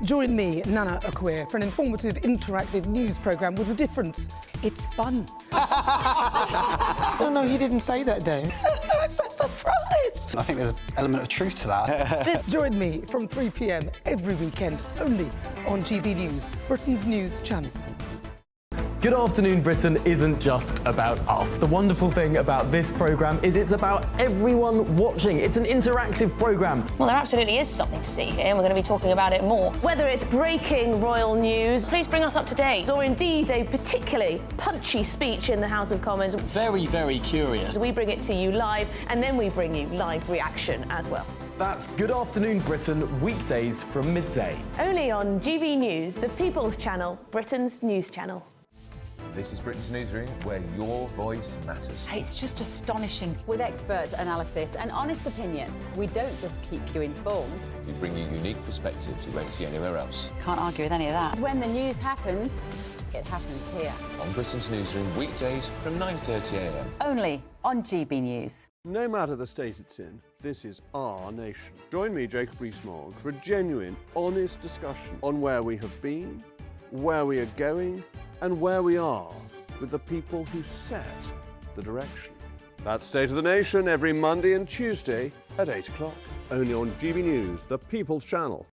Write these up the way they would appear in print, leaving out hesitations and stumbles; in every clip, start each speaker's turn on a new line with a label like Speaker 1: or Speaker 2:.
Speaker 1: Join me, Nana Akwe, for an informative, interactive news programme with a difference. It's fun.
Speaker 2: No, he didn't say that, Dave.
Speaker 1: I'm so surprised.
Speaker 3: I think there's an element of truth to that.
Speaker 1: Join me from 3 p.m. every weekend, only on GB News, Britain's news channel.
Speaker 4: Good Afternoon Britain isn't just about us. The wonderful thing about this programme is it's about everyone watching. It's an interactive programme.
Speaker 5: Well, there absolutely is something to see here, and we're going to be talking about it more.
Speaker 6: Whether it's breaking royal news,
Speaker 5: Please bring us up to date.
Speaker 6: or indeed a particularly punchy speech in the House of Commons,
Speaker 7: Very, very curious.
Speaker 6: we bring it to you live, and then we bring you live reaction as well.
Speaker 4: That's Good Afternoon Britain, weekdays from midday.
Speaker 6: Only on GB News, the People's Channel, Britain's news channel.
Speaker 8: This is Britain's Newsroom, where your voice matters.
Speaker 9: It's just astonishing. With expert analysis and honest opinion, we don't just keep you informed.
Speaker 8: We bring you unique perspectives you won't see anywhere else.
Speaker 9: Can't argue with any of that. When the news happens, it happens here.
Speaker 8: On Britain's Newsroom, weekdays from 9:30 a.m.
Speaker 9: Only on GB News.
Speaker 10: No matter the state it's in, this is our nation. Join me, Jacob Rees-Mogg, for a genuine, honest discussion on where we have been, where we are going, and where we are with the people who set the direction. That's State of the Nation every Monday and Tuesday at 8 o'clock. Only on GB News, the People's Channel.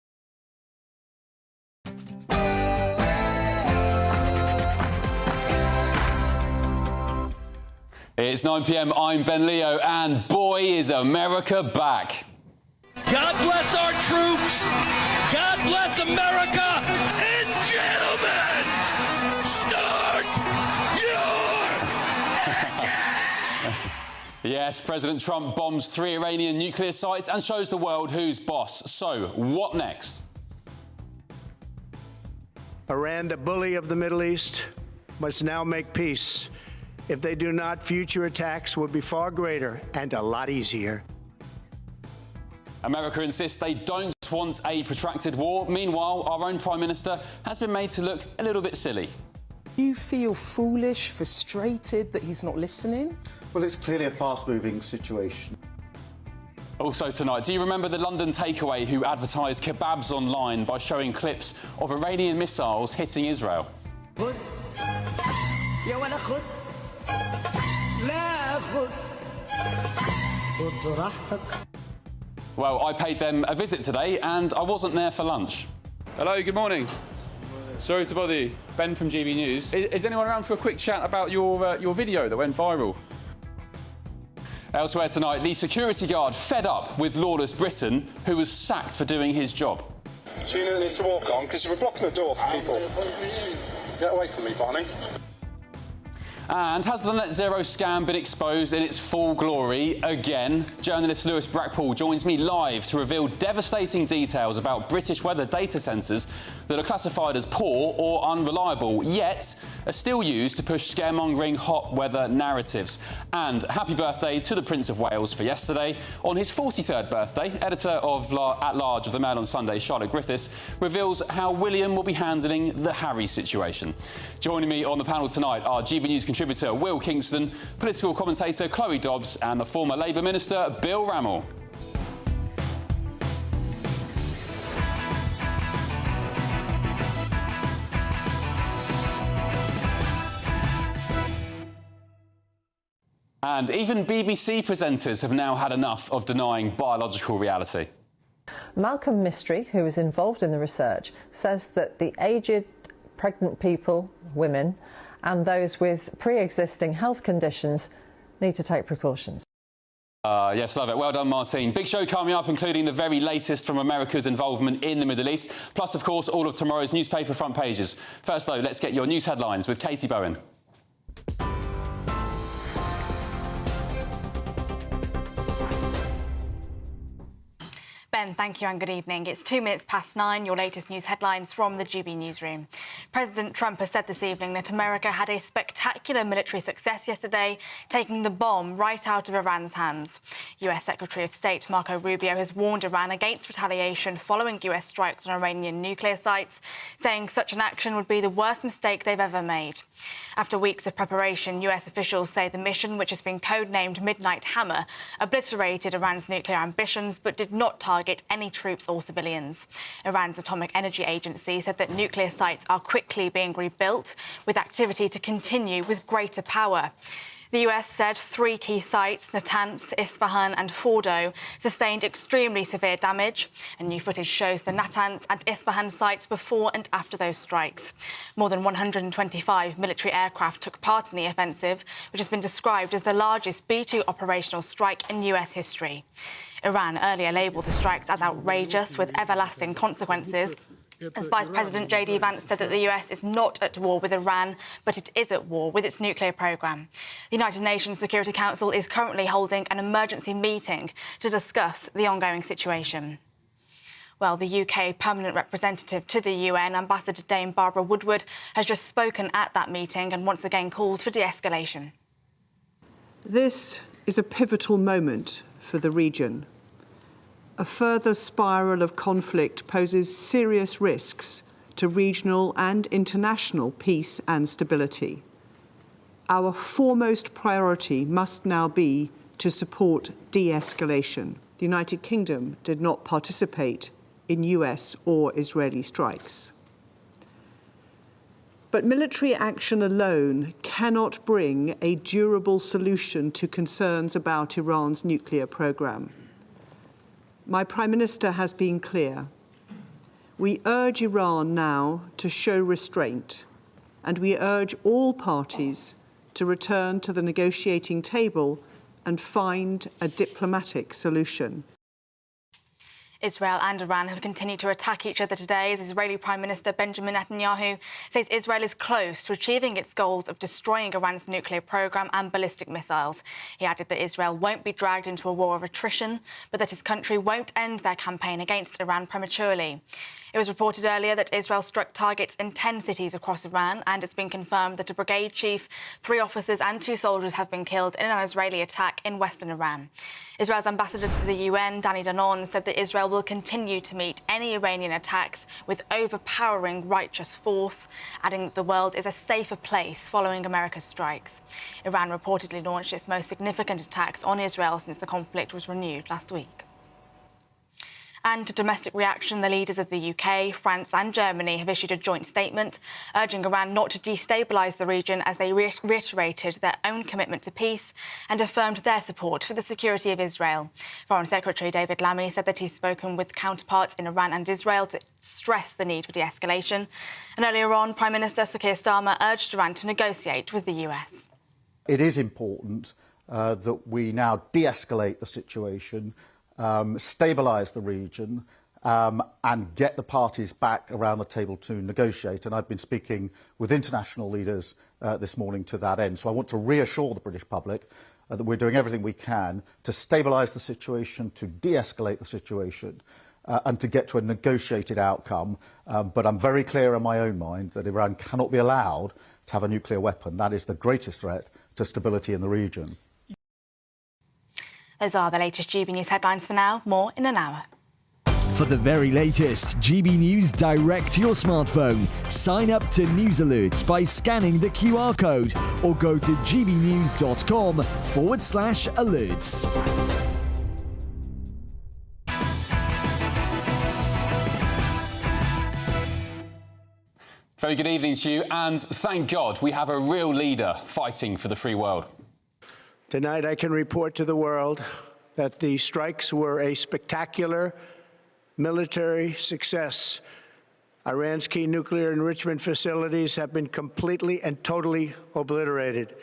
Speaker 7: It's 9 p.m. I'm Ben Leo, and boy, is America back.
Speaker 11: God bless our troops. God bless America. And gentlemen, start your engine.
Speaker 7: Yes, President Trump bombs 3 Iranian nuclear sites and shows the world who's boss. So, what next?
Speaker 12: Iran, the bully of the Middle East, must now make peace. If they do not, future attacks will be far greater and a lot easier.
Speaker 7: America insists they don't want a protracted war. Meanwhile, our own Prime Minister has been made to look a little bit silly.
Speaker 2: You feel foolish, frustrated that he's not listening?
Speaker 13: Well, it's clearly a fast-moving situation.
Speaker 7: Also tonight, do you remember the London takeaway who advertised kebabs online by showing clips of Iranian missiles hitting Israel? Well, I paid them a visit today and I wasn't there for lunch. Hello, good morning. Sorry to bother you. Ben from GB News. Is anyone around for a quick chat about your video that went viral? Elsewhere tonight, the security guard fed up with lawless Britain who was sacked for doing his job.
Speaker 14: Gina needs to walk on because you were blocking the door for people. Get away from me, Barney.
Speaker 7: And has the net zero scam been exposed in its full glory again? Journalist Lewis Brackpool joins me live to reveal devastating details about British weather data centres that are classified as poor or unreliable, yet are still used to push scaremongering hot weather narratives. And happy birthday to the Prince of Wales for yesterday. On his 43rd birthday, editor of At-Large of the Mail on Sunday, Charlotte Griffiths, reveals how William will be handling the Harry situation. Joining me on the panel tonight are GB News contributor Will Kingston, political commentator Chloe Dobbs and the former Labour Minister Bill Rammell. And even BBC presenters have now had enough of denying biological reality.
Speaker 15: Malcolm Mystery, who was involved in the research, says that the aged, pregnant people, women, and those with pre-existing health conditions need to take precautions.
Speaker 7: Yes, love it. Well done, Martine. Big show coming up, including the very latest from America's involvement in the Middle East, plus, of course, all of tomorrow's newspaper front pages. First, though, let's get your news headlines with Katie Bowen.
Speaker 16: Ben, thank you and good evening. It's 2 minutes past 9, your latest news headlines from the GB Newsroom. President Trump has said this evening that America had a spectacular military success yesterday, taking the bomb right out of Iran's hands. US Secretary of State Marco Rubio has warned Iran against retaliation following US strikes on Iranian nuclear sites, saying such an action would be the worst mistake they've ever made. After weeks of preparation, US officials say the mission, which has been codenamed Midnight Hammer, obliterated Iran's nuclear ambitions but did not target target any troops or civilians. Iran's Atomic Energy Agency said that nuclear sites are quickly being rebuilt, with activity to continue with greater power. The US said 3 key sites, Natanz, Isfahan and Fordo, sustained extremely severe damage. And new footage shows the Natanz and Isfahan sites before and after those strikes. More than 125 military aircraft took part in the offensive, which has been described as the largest B-2 operational strike in US history. Iran earlier labelled the strikes as outrageous, with everlasting consequences. As Vice President J.D. Vance said that the US is not at war with Iran, but it is at war with its nuclear programme. The United Nations Security Council is currently holding an emergency meeting to discuss the ongoing situation. Well, the UK permanent representative to the UN, Ambassador Dame Barbara Woodward, has just spoken at that meeting and once again called for de-escalation.
Speaker 17: This is a pivotal moment for the region. A further spiral of conflict poses serious risks to regional and international peace and stability. Our foremost priority must now be to support de-escalation. The United Kingdom did not participate in US or Israeli strikes. But military action alone cannot bring a durable solution to concerns about Iran's nuclear programme. My Prime Minister has been clear. We urge Iran now to show restraint, and we urge all parties to return to the negotiating table and find a diplomatic solution.
Speaker 16: Israel and Iran have continued to attack each other today as Israeli Prime Minister Benjamin Netanyahu says Israel is close to achieving its goals of destroying Iran's nuclear programme and ballistic missiles. He added that Israel won't be dragged into a war of attrition, but that his country won't end their campaign against Iran prematurely. It was reported earlier that Israel struck targets in 10 cities across Iran, and it's been confirmed that a brigade chief, 3 officers and 2 soldiers have been killed in an Israeli attack in western Iran. Israel's ambassador to the UN, Danny Danon, said that Israel will continue to meet any Iranian attacks with overpowering righteous force, adding that the world is a safer place following America's strikes. Iran reportedly launched its most significant attacks on Israel since the conflict was renewed last week. And to domestic reaction, the leaders of the UK, France and Germany have issued a joint statement urging Iran not to destabilise the region as they reiterated their own commitment to peace and affirmed their support for the security of Israel. Foreign Secretary David Lammy said that he's spoken with counterparts in Iran and Israel to stress the need for de-escalation. And earlier on, Prime Minister Sir Keir Starmer urged Iran to negotiate with the US.
Speaker 13: It is important that we now de-escalate the situation, stabilise the region and get the parties back around the table to negotiate. And I've been speaking with international leaders this morning to that end. So I want to reassure the British public that we're doing everything we can to stabilise the situation, to de-escalate the situation and to get to a negotiated outcome. But I'm very clear in my own mind that Iran cannot be allowed to have a nuclear weapon. That is the greatest threat to stability in the region.
Speaker 16: Those are the latest GB News headlines for now. More in an hour.
Speaker 18: For the very latest GB News direct to your smartphone, sign up to News Alerts by scanning the QR code or go to gbnews.com/alerts.
Speaker 7: Very good evening to you, and thank God we have a real leader fighting for the free world.
Speaker 12: Tonight, I can report to the world that the strikes were a spectacular military success. Iran's key nuclear enrichment facilities have been completely and totally obliterated.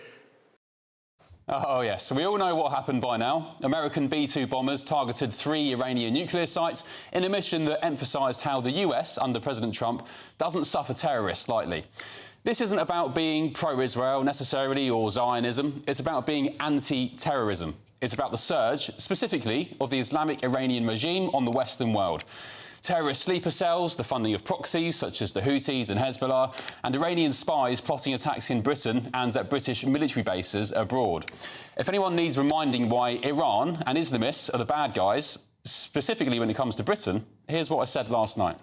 Speaker 7: Oh, yes. So we all know what happened by now. American B-2 bombers targeted 3 Iranian nuclear sites in a mission that emphasised how the US, under President Trump, doesn't suffer terrorists lightly. This isn't about being pro-Israel necessarily or Zionism. It's about being anti-terrorism. It's about the surge, specifically, of the Islamic Iranian regime on the Western world. Terrorist sleeper cells, the funding of proxies such as the Houthis and Hezbollah, and Iranian spies plotting attacks in Britain and at British military bases abroad. If anyone needs reminding why Iran and Islamists are the bad guys, specifically when it comes to Britain, here's what I said last night.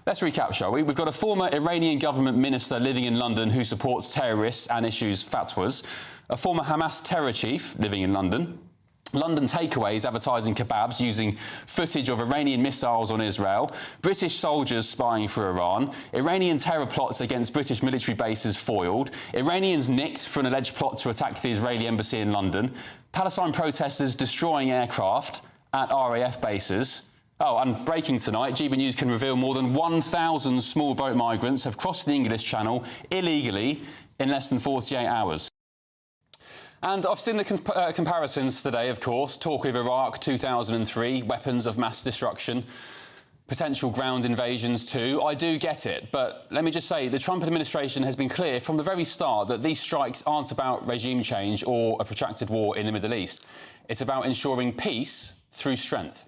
Speaker 7: Let's recap, shall we? We've got a former Iranian government minister living in London who supports terrorists and issues fatwas, a former Hamas terror chief living in London, London Takeaways advertising kebabs using footage of Iranian missiles on Israel, British soldiers spying for Iran, Iranian terror plots against British military bases foiled, Iranians nicked for an alleged plot to attack the Israeli embassy in London, Palestine protesters destroying aircraft at RAF bases. Oh, and breaking tonight, GB News can reveal more than 1,000 small boat migrants have crossed the English Channel illegally in less than 48 hours. And I've seen the comparisons today, of course. Talk of Iraq 2003, weapons of mass destruction, potential ground invasions too. I do get it, but let me just say the Trump administration has been clear from the very start that these strikes aren't about regime change or a protracted war in the Middle East. It's about ensuring peace through strength.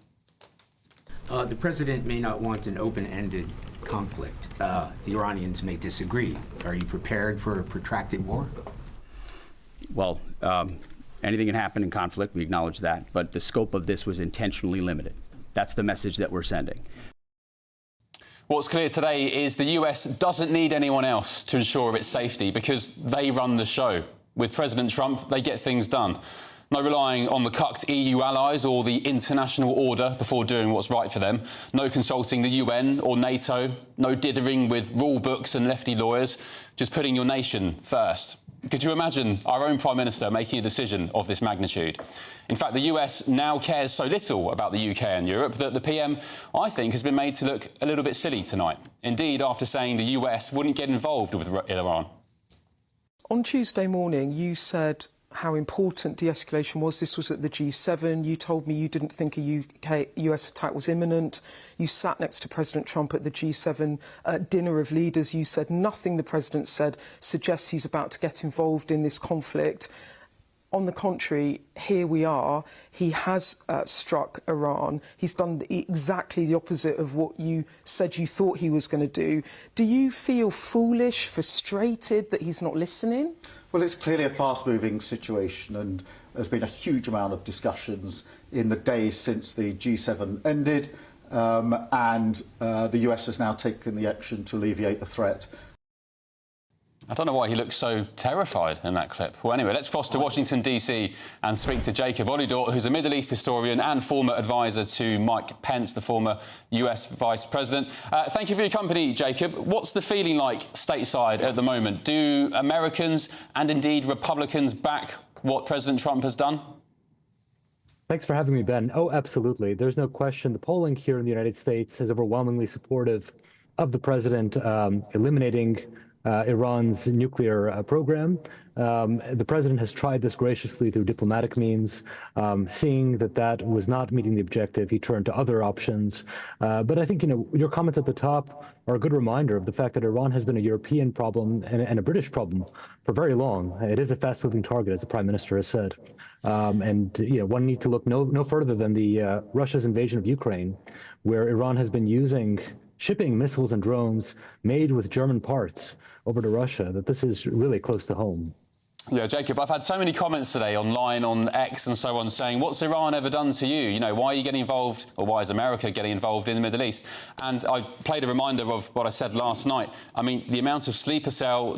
Speaker 19: The president may not want an open-ended conflict. The Iranians may disagree. Are you prepared for a protracted war?
Speaker 20: Well, anything can happen in conflict, we acknowledge that, but the scope of this was intentionally limited. That's the message that we're sending.
Speaker 7: What's clear today is the US doesn't need anyone else to ensure its safety because they run the show. With President Trump, they get things done. No relying on the cucked EU allies or the international order before doing what's right for them. No consulting the UN or NATO. No dithering with rule books and lefty lawyers. Just putting your nation first. Could you imagine our own Prime Minister making a decision of this magnitude? In fact, the US now cares so little about the UK and Europe that the PM, I think, has been made to look a little bit silly tonight. Indeed, after saying the US wouldn't get involved with Iran.
Speaker 2: On Tuesday morning, you said how important de-escalation was. This was at the G7. You told me you didn't think a US attack was imminent. You sat next to President Trump at the G7 dinner of leaders. You said nothing the president said suggests he's about to get involved in this conflict. On the contrary, here we are. He has struck Iran. He's done exactly the opposite of what you said you thought he was going to do. Do you feel foolish, frustrated that he's not listening?
Speaker 13: Well, it's clearly a fast-moving situation, and there's been a huge amount of discussions in the days since the G7 ended, and the US has now taken the action to alleviate the threat.
Speaker 7: I don't know why he looks so terrified in that clip. Well, anyway, let's cross to Washington, D.C. and speak to Jacob Olidor, who's a Middle East historian and former advisor to Mike Pence, the former US Vice President. Thank you for your company, Jacob. What's the feeling like stateside at the moment? Do Americans and indeed Republicans back what President Trump has done?
Speaker 21: Thanks for having me, Ben. Oh, absolutely. There's no question. The polling here in the United States is overwhelmingly supportive of the president eliminating Iran's nuclear program. The president has tried this graciously through diplomatic means. Seeing that that was not meeting the objective, he turned to other options. But I think, your comments at the top are a good reminder of the fact that Iran has been a European problem and a British problem for very long. It is a fast-moving target, as the Prime Minister has said. One need to look no further than the Russia's invasion of Ukraine, where Iran has been shipping missiles and drones made with German parts over to Russia, that this is really close to home.
Speaker 7: Yeah, Jacob, I've had so many comments today online, on X and so on, saying, what's Iran ever done to you? Why are you getting involved, or why is America getting involved in the Middle East? And I played a reminder of what I said last night. I mean, the amount of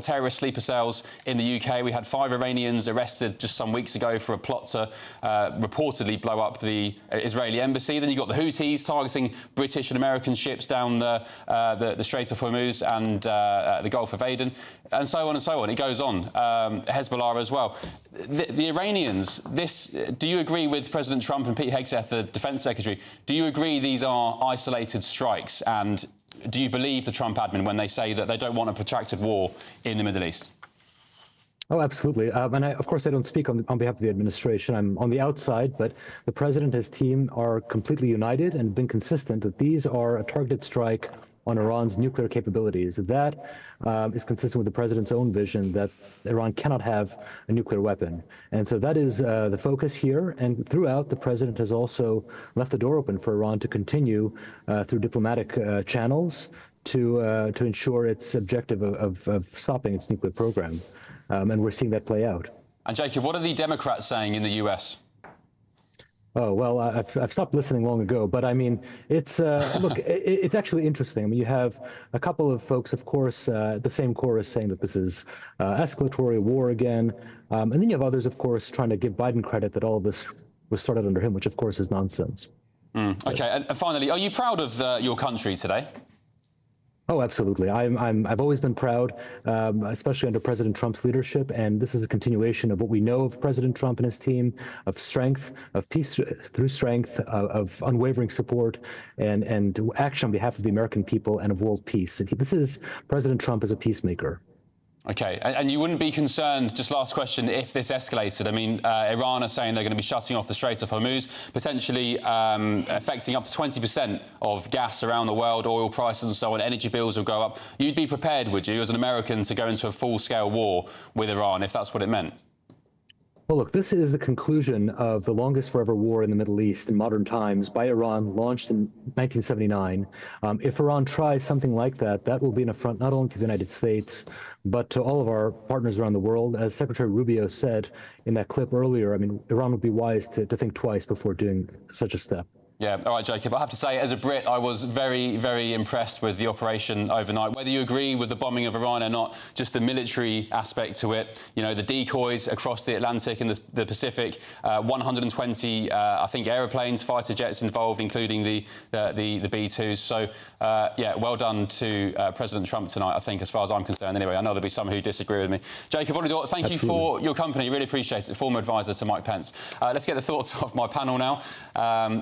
Speaker 7: terrorist sleeper cells in the UK. We had 5 Iranians arrested just some weeks ago for a plot to reportedly blow up the Israeli embassy. Then you've got the Houthis targeting British and American ships down the Strait of Hormuz and the Gulf of Aden, and so on and so on. It goes on. Hezbollah as well. The Iranians, do you agree with President Trump and Pete Hegseth, the Defence Secretary? Do you agree these are isolated strikes? And do you believe the Trump admin when they say that they don't want a protracted war in the Middle East?
Speaker 21: Oh, absolutely. And of course, I don't speak on behalf of the administration. I'm on the outside, but the president and his team are completely united and been consistent that these are a targeted strike on Iran's nuclear capabilities. That is consistent with the president's own vision that Iran cannot have a nuclear weapon. And so that is the focus here. And throughout, the president has also left the door open for Iran to continue through diplomatic channels to ensure its objective of stopping its nuclear program. And we're seeing that play out.
Speaker 7: And Jacob, what are the Democrats saying in the US?
Speaker 21: Oh, well, I've stopped listening long ago, but I mean, it's, look, it's actually interesting. I mean, you have a couple of folks, of course, the same chorus saying that this is escalatory war again. And then you have others, of course, trying to give Biden credit that all of this was started under him, which of course is nonsense.
Speaker 7: OK, and finally, are you proud of your country today?
Speaker 21: Oh, absolutely. I've always been proud, especially under President Trump's leadership, and this is a continuation of what we know of President Trump and his team, of strength, of peace through strength, of unwavering support, and action on behalf of the American people and of world peace. And this is President Trump as a peacemaker.
Speaker 7: OK, and you wouldn't be concerned, just last question, if this escalated? I mean, Iran are saying they're going to be shutting off the Strait of Hormuz, potentially affecting up to 20% of gas around the world, oil prices and so on, energy bills will go up. You'd be prepared, would you, as an American, to go into a full-scale war with Iran, if that's what it meant?
Speaker 21: Well, look, this is the conclusion of the longest forever war in the Middle East in modern times by Iran, launched in 1979. If Iran tries something like that, that will be an affront not only to the United States, but to all of our partners around the world. As Secretary Rubio said in that clip earlier, I mean, Iran would be wise to think twice before doing such a step.
Speaker 7: Yeah, all right, Jacob. I have to say, as a Brit, I was very, very impressed with the operation overnight. Whether you agree with the bombing of Iran or not, just the military aspect to it, you know, the decoys across the Atlantic and the Pacific, 120, I think, aeroplanes, fighter jets involved, including the B-2s. So, yeah, well done to President Trump tonight, I think, as far as I'm concerned. Anyway, I know there'll be some who disagree with me. Jacob Olidor, thank you for your company. Really appreciate it. Former advisor to Mike Pence. Let's get the thoughts of my panel now.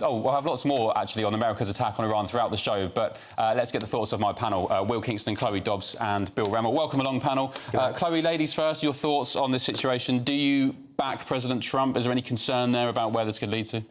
Speaker 7: We'll have lots more, actually, on America's attack on Iran throughout the show, but let's get the thoughts of my panel. Will Kingston, Chloe Dobbs and Bill Remmel. Welcome along, panel. Chloe, ladies first, your thoughts on this situation. Do you back President Trump? Is there any concern there about where this could lead to?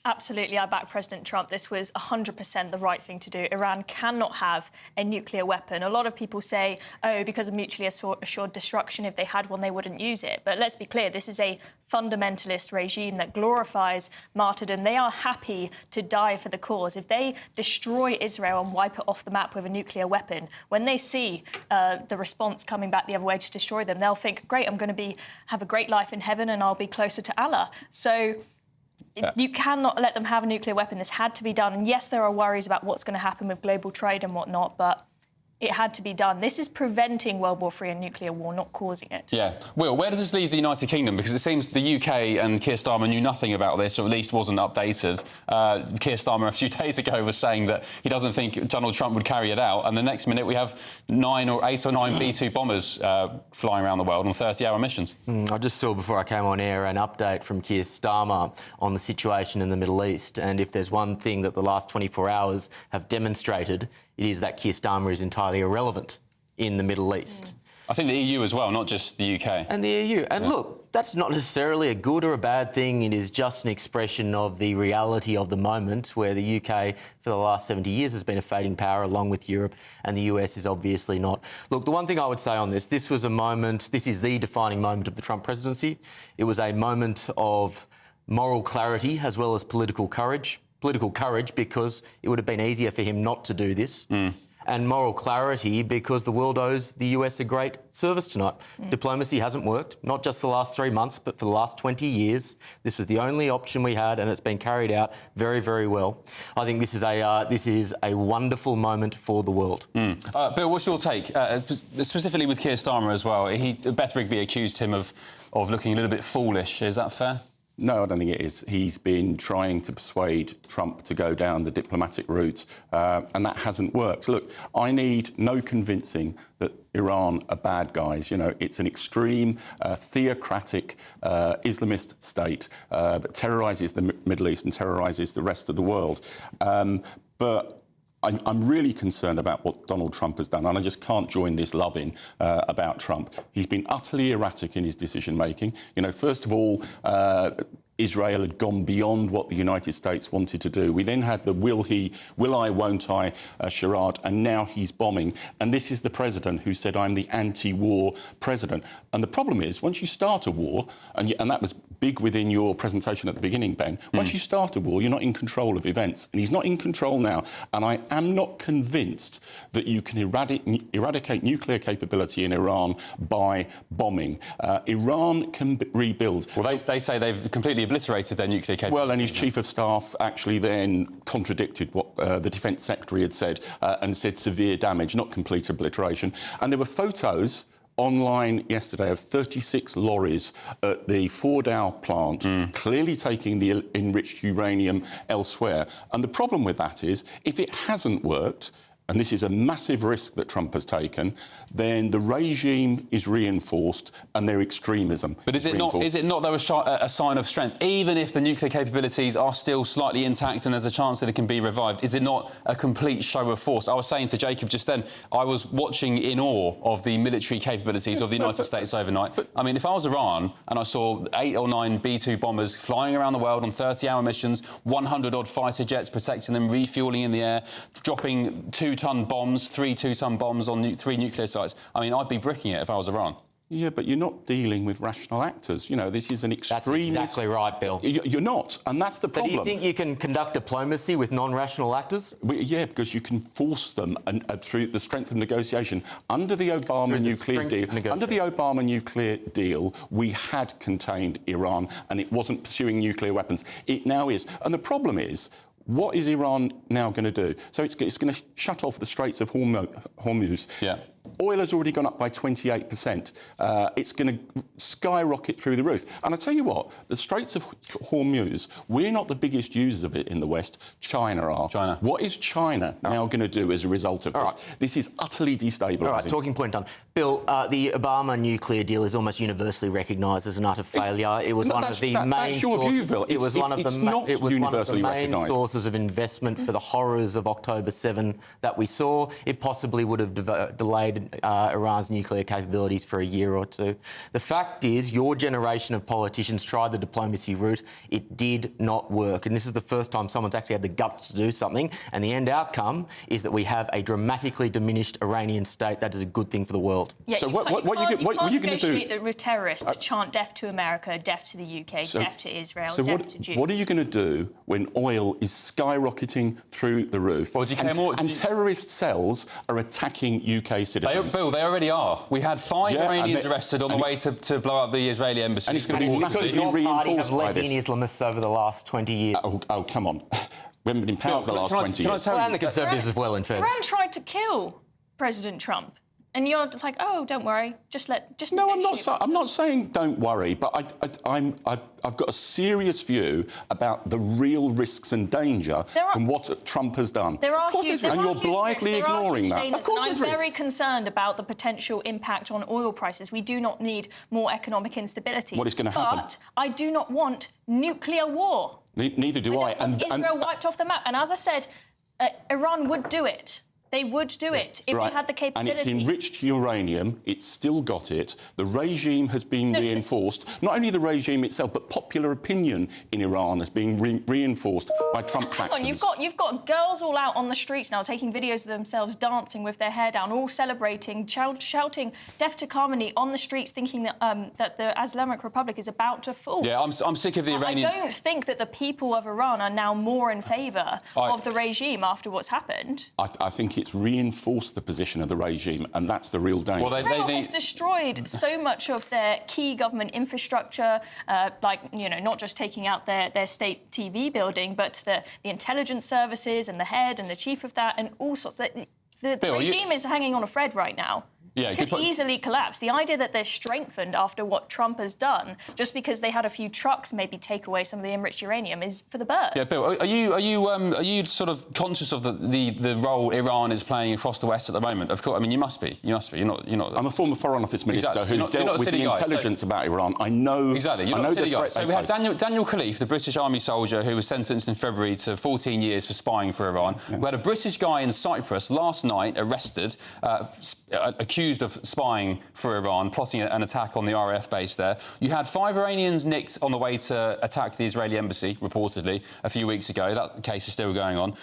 Speaker 3: Absolutely, I back President Trump. This was 100% the right thing to do. Iran cannot have a nuclear weapon. A lot of people say, oh, because of mutually assured destruction, if they had one, they wouldn't use it. But let's be clear, this is a fundamentalist regime that glorifies martyrdom. They are happy to die for the cause. If they destroy Israel and wipe it off the map with a nuclear weapon, when they see the response coming back the other way to destroy them, they'll think, great, I'm going to have a great life in heaven and I'll be closer to Allah. So you cannot let them have a nuclear weapon. This had to be done. And yes, there are worries about what's going to happen with global trade and whatnot, but it had to be done. This is preventing World War III and nuclear war, not causing it. Yeah. Will, where does this leave the United Kingdom? Because it seems the UK and Keir Starmer knew nothing about this, or at least wasn't updated. Keir Starmer a few days ago was saying that he doesn't think Donald Trump would carry it out, and the next minute we have 8 or 9 B-2 bombers flying around the world on 30-hour missions.
Speaker 22: I just saw before I came on air an update from Keir Starmer on the situation in the Middle East, and if there's one thing that the last 24 hours have demonstrated, it is that Keir Starmer is entirely irrelevant in the Middle East.
Speaker 7: I think the EU as well, not just the UK.
Speaker 22: And the EU. And look, that's not necessarily a good or a bad thing. It is just an expression of the reality of the moment, where the UK for the last 70 years has been a fading power along with Europe, and the US is obviously not. Look, the one thing I would say on this was a moment, this is the defining moment of the Trump presidency. It was a moment of moral clarity as well as political courage. Political courage because it would have been easier for him not to do this. And moral clarity because the world owes the US a great service tonight. Diplomacy hasn't worked, not just the last 3 months, but for the last 20 years. This was the only option we had, and it's been carried out very, very well. I think this is a wonderful moment for the world.
Speaker 7: Bill, what's your take, specifically with Keir Starmer as well? Beth Rigby accused him of looking a little bit foolish. Is that fair?
Speaker 23: No, I don't think it is. He's been trying to persuade Trump to go down the diplomatic route, and that hasn't worked. Look, I need no convincing that Iran are bad guys. You know, it's an extreme, theocratic Islamist state that terrorises the Middle East and terrorises the rest of the world. But I'm really concerned about what Donald Trump has done, and I just can't join this loving about Trump. He's been utterly erratic in his decision-making. You know, first of all, Israel had gone beyond what the United States wanted to do. We then had the will I, won't I charade, and now he's bombing. And this is the president who said, I'm the anti-war president. And the problem is, once you start a war, and that was big within your presentation at the beginning, Ben, once you start a war, you're not in control of events. And he's not in control now. And I am not convinced that you can eradicate nuclear capability in Iran by bombing. Iran can rebuild.
Speaker 7: Well, they say they've completely obliterated their nuclear capability.
Speaker 23: Well, and his chief of staff actually then contradicted what the defence secretary had said and said severe damage, not complete obliteration. And there were photos online yesterday of 36 lorries at the Fordow plant, clearly taking the enriched uranium elsewhere. And the problem with that is, if it hasn't worked, and this is a massive risk that Trump has taken, then the regime is reinforced and their extremism.
Speaker 7: But is it not though a sign of strength? Even if the nuclear capabilities are still slightly intact and there's a chance that it can be revived, is it not a complete show of force? I was saying to Jacob just then, I was watching in awe of the military capabilities of the United States overnight. I mean, if I was Iran and I saw 8 or 9 B-2 bombers flying around the world on 30-hour missions, 100-odd fighter jets protecting them, refuelling in the air, dropping 2-ton bombs, 3 2-ton bombs on 3 nuclear sites. I mean, I'd be bricking it if I was Iran.
Speaker 23: Yeah, but you're not dealing with rational actors. You know, this is an extremist...
Speaker 22: That's exactly right, Bill.
Speaker 23: You're not, and that's the problem.
Speaker 22: So do you think you can conduct diplomacy with non-rational actors?
Speaker 23: Yeah, because you can force them through the strength of negotiation. Under the Obama nuclear deal, we had contained Iran, and it wasn't pursuing nuclear weapons. It now is. And the problem is, what is Iran now going to do? So it's going to shut off the Straits of Hormuz.
Speaker 7: Yeah.
Speaker 23: Oil has already gone up by 28%. It's going to skyrocket through the roof. And I tell you what, the Straits of Hormuz, we're not the biggest users of it in the West. China are.
Speaker 7: China.
Speaker 23: What is China now going to do as a result of this?
Speaker 22: Right.
Speaker 23: This is utterly destabilising.
Speaker 22: All right, talking point done. Bill, the Obama nuclear deal is almost universally recognised as an utter failure. It was one of the main.
Speaker 23: That's your view, Bill.
Speaker 22: It was one of the main
Speaker 23: recognised.
Speaker 22: sources of investment for the horrors of October 7 that we saw. It possibly would have delayed Iran's nuclear capabilities for a year or two. The fact is, your generation of politicians tried the diplomacy route. It did not work. And this is the first time someone's actually had the guts to do something. And the end outcome is that we have a dramatically diminished Iranian state. That is a good thing for the world.
Speaker 3: Yeah,
Speaker 23: so
Speaker 3: you
Speaker 23: what are you going to do?
Speaker 3: Negotiate with terrorists that chant death to America, death to the UK, death to Israel, death to Jews.
Speaker 23: What are you going to do when oil is skyrocketing through the roof and terrorist cells are attacking UK citizens?
Speaker 7: Bill, they already are. We had 5 Iranians arrested on the way to blow up the Israeli embassy.
Speaker 23: And it's going to be massively reinforced by this.
Speaker 22: Islamists over the last 20 years.
Speaker 23: Oh, come on. We haven't been in power for the last 20 years.
Speaker 22: And the Conservatives as well, in fairness.
Speaker 3: Iran tried to kill President Trump. And you're just like, oh, don't worry,
Speaker 23: No, I'm not saying don't worry, but I've got a serious view about the real risks and danger from what Trump has done.
Speaker 3: There are huge,
Speaker 23: and you're blithely ignoring that.
Speaker 3: Of course, I'm very concerned about the potential impact on oil prices. We do not need more economic instability.
Speaker 23: What is going to happen?
Speaker 3: But I do not want nuclear war.
Speaker 23: Neither do I.
Speaker 3: And Israel wiped off the map. And as I said, Iran would do it. They would do it if they had the capability.
Speaker 23: And it's enriched uranium. It's still got it. The regime has been reinforced. Not only the regime itself, but popular opinion in Iran has been reinforced by Trump's actions.
Speaker 3: Hang on, you've got girls all out on the streets now taking videos of themselves dancing with their hair down, all celebrating, shouting death to Khamenei on the streets, thinking that that the Islamic Republic is about to fall.
Speaker 7: Yeah, I'm sick of the Iranian...
Speaker 3: I don't think that the people of Iran are now more in favour of the regime after what's happened.
Speaker 23: I think it's reinforced the position of the regime, and that's the real danger.
Speaker 3: Well, Israel has destroyed so much of their key government infrastructure, not just taking out their state TV building, but the intelligence services and the head and the chief of that and all sorts. The regime is hanging on a thread right now.
Speaker 7: Yeah,
Speaker 3: it could easily collapse. The idea that they're strengthened after what Trump has done, just because they had a few trucks maybe take away some of the enriched uranium, is for the birds.
Speaker 7: Yeah, Bill, are you sort of conscious of the role Iran is playing across the West at the moment? Of course, I mean you must be. You're not.
Speaker 23: I'm a former Foreign Office minister who dealt with the intelligence about Iran. I know
Speaker 7: exactly. You're not a silly guy. So we had Daniel Khalif, the British Army soldier who was sentenced in February to 14 years for spying for Iran. Yeah. We had a British guy in Cyprus last night arrested, accused of spying for Iran, plotting an attack on the RAF base there. You had 5 Iranians nicked on the way to attack the Israeli embassy, reportedly, a few weeks ago. That case is still going on.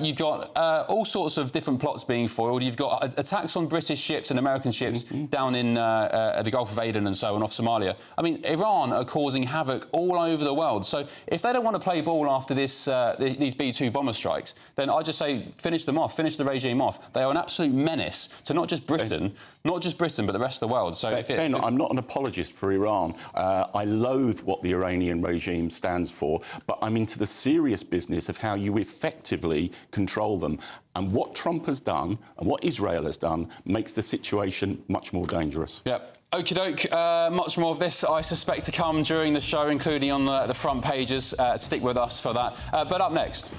Speaker 7: You've got all sorts of different plots being foiled. You've got attacks on British ships and American ships down in the Gulf of Aden and so on, off Somalia. I mean, Iran are causing havoc all over the world. So if they don't want to play ball after these B-2 bomber strikes, then I just say finish them off, finish the regime off. They are an absolute menace to not just Britain, not just Britain, but the rest of the world. So
Speaker 23: Ben, I'm not an apologist for Iran. I loathe what the Iranian regime stands for, but I'm into the serious business of how you effectively control them. And what Trump has done and what Israel has done makes the situation much more dangerous.
Speaker 7: Yep. Okie doke. Much more of this, I suspect, to come during the show, including on the front pages. Stick with us for that. But up next.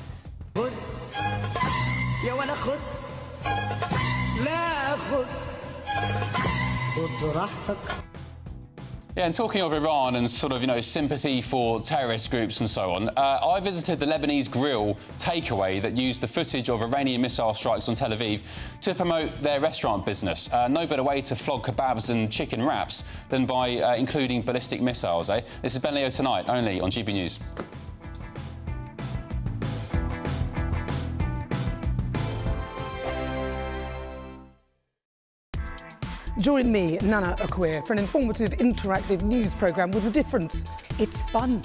Speaker 7: Yeah, and talking of Iran and sort of, you know, sympathy for terrorist groups and so on, I visited the Lebanese grill takeaway that used the footage of Iranian missile strikes on Tel Aviv to promote their restaurant business. No better way to flog kebabs and chicken wraps than by including ballistic missiles, eh? This is Ben Leo Tonight, only on GB News.
Speaker 1: Join me, Nana Akwe, for an informative, interactive news programme with a difference. It's fun.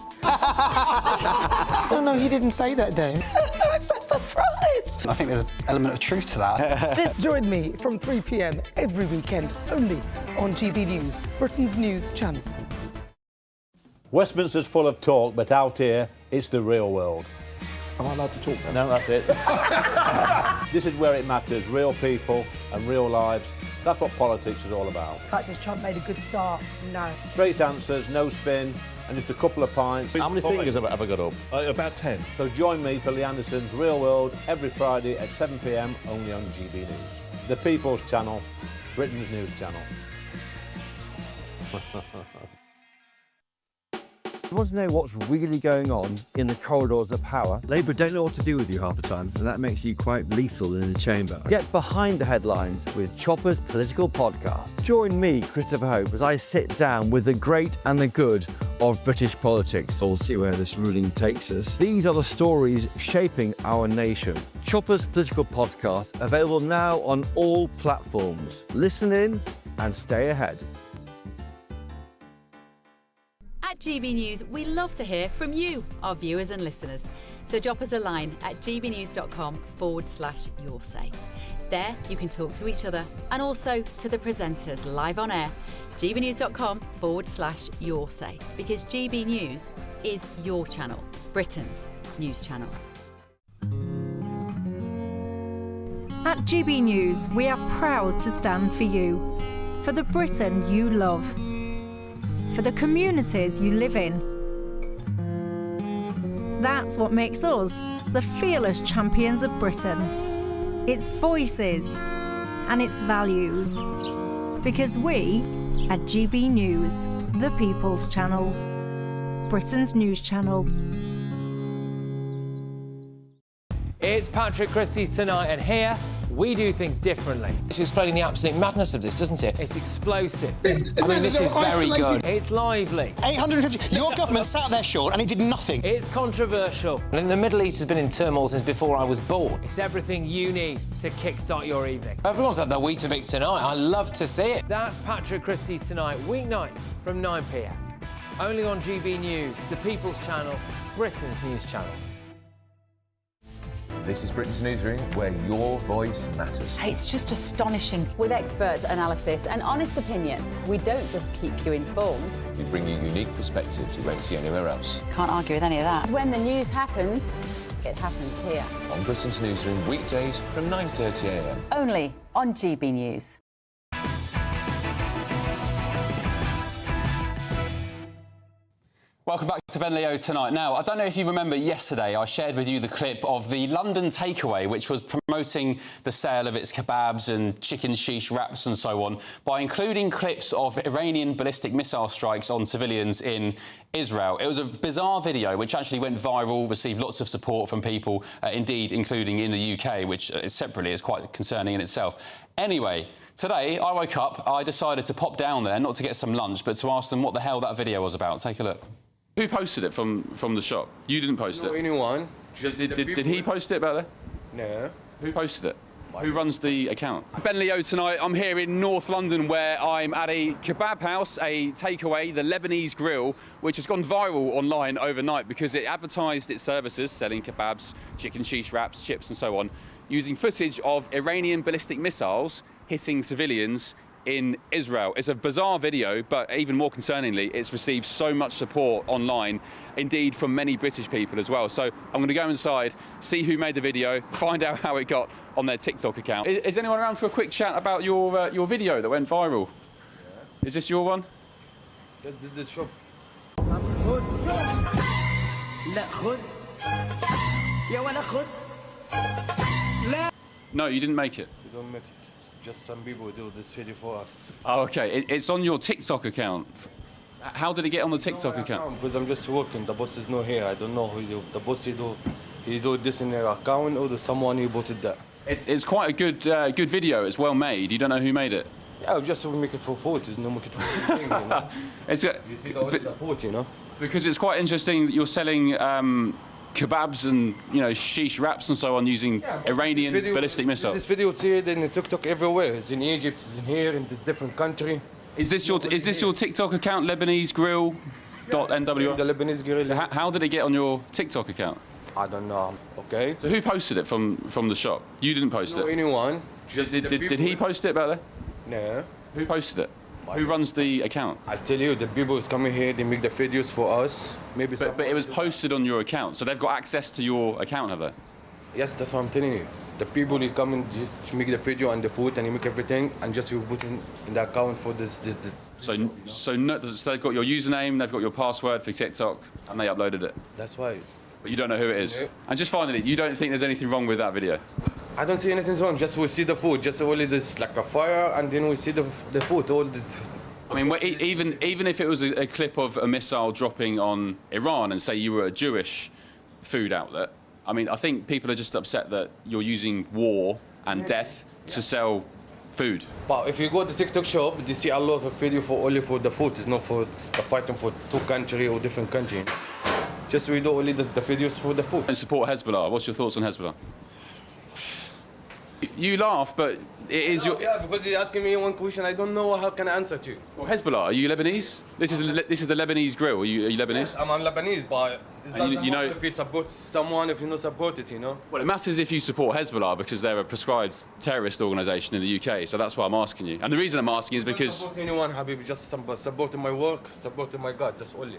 Speaker 4: No, he didn't say that, though.
Speaker 1: I'm so surprised.
Speaker 4: I think there's an element of truth to that.
Speaker 1: Join me from 3 p.m. every weekend, only on GB News, Britain's news channel.
Speaker 10: Westminster's full of talk, but out here, it's the real world. Am I allowed to talk now? No, that's it. This is where it matters, real people and real lives. That's what politics is all about.
Speaker 1: In fact, has Trump made a good start? No.
Speaker 10: Straight answers, no spin, and just a couple of pints.
Speaker 8: How many fingers have I got up? About 10.
Speaker 10: So join me for Lee Anderson's Real World every Friday at 7 p.m. only on GB News. The People's Channel, Britain's news channel.
Speaker 5: You want to know what's really going on in the corridors of power? Labour don't know what to do with you half the time, and that makes you quite lethal in the chamber. Get behind the headlines with Chopper's Political Podcast. Join me, Christopher Hope, as I sit down with the great and the good of British politics. We'll see where this ruling takes us. These are the stories shaping our nation. Chopper's Political Podcast, available now on all platforms. Listen in and stay ahead.
Speaker 9: At GB News, we love to hear from you, our viewers and listeners. So drop us a line at gbnews.com/your say. There you can talk to each other and also to the presenters live on air. gbnews.com/your say, because GB News is your channel, Britain's news channel.
Speaker 24: At GB News, we are proud to stand for you, for the Britain you love, for the communities you live in. That's what makes us the fearless champions of Britain. Its voices and its values. Because we, at GB News, the People's Channel, Britain's news channel.
Speaker 25: It's Patrick Christie's Tonight, and here we do things differently. It's explaining the absolute madness of this, doesn't it? It's explosive. I mean, this is very good. It's lively.
Speaker 26: 850. Your government sat there, Sean, and it did nothing.
Speaker 25: It's controversial. And the Middle East has been in turmoil since before I was born. It's everything you need to kickstart your evening. Everyone's had their Weetabix tonight. I love to see it. That's Patrick Christie's Tonight, weeknights from 9 p.m. Only on GB News, the People's Channel, Britain's news channel.
Speaker 8: This is Britain's Newsroom, where your voice matters.
Speaker 9: It's just astonishing. With expert analysis and honest opinion, we don't just keep you informed.
Speaker 8: We bring you unique perspectives you won't see anywhere else.
Speaker 9: Can't argue with any of that. When the news happens, it happens here.
Speaker 8: On Britain's Newsroom, weekdays from 9:30 a.m.
Speaker 9: Only on GB News.
Speaker 7: Welcome back to Ben Leo Tonight. Now, I don't know if you remember yesterday, I shared with you the clip of the London takeaway, which was promoting the sale of its kebabs and chicken sheesh wraps and so on, by including clips of Iranian ballistic missile strikes on civilians in Israel. It was a bizarre video which actually went viral, received lots of support from people, indeed, including in the UK, which separately is quite concerning in itself. Anyway, today I woke up, I decided to pop down there, not to get some lunch, but to ask them what the hell that video was about. Take a look. Who posted it from the shop? You didn't post it?
Speaker 27: Not anyone.
Speaker 7: Did he post it back there?
Speaker 27: No.
Speaker 7: Who posted it? Who runs the account? Ben Leo Tonight. I'm here in North London, where I'm at a kebab house, a takeaway, the Lebanese Grill, which has gone viral online overnight because it advertised its services, selling kebabs, chicken sheesh wraps, chips and so on, using footage of Iranian ballistic missiles hitting civilians in Israel. It's a bizarre video, but even more concerningly, it's received so much support online, indeed from many British people as well. So I'm going to go inside, see who made the video, find out how it got on their TikTok account. Is anyone around for a quick chat about your video that went viral? Yeah. Is this your one?
Speaker 6: This is the shop.
Speaker 7: No, you didn't make it.
Speaker 6: We don't make it. Just some people do this video for us.
Speaker 7: Oh, okay. It's on your TikTok account. How did it get on the TikTok account?
Speaker 6: Because I'm just working. The boss is not here. I don't know who do. The boss he do this in their account or someone who bought it there.
Speaker 7: It's quite a good video. It's well made. You don't know who made it.
Speaker 6: Yeah, we just make it for photos. No make it for thing, you know.
Speaker 7: You
Speaker 6: see the photo, you know.
Speaker 7: Because it's quite interesting that you're selling kebabs and shish wraps and so on using Iranian ballistic missiles.
Speaker 6: This video is here in TikTok everywhere. It's in Egypt. It's in here in the different country.
Speaker 7: Is this your TikTok account? Lebanese Grill. .nw.
Speaker 6: The Lebanese Grill.
Speaker 7: So how did it get on your TikTok account?
Speaker 6: I don't know. Okay.
Speaker 7: So who posted it from the shop? You didn't post it.
Speaker 6: Anyone.
Speaker 7: Did he post it back there?
Speaker 6: No.
Speaker 7: Who posted it? Who runs the account?
Speaker 6: I tell you, the people is coming here, they make the videos for us. Maybe.
Speaker 7: But it was posted on your account, so they've got access to your account, have they?
Speaker 6: Yes, that's what I'm telling you. The people they come and just make the video and the food and you make everything and just you put in the account for this.
Speaker 7: So they've got your username, they've got your password for TikTok, and they uploaded it.
Speaker 6: That's why.
Speaker 7: But you don't know who it is. No. And just finally, you don't think there's anything wrong with that video?
Speaker 6: I don't see anything wrong. Just we see the food, just only this like a fire, and then we see the food. All this.
Speaker 7: I mean, even if it was a clip of a missile dropping on Iran, and say you were a Jewish food outlet, I mean, I think people are just upset that you're using war and death to sell food.
Speaker 6: But if you go to the TikTok shop, they see a lot of video only for the food. It's not for the fighting for two countries or different countries. Just we do only the videos for the food.
Speaker 7: And support Hezbollah. What's your thoughts on Hezbollah? You laugh, but it is your...
Speaker 6: Yeah, because you're asking me one question, I don't know how can I answer to.
Speaker 7: Well, Hezbollah, are you Lebanese? This is the Lebanese Grill. Are you Lebanese?
Speaker 6: Yes, I'm Lebanese, but it doesn't
Speaker 7: you know,
Speaker 6: matter if you support someone, if you don't support it, you know?
Speaker 7: Well, it matters if you support Hezbollah because they're a prescribed terrorist organisation in the UK, so that's why I'm asking you. And the reason I'm asking is because...
Speaker 6: I don't support anyone, Habib, just supporting my work, supporting my God, that's only.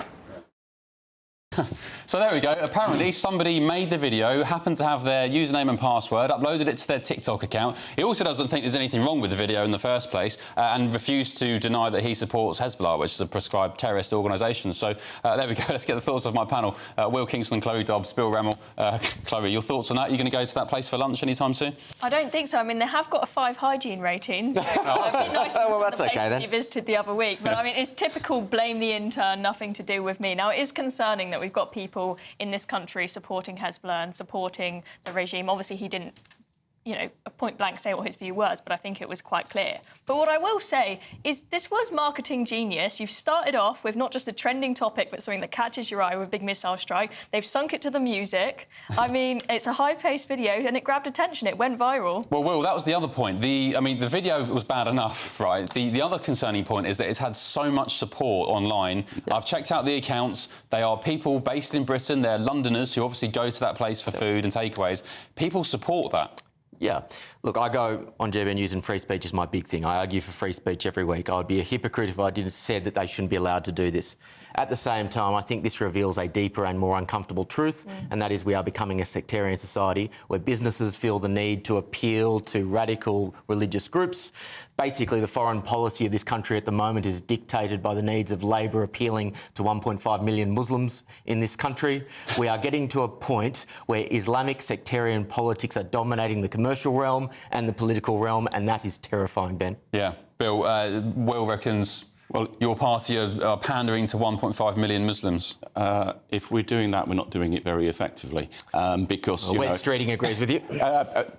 Speaker 7: So there we go. Apparently somebody made the video, happened to have their username and password, uploaded it to their TikTok account. He also doesn't think there's anything wrong with the video in the first place and refused to deny that he supports Hezbollah, which is a prescribed terrorist organisation. So there we go. Let's get the thoughts of my panel. Will Kingston, Chloe Dobbs, Bill Remmel. Chloe, your thoughts on that? Are you going to go to that place for lunch anytime soon?
Speaker 3: I don't think so. I mean, they have got a 5 hygiene rating. So nice
Speaker 22: well, that's okay then.
Speaker 3: You visited the other week. But I mean, it's typical blame the intern, nothing to do with me. Now, it is concerning that we've got people in this country supporting Hezbollah and supporting the regime. Obviously, he didn't, point blank say what his view was, but I think it was quite clear. But what I will say is this was marketing genius. You've started off with not just a trending topic, but something that catches your eye with a big missile strike. They've sunk it to the music. I mean, it's a high-paced video, and it grabbed attention. It went viral.
Speaker 7: Well, Will, that was the other point. The video was bad enough, right? The other concerning point is that it's had so much support online. Yeah. I've checked out the accounts. They are people based in Britain. They're Londoners who obviously go to that place for food and takeaways. People support that.
Speaker 22: Yeah. Look, I go on GBNews and free speech is my big thing. I argue for free speech every week. I would be a hypocrite if I didn't say that they shouldn't be allowed to do this. At the same time, I think this reveals a deeper and more uncomfortable truth, and that is we are becoming a sectarian society where businesses feel the need to appeal to radical religious groups. Basically, the foreign policy of this country at the moment is dictated by the needs of Labor appealing to 1.5 million Muslims in this country. We are getting to a point where Islamic sectarian politics are dominating the commercial realm and the political realm, and that is terrifying, Ben.
Speaker 7: Yeah. Bill, Will reckons... Well, your party are pandering to 1.5 million Muslims.
Speaker 23: If we're doing that, we're not doing it very effectively, because
Speaker 22: West Streeting agrees with you.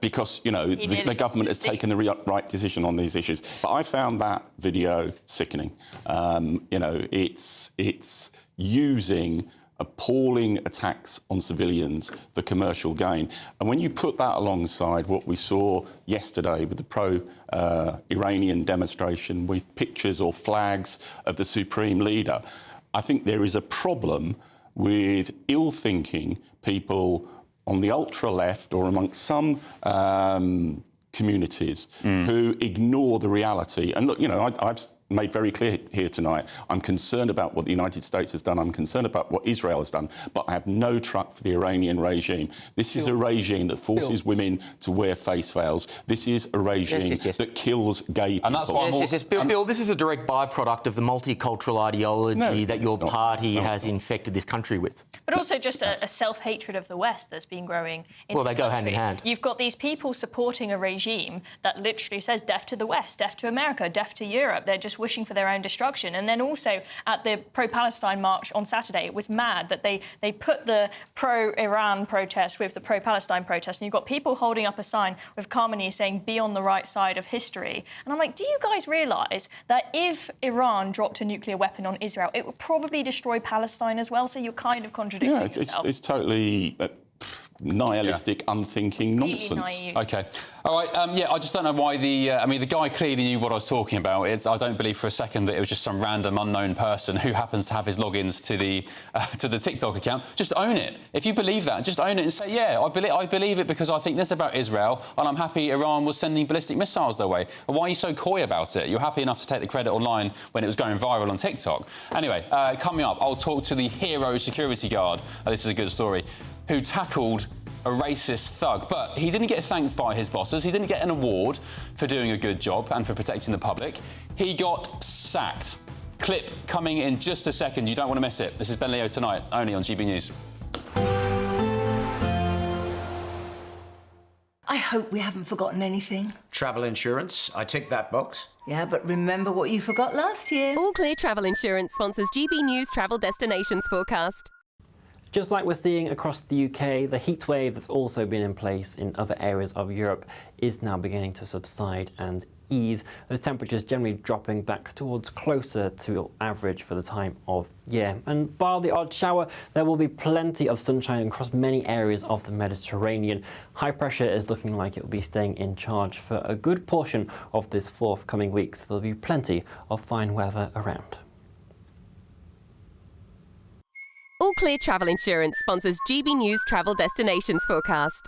Speaker 23: Because the government has taken the right decision on these issues. But I found that video sickening. It's using appalling attacks on civilians for commercial gain. And when you put that alongside what we saw yesterday with the pro-Iranian demonstration with pictures or flags of the supreme leader, I think there is a problem with ill-thinking people on the ultra-left or amongst some communities who ignore the reality. And look, you know, I've made very clear here tonight, I'm concerned about what the United States has done, I'm concerned about what Israel has done, but I have no truck for the Iranian regime. This is a regime that forces women to wear face veils. This is a regime that kills gay people.
Speaker 22: And that's why Bill, this is a direct byproduct of the multicultural ideology that your party has infected this country with.
Speaker 3: But also just a self-hatred of the West that's been growing in
Speaker 22: Well,
Speaker 3: this
Speaker 22: they go
Speaker 3: country.
Speaker 22: hand in hand.
Speaker 3: You've got these people supporting a regime that literally says death to the West, death to America, death to Europe. They're just wishing for their own destruction. And then also at the pro-Palestine march on Saturday, it was mad that they put the pro-Iran protest with the pro-Palestine protest, and you've got people holding up a sign with Khamenei saying, be on the right side of history. And I'm like, do you guys realise that if Iran dropped a nuclear weapon on Israel, it would probably destroy Palestine as well? So you're kind of contradicting yourself.
Speaker 23: It's totally nihilistic, unthinking nonsense.
Speaker 7: OK. All right, I just don't know why the guy clearly knew what I was talking about. I don't believe for a second that it was just some random unknown person who happens to have his logins to the TikTok account. Just own it. If you believe that, just own it and say, yeah, I believe it because I think this about Israel and I'm happy Iran was sending ballistic missiles their way. But why are you so coy about it? You're happy enough to take the credit online when it was going viral on TikTok. Anyway, coming up, I'll talk to the hero security guard. This is a good story. Who tackled a racist thug. But he didn't get thanked by his bosses. He didn't get an award for doing a good job and for protecting the public. He got sacked. Clip coming in just a second. You don't want to miss it. This is Ben Leo Tonight, only on GB News.
Speaker 11: I hope we haven't forgotten anything.
Speaker 14: Travel insurance, I tick that box.
Speaker 11: Yeah, but remember what you forgot last year.
Speaker 15: All Clear Travel Insurance sponsors GB News Travel Destinations Forecast.
Speaker 16: Just like we're seeing across the UK, the heat wave that's also been in place in other areas of Europe is now beginning to subside and ease, with temperatures generally dropping back towards closer to average for the time of year. And bar the odd shower, there will be plenty of sunshine across many areas of the Mediterranean. High pressure is looking like it will be staying in charge for a good portion of this forthcoming week, so there'll be plenty of fine weather around.
Speaker 15: All Clear Travel Insurance sponsors GB News Travel Destinations Forecast.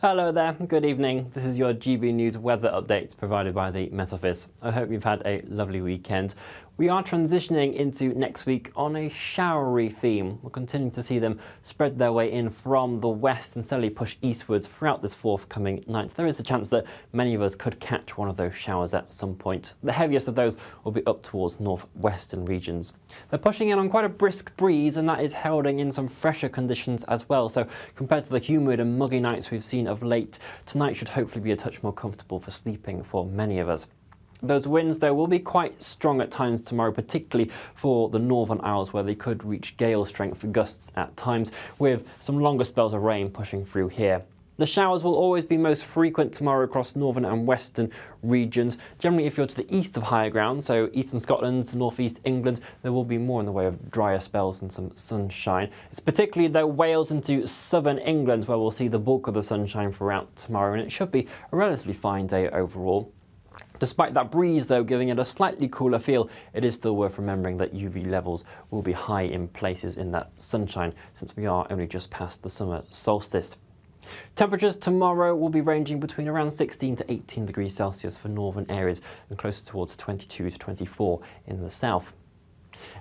Speaker 16: Hello there, good evening. This is your GB News weather update provided by the Met Office. I hope you've had a lovely weekend. We are transitioning into next week on a showery theme. We'll continue to see them spread their way in from the west and steadily push eastwards throughout this forthcoming night. There is a chance that many of us could catch one of those showers at some point. The heaviest of those will be up towards northwestern regions. They're pushing in on quite a brisk breeze, and that is heralding in some fresher conditions as well. So compared to the humid and muggy nights we've seen of late, tonight should hopefully be a touch more comfortable for sleeping for many of us. Those winds, though, will be quite strong at times tomorrow, particularly for the Northern Isles, where they could reach gale strength gusts at times, with some longer spells of rain pushing through here. The showers will always be most frequent tomorrow across northern and western regions. Generally, if you're to the east of higher ground, so eastern Scotland, northeast England, there will be more in the way of drier spells and some sunshine. It's particularly, though, Wales into southern England where we'll see the bulk of the sunshine throughout tomorrow, and it should be a relatively fine day overall. Despite that breeze, though, giving it a slightly cooler feel, it is still worth remembering that UV levels will be high in places in that sunshine, since we are only just past the summer solstice. Temperatures tomorrow will be ranging between around 16 to 18 degrees Celsius for northern areas and closer towards 22 to 24 in the south.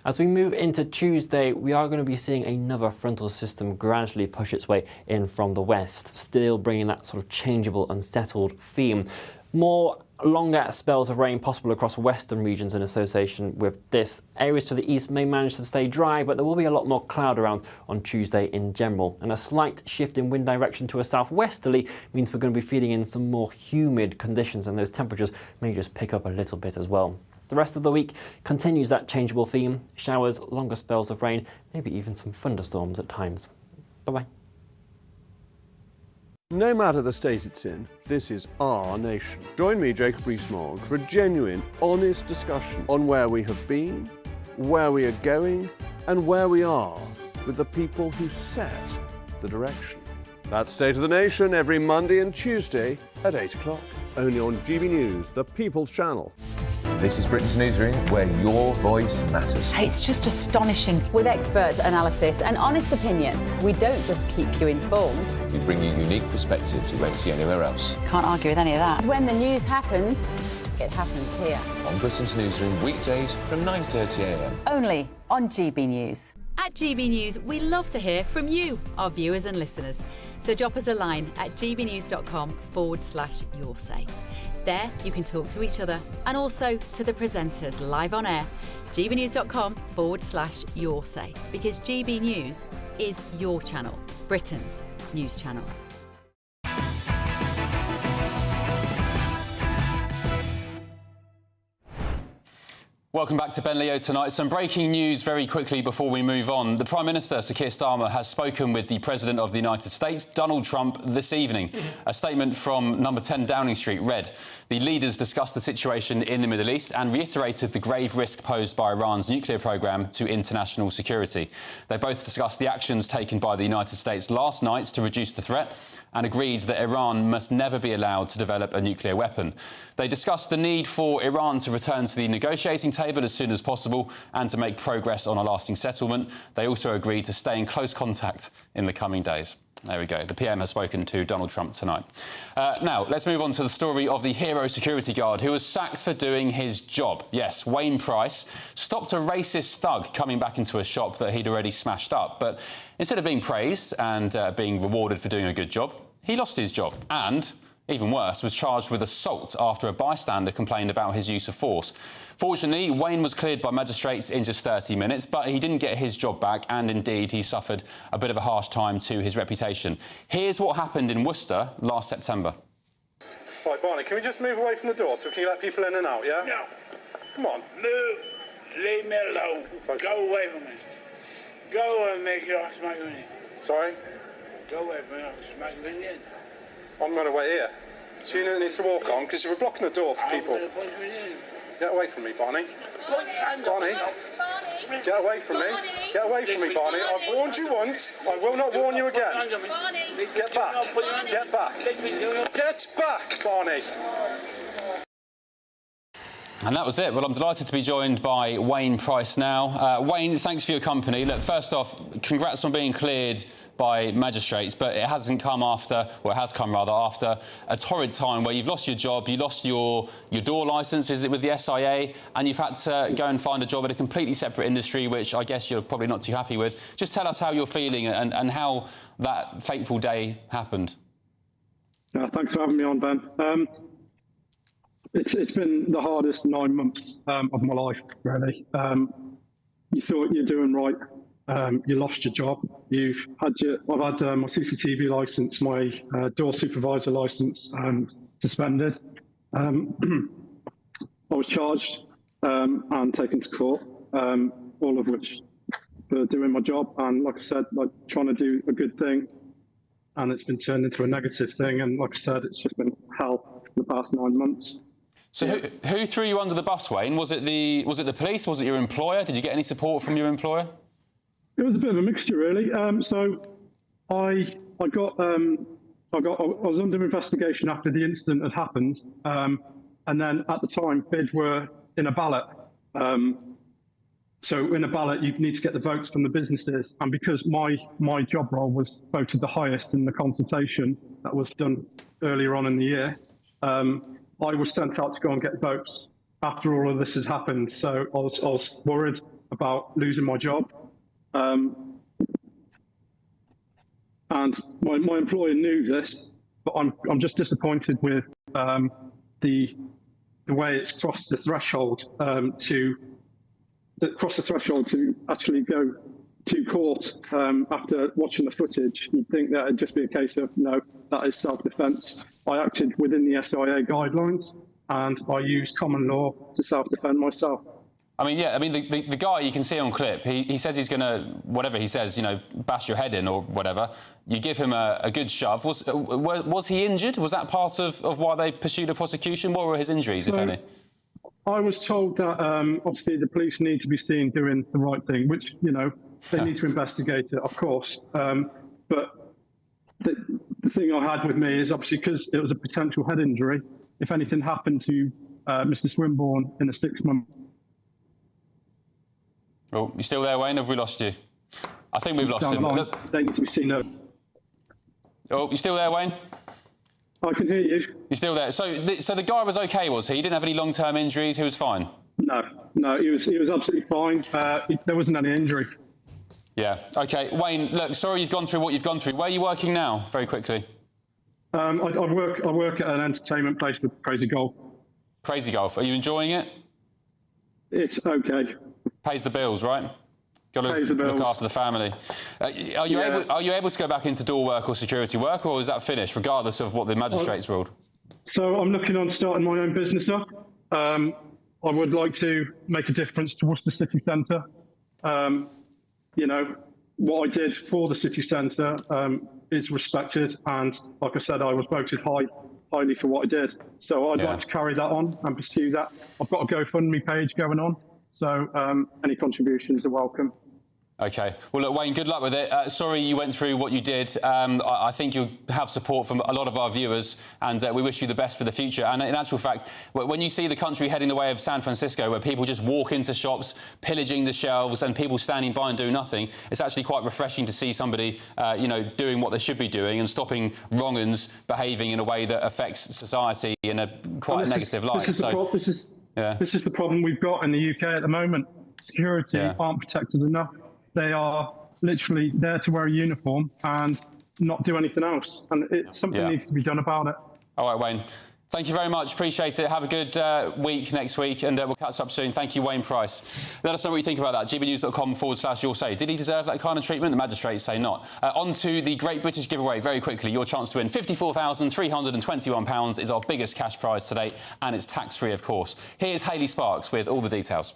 Speaker 16: As we move into Tuesday, we are going to be seeing another frontal system gradually push its way in from the west, still bringing that sort of changeable, unsettled theme. More longer spells of rain possible across western regions in association with this. Areas to the east may manage to stay dry, but there will be a lot more cloud around on Tuesday in general. And a slight shift in wind direction to a southwesterly means we're going to be feeling in some more humid conditions, and those temperatures may just pick up a little bit as well. The rest of the week continues that changeable theme. Showers, longer spells of rain, maybe even some thunderstorms at times. Bye-bye.
Speaker 10: No matter the state it's in, this is our nation. Join me, Jacob Rees-Mogg, for a genuine, honest discussion on where we have been, where we are going, and where we are with the people who set the direction. That's State of the Nation every Monday and Tuesday at 8 o'clock, only on GB News, the People's Channel.
Speaker 8: This is Britain's Newsroom, where your voice matters.
Speaker 9: It's just astonishing. With expert analysis and honest opinion, we don't just keep you informed.
Speaker 8: We bring you unique perspectives you won't see anywhere else.
Speaker 9: Can't argue with any of that. When the news happens, it happens here.
Speaker 8: On Britain's Newsroom, weekdays from 9:30am.
Speaker 9: Only on GB News. At GB News, we love to hear from you, our viewers and listeners. So drop us a line at gbnews.com/your say. There you can talk to each other and also to the presenters live on air. gbnews.com/your say, because GB News is your channel, Britain's news channel.
Speaker 7: Welcome back to Ben Leo tonight. Some breaking news very quickly before we move on. The Prime Minister, Sir Keir Starmer, has spoken with the President of the United States, Donald Trump, this evening. A statement from number 10 Downing Street read, "The leaders discussed the situation in the Middle East and reiterated the grave risk posed by Iran's nuclear programme to international security. They both discussed the actions taken by the United States last night to reduce the threat and agreed that Iran must never be allowed to develop a nuclear weapon. They discussed the need for Iran to return to the negotiating table as soon as possible and to make progress on a lasting settlement. They also agreed to stay in close contact in the coming days." There we go. The PM has spoken to Donald Trump tonight. Now, let's move on to the story of the hero security guard who was sacked for doing his job. Yes, Wayne Price stopped a racist thug coming back into a shop that he'd already smashed up. But instead of being praised and being rewarded for doing a good job, he lost his job and, even worse, was charged with assault after a bystander complained about his use of force. Fortunately, Wayne was cleared by magistrates in just 30 minutes, but he didn't get his job back, and indeed he suffered a bit of a harsh time to his reputation. Here's what happened in Worcester last September.
Speaker 10: Right, Barney, can we just move away from the door so can you let people in and out, yeah?
Speaker 2: No.
Speaker 10: Come on.
Speaker 2: Move. Leave me alone. Go away from me. Go and make it off smack you in.
Speaker 10: Sorry?
Speaker 2: Go away from me, I'll smack you in the end.
Speaker 10: I'm going to wait here. So you needs to walk on because you were blocking the door for people. Get away from me, Barney. Barney. Get away from me. Get away from me, Barney. I've warned you once. I will not warn you again. Get back. Get back. Get back, Barney.
Speaker 7: And that was it. Well, I'm delighted to be joined by Wayne Price now. Wayne, thanks for your company. Look, first off, congrats on being cleared by magistrates, but it hasn't come after, or it has come rather after, a torrid time where you've lost your job, you lost your door licence, is it with the SIA, and you've had to go and find a job in a completely separate industry, which I guess you're probably not too happy with. Just tell us how you're feeling and how that fateful day happened.
Speaker 12: Thanks for having me on, Ben. It's been the hardest 9 months of my life, really. You thought you're doing right. You lost your job. I've had my CCTV licence, my door supervisor licence suspended. I was charged and taken to court, all of which for doing my job. And like I said, like trying to do a good thing, and it's been turned into a negative thing. And like I said, it's just been hell for the past 9 months.
Speaker 7: So who threw you under the bus, Wayne? Was it the police? Was it your employer? Did you get any support from your employer?
Speaker 12: It was a bit of a mixture, really. So I was under investigation after the incident had happened, and then at the time bids were in a ballot. So in a ballot, you need to get the votes from the businesses, and because my job role was voted the highest in the consultation that was done earlier on in the year, I was sent out to go and get votes after all of this has happened. So I was worried about losing my job. And my employer knew this, but I'm just disappointed with the way it's crossed the threshold to actually go to court after watching the footage. You'd think that it'd just be a case of, no, that is self-defence. I acted within the SIA guidelines and I used common law to self-defend myself.
Speaker 7: I mean, yeah, I mean, the guy you can see on clip, he says he's going to, whatever he says, you know, bash your head in or whatever. You give him a good shove. Was he injured? Was that part of why they pursued a prosecution? What were his injuries, if any?
Speaker 12: I was told that, obviously, the police need to be seen doing the right thing, which, you know, they need to investigate it, of course. But the thing I had with me is obviously because it was a potential head injury, if anything happened to Mr. Swinburne in the 6 months.
Speaker 7: Oh, you still there, Wayne? Have we lost you? I think we've lost him. Oh, you still there, Wayne?
Speaker 12: I can hear you.
Speaker 7: You're still there. So the guy was okay, was he? He didn't have any long-term injuries. He was fine.
Speaker 12: No, he was absolutely fine. There wasn't any injury.
Speaker 7: Yeah. Okay, Wayne. Look, sorry you've gone through what you've gone through. Where are you working now? Very quickly.
Speaker 12: I work at an entertainment place with Crazy Golf.
Speaker 7: Crazy Golf. Are you enjoying it?
Speaker 12: It's okay.
Speaker 7: Pays the bills, right? Got to look after the family. Are you able to go back into door work or security work, or is that finished, regardless of what the magistrates ruled?
Speaker 12: So I'm looking on starting my own business up. I would like to make a difference towards the city centre. You know, what I did for the city centre is respected, and like I said, I was voted highly for what I did. So I'd like to carry that on and pursue that. I've got a GoFundMe page going on, so any contributions are welcome.
Speaker 7: OK. Well, look, Wayne, good luck with it. Sorry you went through what you did. I think you'll have support from a lot of our viewers, and we wish you the best for the future. And in actual fact, when you see the country heading the way of San Francisco, where people just walk into shops, pillaging the shelves, and people standing by and do nothing, it's actually quite refreshing to see somebody, you know, doing what they should be doing and stopping wrong-uns behaving in a way that affects society in a quite negative light.
Speaker 12: This is the problem we've got in the UK at the moment. Security aren't protected enough. They are literally there to wear a uniform and not do anything else. And something needs to be done about it.
Speaker 7: All right, Wayne. Thank you very much. Appreciate it. Have a good week next week, and we'll catch up soon. Thank you, Wayne Price. Let us know what you think about that. gbnews.com/your say. Did he deserve that kind of treatment? The magistrates say not. On to the Great British Giveaway very quickly. Your chance to win £54,321 is our biggest cash prize today, and it's tax-free, of course. Here's Hayley Sparks with all the details.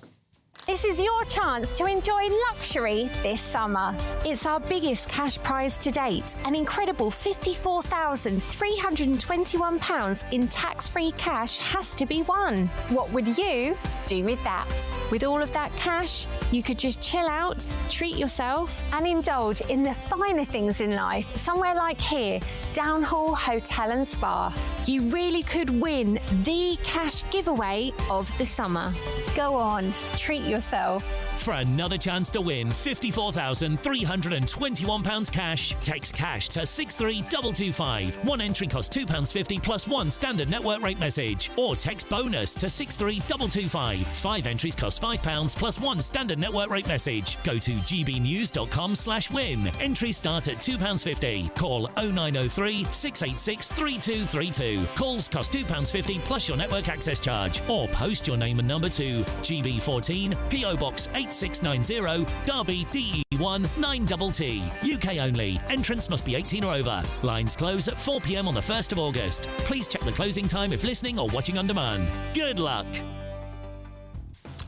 Speaker 13: This is your chance to enjoy luxury this summer. It's our biggest cash prize to date, an incredible £54,321 in tax-free cash has to be won. What would you do with that? With all of that cash, you could just chill out, treat yourself and indulge in the finer things in life, somewhere like here, Downhall Hotel and Spa. You really could win the cash giveaway of the summer. Go on, treat yourself.
Speaker 17: For another chance to win £54,321 cash, text cash to 63225. One entry costs £2.50 plus one standard network rate message. Or text bonus to 63225. 5 entries cost £5 plus one standard network rate message. Go to gbnews.com/win. Entries start at £2.50. Call 0903 686 3232. Calls cost £2.50 plus your network access charge. Or post your name and number to GB14 PO Box 8690 Derby DE1 9TT. UK only. Entrance must be 18 or over. Lines close at 4 p.m. on the 1st of August. Please check the closing time if listening or watching on demand. Good luck.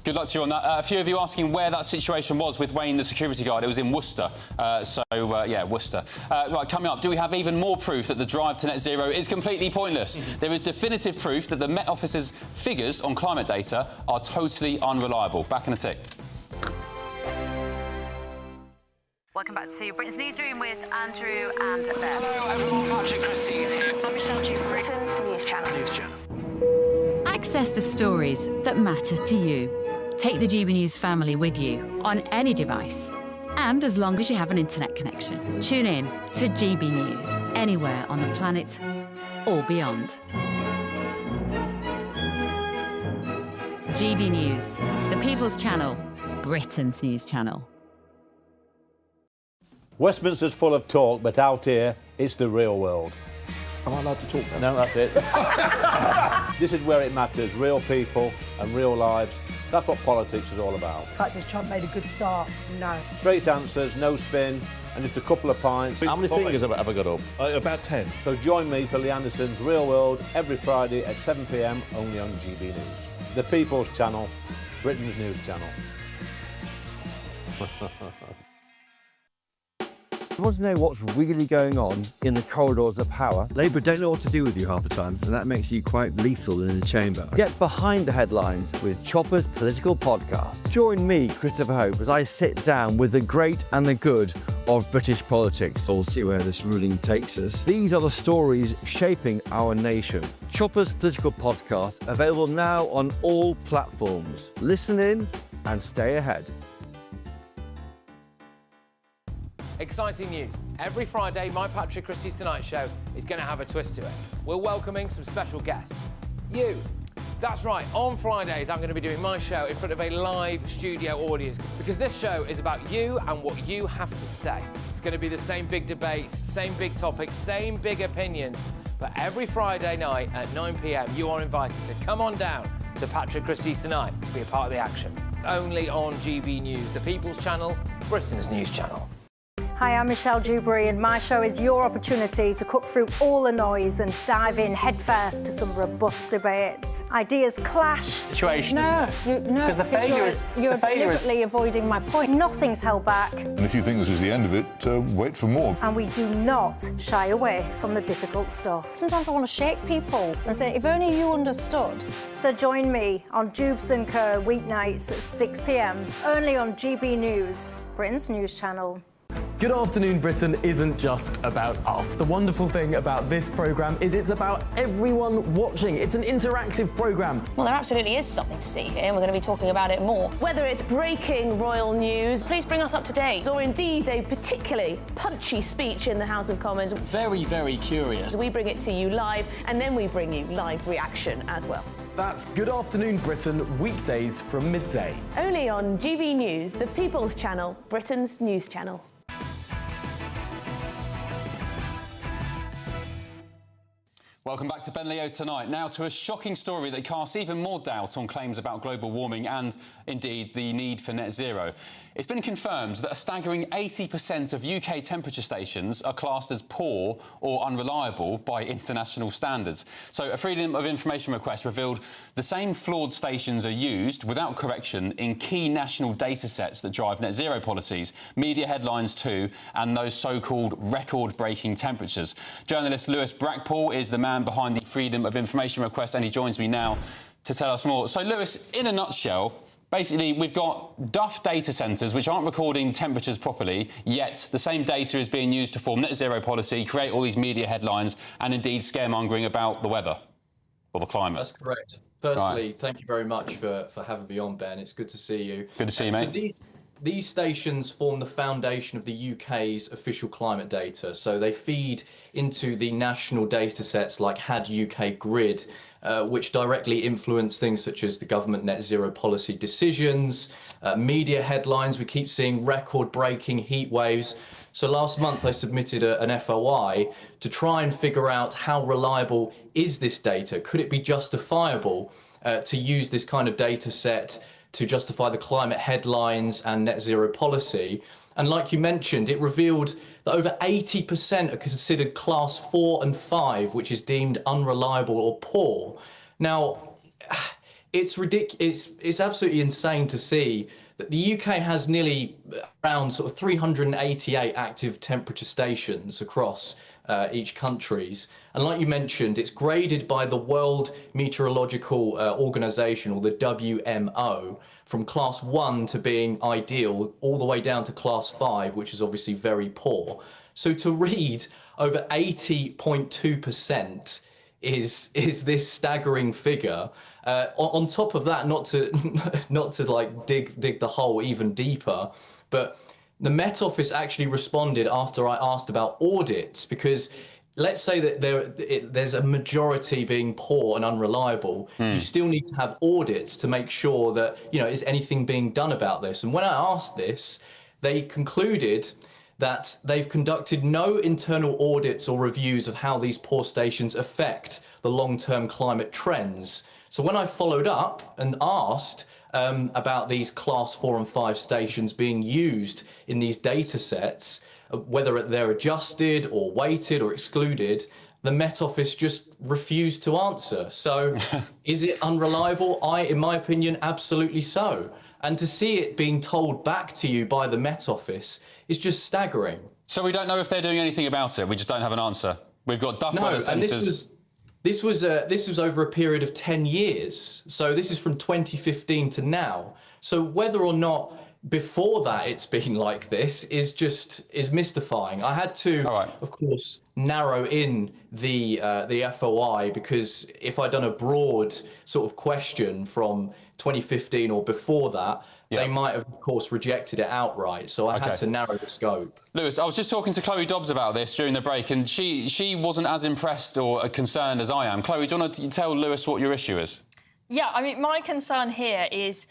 Speaker 7: Good luck to you on that. A few of you asking where that situation was with Wayne, the security guard. It was in Worcester. Yeah, Worcester. Right, coming up, do we have even more proof that the drive to net zero is completely pointless? There is definitive proof that the Met Office's figures on climate data are totally unreliable. Back in a tick.
Speaker 18: Welcome back to Britain's Newsroom with Andrew and Beth.
Speaker 25: Hello, everyone. Patrick Christie is here.
Speaker 18: I'm Michelle Duke, Britain's News Channel.
Speaker 9: Access the stories that matter to you. Take the GB News family with you on any device. And as long as you have an internet connection, tune in to GB News anywhere on the planet or beyond. GB News, the People's Channel, Britain's News Channel.
Speaker 10: Westminster's full of talk, but out here, it's the real world.
Speaker 5: Am I allowed to talk now?
Speaker 10: No, that's it. This is where it matters, real people and real lives. That's what politics is all about.
Speaker 1: The fact that Trump made a good start, no.
Speaker 10: Straight answers, no spin, and just a couple of pints.
Speaker 8: How many fingers have I got up?
Speaker 10: About 10. So join me for Lee Anderson's Real World every Friday at 7 p.m. only on GB News. The People's Channel, Britain's News Channel.
Speaker 5: You want to know what's really going on in the corridors of power? Labour don't know what to do with you half the time, and that makes you quite lethal in the chamber. Get behind the headlines with Chopper's political podcast. Join me, Christopher Hope, as I sit down with the great and the good of British politics. We'll see where this ruling takes us. These are the stories shaping our nation. Chopper's political podcast, available now on all platforms. Listen in and stay ahead.
Speaker 25: Exciting news. Every Friday, my Patrick Christie's Tonight Show is going to have a twist to it. We're welcoming some special guests. You. That's right, on Fridays I'm going to be doing my show in front of a live studio audience because this show is about you and what you have to say. It's going to be the same big debates, same big topics, same big opinions, but every Friday night at 9 p.m. you are invited to come on down to Patrick Christie's Tonight to be a part of the action. Only on GB News, the People's Channel, Britain's news channel.
Speaker 4: Hi, I'm Michelle Dewberry and my show is your opportunity to cut through all the noise and dive in headfirst to some robust debates. Ideas clash.
Speaker 19: Situation, isn't it?
Speaker 4: No,
Speaker 19: because the failure is
Speaker 4: you're deliberately avoiding my point. Nothing's held back.
Speaker 20: And if you think this is the end of it, wait for more.
Speaker 4: And we do not shy away from the difficult stuff.
Speaker 21: Sometimes I want to shake people and say, if only you understood.
Speaker 4: So join me on Jubes & Co. weeknights at 6 p.m. only on GB News, Britain's news channel.
Speaker 24: Good Afternoon Britain isn't just about us. The wonderful thing about this programme is it's about everyone watching. It's an interactive programme.
Speaker 21: Well, there absolutely is something to see here, and we're going to be talking about it more.
Speaker 26: Whether it's breaking royal news,
Speaker 21: please bring us up to date.
Speaker 26: Or indeed a particularly punchy speech in the House of Commons.
Speaker 21: Very, very curious.
Speaker 26: We bring it to you live, and then we bring you live reaction as well.
Speaker 24: That's Good Afternoon Britain, weekdays from midday.
Speaker 26: Only on GB News, the People's Channel, Britain's news channel.
Speaker 7: Welcome back to Ben Leo Tonight. Now to a shocking story that casts even more doubt on claims about global warming and, indeed, the need for net zero. It's been confirmed that a staggering 80% of UK temperature stations are classed as poor or unreliable by international standards. So a Freedom of Information request revealed the same flawed stations are used, without correction, in key national data sets that drive net zero policies, media headlines too, and those so-called record-breaking temperatures. Journalist Lewis Brackpool is the man behind the Freedom of Information request, and he joins me now to tell us more. So, Lewis, in a nutshell, basically, we've got duff data centres which aren't recording temperatures properly, yet the same data is being used to form net zero policy, create all these media headlines, and indeed scaremongering about the weather or the climate.
Speaker 27: That's correct. Firstly, Thank you very much for having me on, Ben. It's good to see you.
Speaker 7: Good to see you, mate.
Speaker 27: So these stations form the foundation of the UK's official climate data. So they feed into the national data sets like HAD UK Grid, which directly influence things such as the government net zero policy decisions, media headlines. We keep seeing record-breaking heat waves. So last month I submitted an FOI to try and figure out how reliable is this data? Could it be justifiable to use this kind of data set to justify the climate headlines and net zero policy? And like you mentioned, it revealed that over 80% are considered class 4 and 5, which is deemed unreliable or poor. Now, it's ridiculous. It's absolutely insane to see that the UK has nearly around sort of 388 active temperature stations across each countries. And like you mentioned, it's graded by the World Meteorological Organization, or the WMO, from class 1 to being ideal, all the way down to class 5, which is obviously very poor. So to read over 80.2% is this staggering figure. On top of that, not to like dig the hole even deeper, but the Met Office actually responded after I asked about audits, because let's say that there's a majority being poor and unreliable. You still need to have audits to make sure that, is anything being done about this? And when I asked this, they concluded that they've conducted no internal audits or reviews of how these poor stations affect the long-term climate trends. So when I followed up and asked about these class 4 and 5 stations being used in these data sets, whether they're adjusted or weighted or excluded, the Met Office just refused to answer. So is it unreliable? In my opinion, absolutely so. And to see it being told back to you by the Met Office is just staggering.
Speaker 7: So we don't know if they're doing anything about it. We just don't have an answer. We've got duff weather sensors.
Speaker 27: This was over a period of 10 years. So this is from 2015 to now. So whether or not before that it's been like this is mystifying. I had to, of course, narrow in the FOI, because if I'd done a broad sort of question from 2015 or before that, they might have, of course, rejected it outright. So I had to narrow the scope.
Speaker 7: Lewis, I was just talking to Chloe Dobbs about this during the break, and she wasn't as impressed or concerned as I am. Chloe, do you want to tell Lewis what your issue is?
Speaker 3: Yeah, I mean, my concern here is,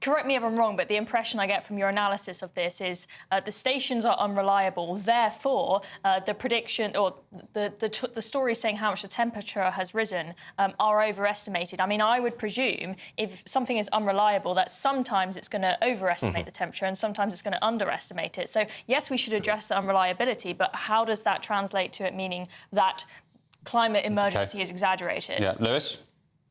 Speaker 3: correct me if I'm wrong, but the impression I get from your analysis of this is the stations are unreliable. Therefore, the prediction or the stories saying how much the temperature has risen are overestimated. I mean, I would presume if something is unreliable, that sometimes it's going to overestimate the temperature and sometimes it's going to underestimate it. So, yes, we should address the unreliability, but how does that translate to it meaning that climate emergency is exaggerated?
Speaker 7: Yeah, Lewis?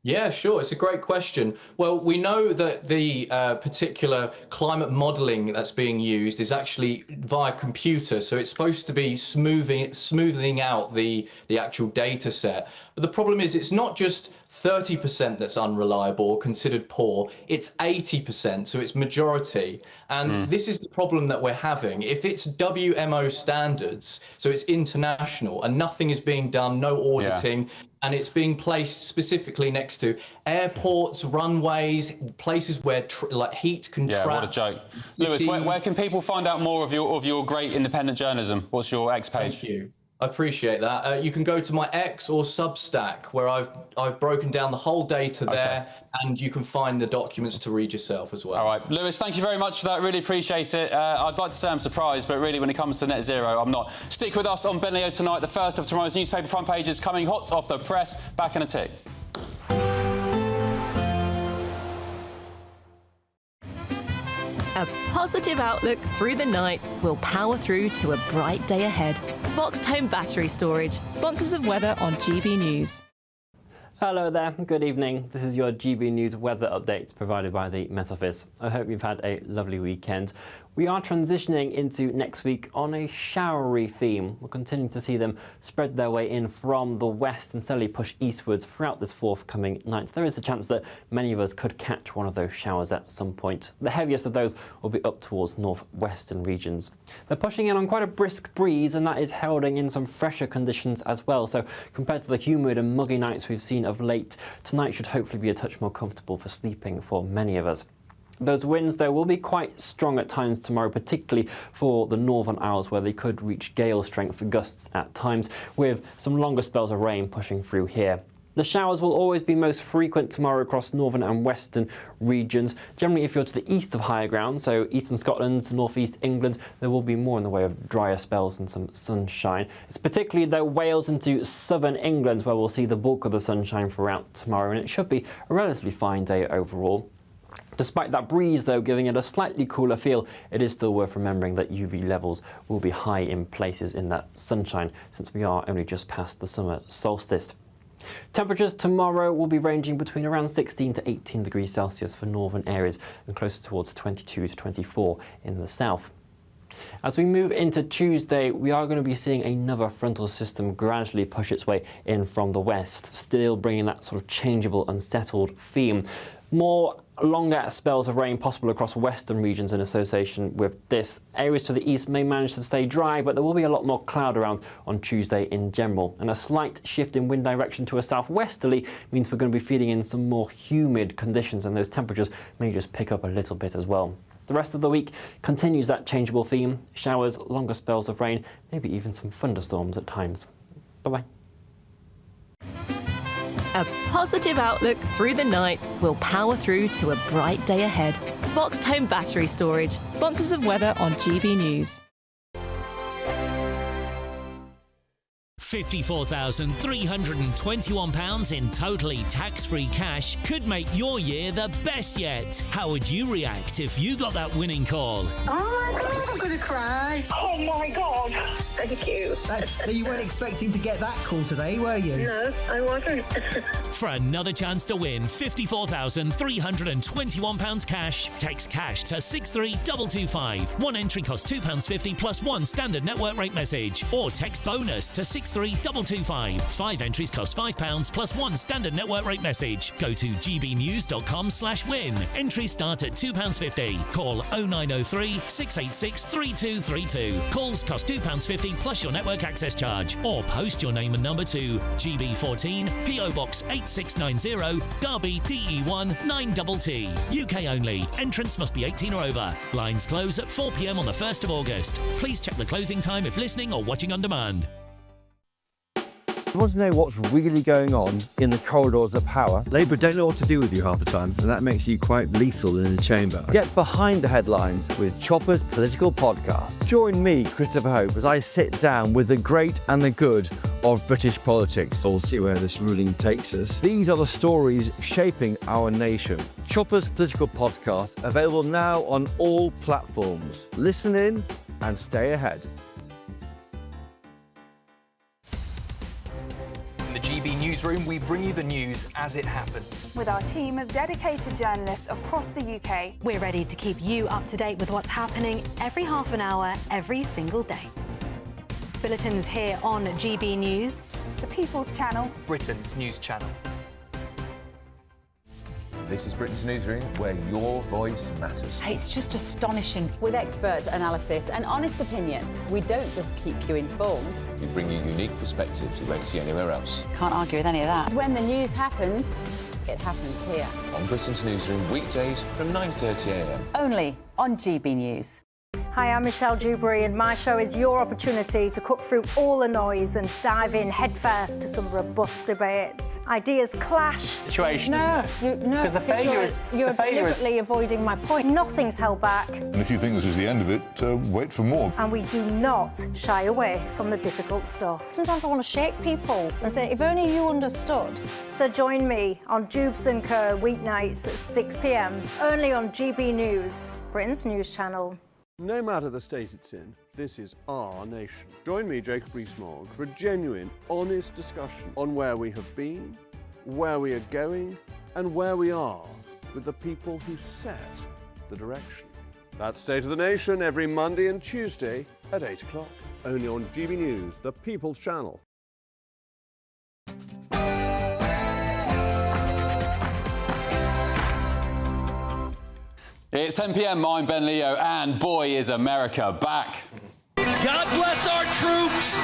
Speaker 27: Yeah, sure. It's a great question. Well, we know that the particular climate modelling that's being used is actually via computer, so it's supposed to be smoothing out the actual data set. But the problem is it's not just 30% that's unreliable or considered poor, it's 80%, so it's majority. And this is the problem that we're having. If it's WMO standards, so it's international, and nothing is being done, no auditing, and it's being placed specifically next to airports, runways, places where like heat can trap.
Speaker 7: Yeah, what a joke. Lewis, where can people find out more of your great independent journalism? What's your X page?
Speaker 27: Thank you. I appreciate that. You can go to my X or Substack, where I've broken down the whole data there, and you can find the documents to read yourself as well.
Speaker 7: All right, Lewis, thank you very much for that. Really appreciate it. I'd like to say I'm surprised, but really, when it comes to net zero, I'm not. Stick with us on Benleo tonight. The first of tomorrow's newspaper front pages coming hot off the press. Back in a tick.
Speaker 6: A positive outlook through the night will power through to a bright day ahead. Boxed Home Battery Storage, sponsors of weather on GB News.
Speaker 16: Hello there, good evening. This is your GB News weather update provided by the Met Office. I hope you've had a lovely weekend. We are transitioning into next week on a showery theme. We're continuing to see them spread their way in from the west and steadily push eastwards throughout this forthcoming night. There is a chance that many of us could catch one of those showers at some point. The heaviest of those will be up towards northwestern regions. They're pushing in on quite a brisk breeze, and that is heralding in some fresher conditions as well. So compared to the humid and muggy nights we've seen of late, tonight should hopefully be a touch more comfortable for sleeping for many of us. Those winds, though, will be quite strong at times tomorrow, particularly for the northern Isles, where they could reach gale strength gusts at times, with some longer spells of rain pushing through here. The showers will always be most frequent tomorrow across northern and western regions. Generally, if you're to the east of higher ground, so eastern Scotland, northeast England, there will be more in the way of drier spells and some sunshine. It's particularly, though, Wales into southern England where we'll see the bulk of the sunshine throughout tomorrow, and it should be a relatively fine day overall. Despite that breeze, though, giving it a slightly cooler feel, it is still worth remembering that UV levels will be high in places in that sunshine, since we are only just past the summer solstice. Temperatures tomorrow will be ranging between around 16 to 18 degrees Celsius for northern areas and closer towards 22 to 24 in the south. As we move into Tuesday, we are going to be seeing another frontal system gradually push its way in from the west, still bringing that sort of changeable, unsettled theme. More longer spells of rain possible across western regions in association with this. Areas to the east may manage to stay dry, but there will be a lot more cloud around on Tuesday in general. And a slight shift in wind direction to a southwesterly means we're going to be feeding in some more humid conditions, and those temperatures may just pick up a little bit as well. The rest of the week continues that changeable theme. Showers, longer spells of rain, maybe even some thunderstorms at times. Bye-bye.
Speaker 6: A positive outlook through the night will power through to a bright day ahead. Boxed Home Battery Storage, sponsors of weather on GB News.
Speaker 17: £54,321 in totally tax-free cash could make your year the best yet. How would you react if you got that winning call?
Speaker 11: Oh my God, I'm going to cry. Oh my God.
Speaker 2: Thank you.
Speaker 11: You weren't expecting to get that call today, were you?
Speaker 2: No, I wasn't.
Speaker 17: For another chance to win £54,321 cash, text cash to 63225. One entry costs £2.50 plus one standard network rate message. Or text bonus to 63225. 5 entries cost £5 plus one standard network rate message. Go to gbnews.com/win. Entries start at £2.50. Call 0903 686 3232. Calls cost £2.50 plus your network access charge. Or post your name and number to GB14 PO Box 8690 Derby DE1 9TT. UK only. Entrance must be 18 or over. Lines close at 4 p.m. on the 1st of August. Please check the closing time if listening or watching on demand.
Speaker 5: You want to know what's really going on in the corridors of power? Labour don't know what to do with you half the time, and that makes you quite lethal in the chamber. Get behind the headlines with Chopper's political podcast. Join me, Christopher Hope, as I sit down with the great and the good of British politics. We'll see where this ruling takes us. These are the stories shaping our nation. Chopper's political podcast, available now on all platforms. Listen in and stay ahead.
Speaker 12: In the GB Newsroom, we bring you the news as it happens.
Speaker 14: With our team of dedicated journalists across the UK,
Speaker 15: we're ready to keep you up to date with what's happening every half an hour, every single day. Bulletins here on GB News,
Speaker 14: the People's Channel,
Speaker 12: Britain's news channel.
Speaker 8: This is Britain's Newsroom, where your voice matters.
Speaker 22: It's just astonishing. With expert analysis and honest opinion, we don't just keep you informed.
Speaker 8: We bring you unique perspectives you won't see anywhere else.
Speaker 22: Can't argue with any of that. When the news happens, it happens here.
Speaker 8: On Britain's Newsroom, weekdays from 9:30 a.m.
Speaker 22: Only on GB News.
Speaker 4: Hi, I'm Michelle Dewberry, and my show is your opportunity to cut through all the noise and dive in headfirst to some robust debates. Ideas clash.
Speaker 11: Situation, isn't it?
Speaker 21: Because
Speaker 11: the failure is...
Speaker 21: You're deliberately avoiding my point.
Speaker 4: Nothing's held back.
Speaker 20: And if you think this is the end of it, wait for more.
Speaker 4: And we do not shy away from the difficult stuff.
Speaker 21: Sometimes I want to shake people and say, if only you understood.
Speaker 4: So join me on Jubes & Co. weeknights at 6 p.m. only on GB News, Britain's news channel.
Speaker 10: No matter the state it's in, this is our nation. Join me, Jacob Rees-Mogg, for a genuine, honest discussion on where we have been, where we are going, and where we are with the people who set the direction. That's State of the Nation every Monday and Tuesday at 8 o'clock, only on GB News, the People's Channel.
Speaker 7: It's 10 p.m. I'm Ben Leo, and boy, is America back.
Speaker 17: God bless our troops.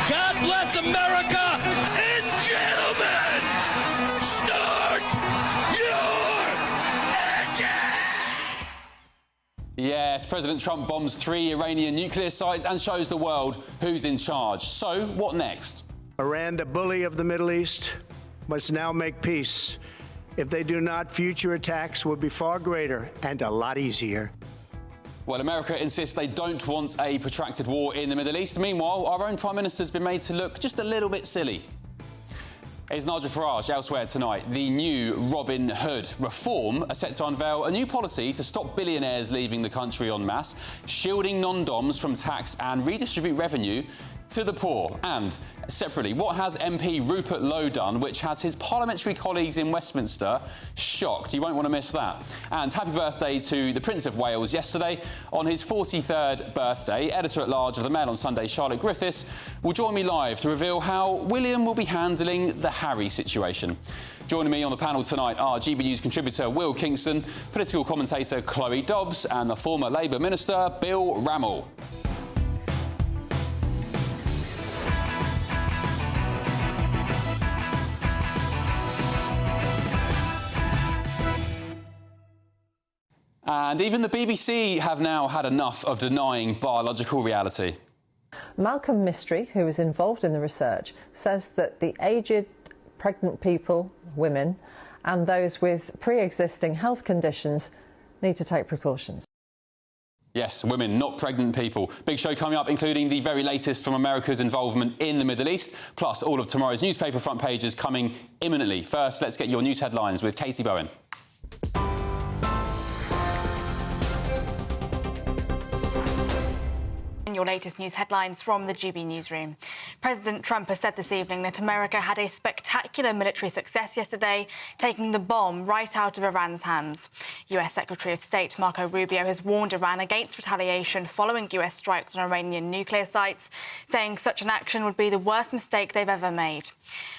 Speaker 17: God bless America. And gentlemen, start your engine.
Speaker 7: Yes, President Trump bombs 3 Iranian nuclear sites and shows the world who's in charge. So, what next?
Speaker 23: Iran, the bully of the Middle East, must now make peace. If they do not, future attacks will be far greater and a lot easier.
Speaker 7: Well, America insists they don't want a protracted war in the Middle East. Meanwhile, our own Prime Minister's been made to look just a little bit silly. Is Nigel Farage elsewhere tonight? The new Robin Hood reform are set to unveil a new policy to stop billionaires leaving the country en masse, shielding non-doms from tax and redistribute revenue to the poor. And separately, what has MP Rupert Lowe done which has his parliamentary colleagues in Westminster shocked? You won't want to miss that. And happy birthday to the Prince of Wales yesterday. On his 43rd birthday, Editor-at-Large of the Mail on Sunday, Charlotte Griffiths, will join me live to reveal how William will be handling the Harry situation. Joining me on the panel tonight are GB News contributor Will Kingston, political commentator Chloe Dobbs and the former Labour Minister Bill Rammell. And even the BBC have now had enough of denying biological reality.
Speaker 28: Malcolm Mystery, who was involved in the research, says that the aged, pregnant people, women, and those with pre-existing health conditions need to take precautions.
Speaker 7: Yes, women, not pregnant people. Big show coming up, including the very latest from America's involvement in the Middle East, plus all of tomorrow's newspaper front pages coming imminently. First, let's get your news headlines with Katie Bowen.
Speaker 1: Your latest news headlines from the GB newsroom. President Trump has said this evening that America had a spectacular military success yesterday, taking the bomb right out of Iran's hands. US Secretary of State Marco Rubio has warned Iran against retaliation following US strikes on Iranian nuclear sites, saying such an action would be the worst mistake they've ever made.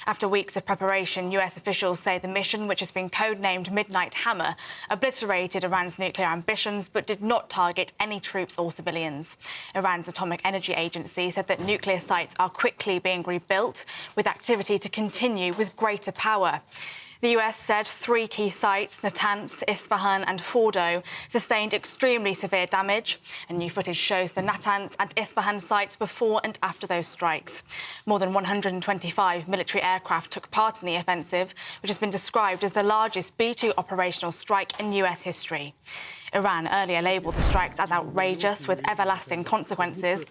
Speaker 1: After weeks of preparation, US officials say the mission, which has been codenamed Midnight Hammer, obliterated Iran's nuclear ambitions but did not target any troops or civilians. Iran's Atomic Energy Agency said that nuclear sites are quickly being rebuilt, with activity to continue with greater power. The US said 3 key sites, Natanz, Isfahan and Fordo, sustained extremely severe damage. And new footage shows the Natanz and Isfahan sites before and after those strikes. More than 125 military aircraft took part in the offensive, which has been described as the largest B-2 operational strike in US history. Iran earlier labelled the strikes as outrageous, with everlasting consequences.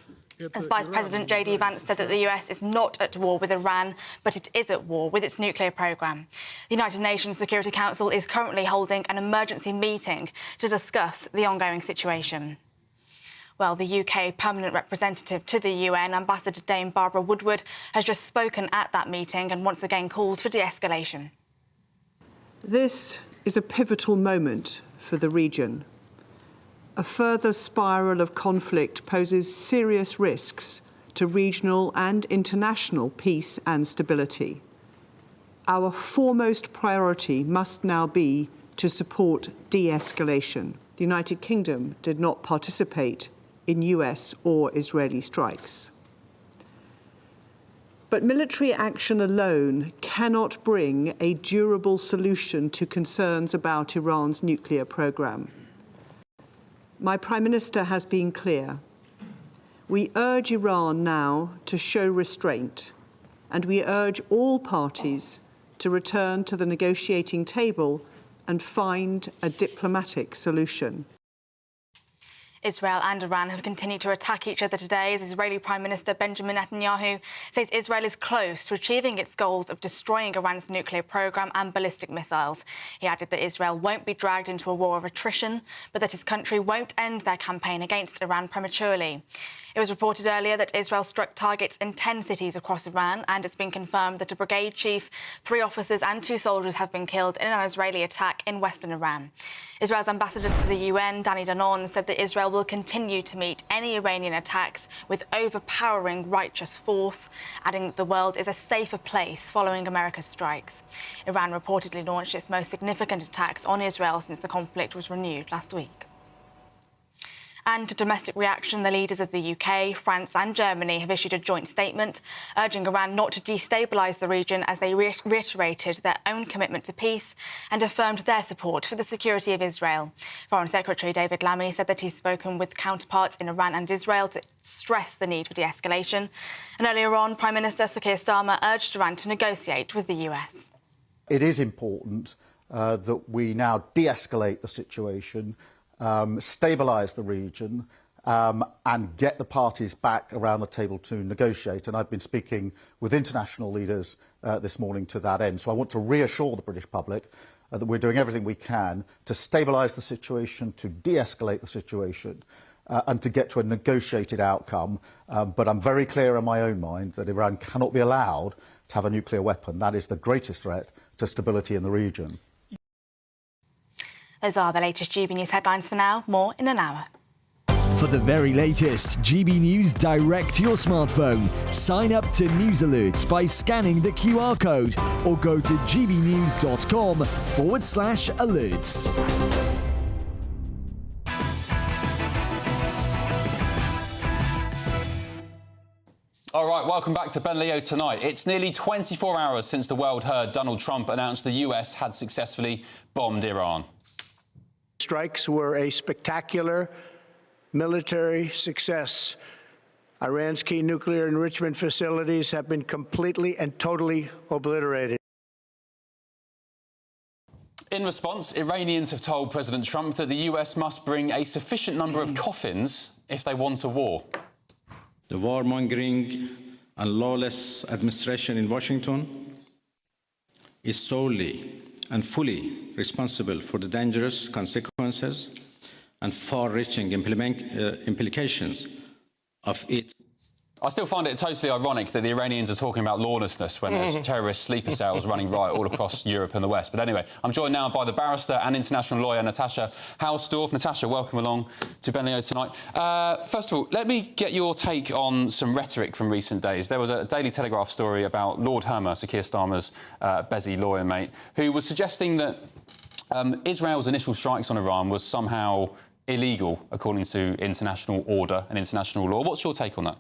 Speaker 1: As Vice President J.D. Vance said that the US is not at war with Iran, but it is at war with its nuclear programme. The United Nations Security Council is currently holding an emergency meeting to discuss the ongoing situation. Well, the UK permanent representative to the UN, Ambassador Dame Barbara Woodward, has just spoken at that meeting and once again called for de-escalation.
Speaker 2: This is a pivotal moment for the region. A further spiral of conflict poses serious risks to regional and international peace and stability. Our foremost priority must now be to support de-escalation. The United Kingdom did not participate in US or Israeli strikes. But military action alone cannot bring a durable solution to concerns about Iran's nuclear programme. My Prime Minister has been clear. We urge Iran now to show restraint, and we urge all parties to return to the negotiating table and find a diplomatic solution.
Speaker 1: Israel and Iran have continued to attack each other today as Israeli Prime Minister Benjamin Netanyahu says Israel is close to achieving its goals of destroying Iran's nuclear programme and ballistic missiles. He added that Israel won't be dragged into a war of attrition, but that his country won't end their campaign against Iran prematurely. It was reported earlier that Israel struck targets in 10 cities across Iran, and it's been confirmed that a brigade chief, 3 officers and 2 soldiers have been killed in an Israeli attack in western Iran. Israel's ambassador to the UN, Danny Danon, said that Israel will continue to meet any Iranian attacks with overpowering righteous force, adding that the world is a safer place following America's strikes. Iran reportedly launched its most significant attacks on Israel since the conflict was renewed last week. And to domestic reaction, the leaders of the UK, France and Germany have issued a joint statement urging Iran not to destabilise the region as they reiterated their own commitment to peace and affirmed their support for the security of Israel. Foreign Secretary David Lammy said that he's spoken with counterparts in Iran and Israel to stress the need for de-escalation. And earlier on, Prime Minister Sir Keir Starmer urged Iran to negotiate with the US.
Speaker 9: It is important that we now de-escalate the situation, stabilise the region and get the parties back around the table to negotiate. And I've been speaking with international leaders this morning to that end. So I want to reassure the British public that we're doing everything we can to stabilise the situation, to de-escalate the situation and to get to a negotiated outcome. But I'm very clear in my own mind that Iran cannot be allowed to have a nuclear weapon. That is the greatest threat to stability in the region.
Speaker 1: Those are the latest GB News headlines for now. More in an hour.
Speaker 13: For the very latest GB News direct to your smartphone, sign up to News Alerts by scanning the QR code or go to gbnews.com/alerts.
Speaker 7: All right, welcome back to Ben Leo Tonight. It's nearly 24 hours since the world heard Donald Trump announced the US had successfully bombed Iran.
Speaker 23: Strikes were a spectacular military success. Iran's key nuclear enrichment facilities have been completely and totally obliterated.
Speaker 7: In response, Iranians have told President Trump that the US must bring a sufficient number of coffins if they want a war.
Speaker 18: The warmongering and lawless administration in Washington is solely and fully responsible for the dangerous consequences and far-reaching implications of its.
Speaker 7: I still find it totally ironic that the Iranians are talking about lawlessness when there's terrorist sleeper cells running riot all across Europe and the West. But anyway, I'm joined now by the barrister and international lawyer Natasha Hausdorff. Natasha, welcome along to Benlio tonight. First of all, let me get your take on some rhetoric from recent days. There was a Daily Telegraph story about Lord Hermer, Sir Keir Starmer's Bezzy lawyer mate, who was suggesting that Israel's initial strikes on Iran was somehow illegal according to international order and international law. What's your take on that?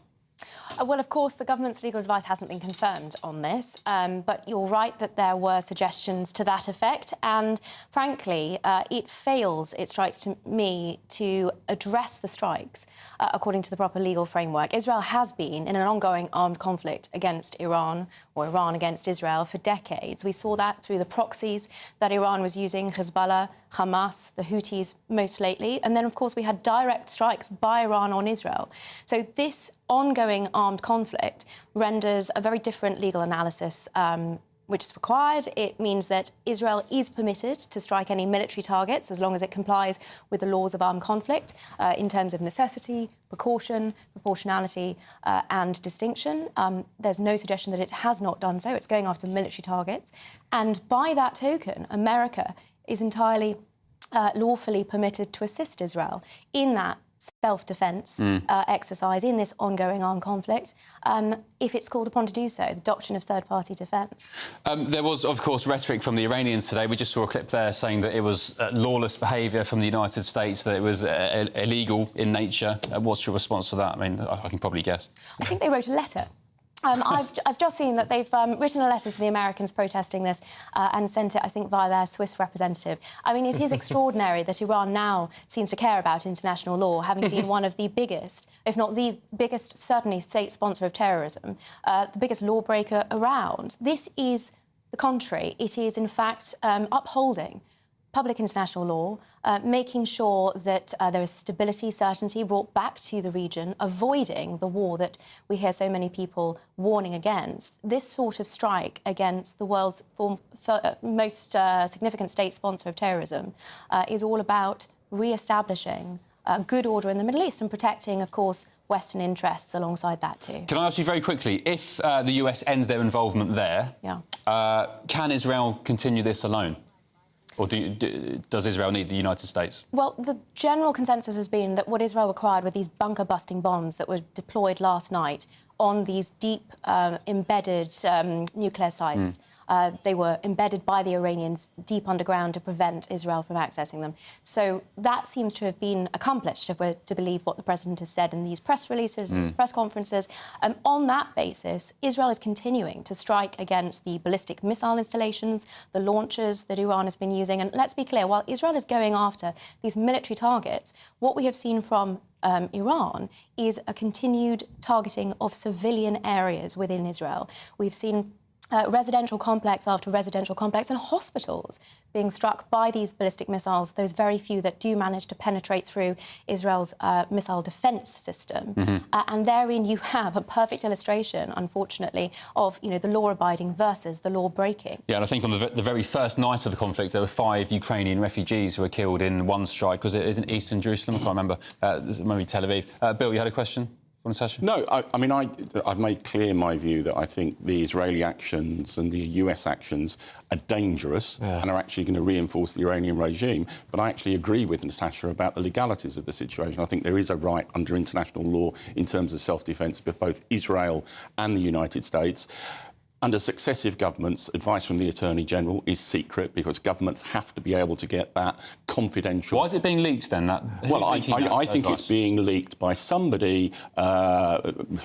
Speaker 3: Well, of course, the government's legal advice hasn't been confirmed on this, but you're right that there were suggestions to that effect. And frankly, it strikes to me, to address the strikes according to the proper legal framework. Israel has been in an ongoing armed conflict against Iran, or Iran against Israel, for decades. We saw that through the proxies that Iran was using, Hezbollah, Hamas, the Houthis most lately. And then, of course, we had direct strikes by Iran on Israel. So this ongoing armed conflict renders a very different legal analysis which is required. It means that Israel is permitted to strike any military targets as long as it complies with the laws of armed conflict in terms of necessity, precaution, proportionality and distinction. There's no suggestion that it has not done so. It's going after military targets. And by that token, America is entirely lawfully permitted to assist Israel in that self-defence exercise in this ongoing armed conflict, if it's called upon to do so, the doctrine of third-party defence.
Speaker 7: There was, of course, rhetoric from the Iranians today. We just saw a clip there saying that it was lawless behaviour from the United States, that it was illegal in nature. What's your response to that? I mean, I can probably guess.
Speaker 3: I think they wrote a letter. I've just seen that they've written a letter to the Americans protesting this and sent it, I think, via their Swiss representative. I mean, it is extraordinary that Iran now seems to care about international law, having been one of the biggest, if not the biggest, certainly state sponsor of terrorism, the biggest lawbreaker around. This is the contrary. It is, in fact, upholding public international law, making sure that there is stability, certainty brought back to the region, avoiding the war that we hear so many people warning against. This sort of strike against the world's most significant state sponsor of terrorism is all about re-establishing good order in the Middle East and protecting, of course, Western interests alongside that too.
Speaker 7: Can I ask you very quickly, if the US ends their involvement there, can Israel continue this alone? Or does Israel need the United States? Well,
Speaker 3: the general consensus has been that what Israel required were these bunker-busting bombs that were deployed last night on these deep, embedded nuclear sites. They were embedded by the Iranians deep underground to prevent Israel from accessing them. So that seems to have been accomplished, if we're to believe what the President has said in these press releases and these press conferences. On that basis, Israel is continuing to strike against the ballistic missile installations, the launchers that Iran has been using. And let's be clear, while Israel is going after these military targets, what we have seen from Iran is a continued targeting of civilian areas within Israel. We've seen residential complex after residential complex and hospitals being struck by these ballistic missiles, those very few that do manage to penetrate through Israel's missile defence system. And therein you have a perfect illustration, unfortunately, of the law-abiding versus the law-breaking. Yeah, and I think on the very first night of the conflict, there were 5 Ukrainian refugees who were killed in one strike. Was it in eastern Jerusalem? I can't remember. Maybe Tel Aviv. Bill, you had a question?
Speaker 6: No, I mean, I've made clear my view that I think the Israeli actions and the US actions are dangerous and are actually going to reinforce the Iranian regime. But I actually agree with Natasha about the legalities of the situation. I think there is a right under international law in terms of self-defence for both Israel and the United States. Under successive governments, advice from the Attorney General is secret because governments have to be able to get that confidential. Why is it being leaked then? Well, I think it's being leaked by somebody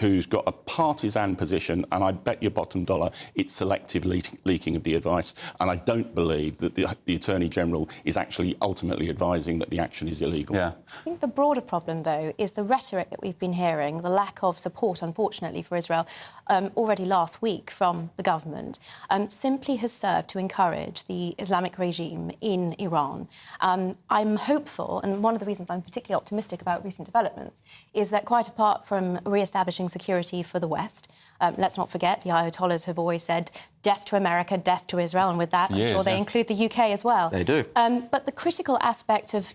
Speaker 6: who's got a partisan position, and I bet your bottom dollar it's selective leaking of the advice. And I don't believe that the Attorney General is actually ultimately advising that the action is illegal.
Speaker 3: I think the broader problem, though, is the rhetoric that we've been hearing, the lack of support, unfortunately, for Israel already last week from from the government simply has served to encourage the Islamic regime in Iran. I'm hopeful, and one of the reasons I'm particularly optimistic about recent developments is that quite apart from re-establishing security for the West, let's not forget the Ayatollahs have always said death to America, death to Israel, and with that, I'm sure they include the UK as well.
Speaker 5: They do.
Speaker 3: But the critical aspect of,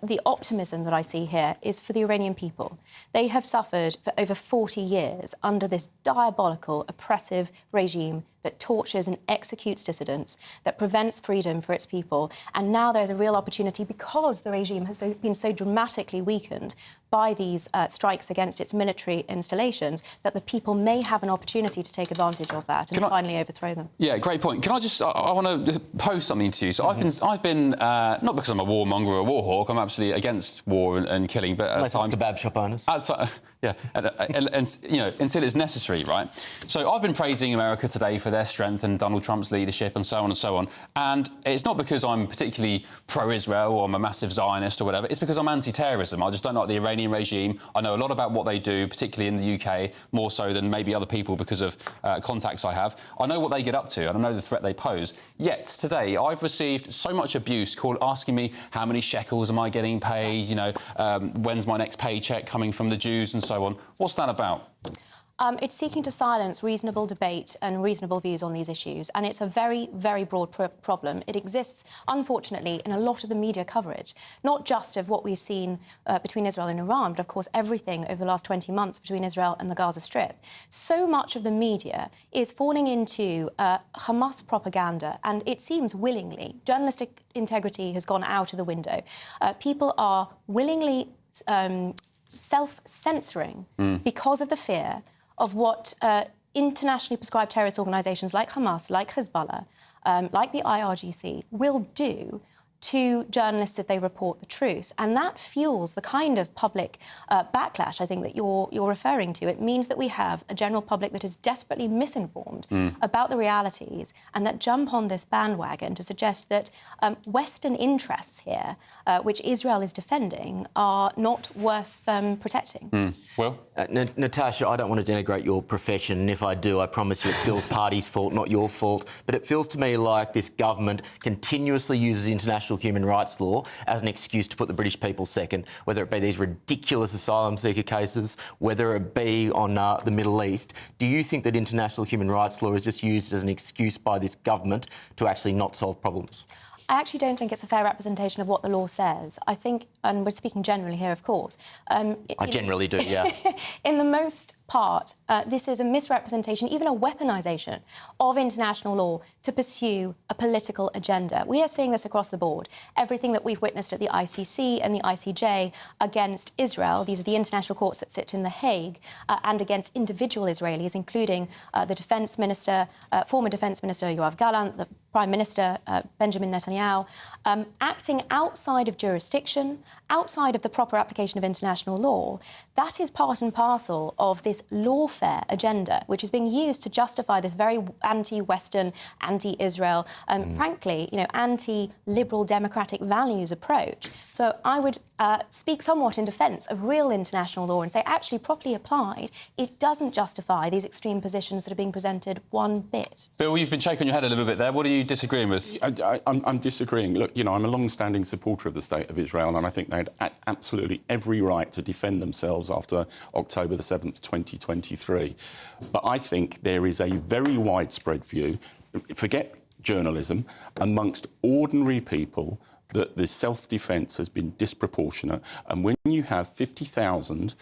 Speaker 3: the optimism that I see here is for the Iranian people. They have suffered for over 40 years under this diabolical, oppressive regime that tortures and executes dissidents, that prevents freedom for its people. And now there's a real opportunity, because the regime has been so dramatically weakened by these strikes against its military installations, that the people may have an opportunity to take advantage of that and finally overthrow them.
Speaker 7: Yeah, great point. Can I just... I want to pose something to you. So I've been not because I'm a warmonger or a war hawk, I'm absolutely against war and killing, but
Speaker 5: unless it's kebab shop owners.
Speaker 7: Yeah, and until it's necessary, right? So I've been praising America today for their strength and Donald Trump's leadership and so on and so on. And it's not because I'm particularly pro-Israel or I'm a massive Zionist or whatever. It's because I'm anti-terrorism. I just don't like the Iranian regime. I know a lot about what they do, particularly in the UK, more so than maybe other people because of contacts I have. I know what they get up to and I know the threat they pose. Yet today I've received so much abuse, asking me how many shekels am I getting paid, when's my next paycheck coming from the Jews and so on. What's that about?
Speaker 3: It's seeking to silence reasonable debate and reasonable views on these issues, and it's a very, very broad problem. It exists, unfortunately, in a lot of the media coverage, not just of what we've seen between Israel and Iran, but, of course, everything over the last 20 months between Israel and the Gaza Strip. So much of the media is falling into Hamas propaganda, and it seems willingly. Journalistic integrity has gone out of the window. People are willingly self-censoring because of the fear of what internationally prescribed terrorist organisations like Hamas, like Hezbollah, like the IRGC will do to journalists if they report the truth. And that fuels the kind of public backlash, I think, that you're referring to. It means that we have a general public that is desperately misinformed about the realities and that jump on this bandwagon to suggest that Western interests here, which Israel is defending, are not worth protecting.
Speaker 7: Well?
Speaker 5: Natasha, I don't want to denigrate your profession, and if I do, I promise you it's Bill's party's fault, not your fault. But it feels to me like this government continuously uses international human rights law as an excuse to put the British people second, whether it be these ridiculous asylum seeker cases, whether it be on the Middle East. Do you think that international human rights law is just used as an excuse by this government to actually not solve problems?
Speaker 3: I actually don't think it's a fair representation of what the law says. I think, and we're speaking generally here, of course...
Speaker 5: I generally do, yeah.
Speaker 3: In the most part, this is a misrepresentation, even a weaponisation of international law to pursue a political agenda. We are seeing this across the board. Everything that we've witnessed at the ICC and the ICJ against Israel, these are the international courts that sit in The Hague, and against individual Israelis, including the Defence Minister, former Defence Minister Yoav Gallant, the Prime Minister Benjamin Netanyahu, acting outside of jurisdiction, outside of the proper application of international law. That is part and parcel of this lawfare agenda, which is being used to justify this very anti-Western, anti-Israel, frankly, anti-liberal democratic values approach. So I would speak somewhat in defence of real international law and say, actually, properly applied, it doesn't justify these extreme positions that are being presented one bit.
Speaker 7: Bill, you've been shaking your head a little bit there. What are you disagreeing with?
Speaker 6: I'm disagreeing. Look, I'm a long-standing supporter of the State of Israel, and I think they had absolutely every right to defend themselves after October the 7th, 2023. But I think there is a very widespread view, forget journalism, amongst ordinary people that the self-defence has been disproportionate. And when you have 50,000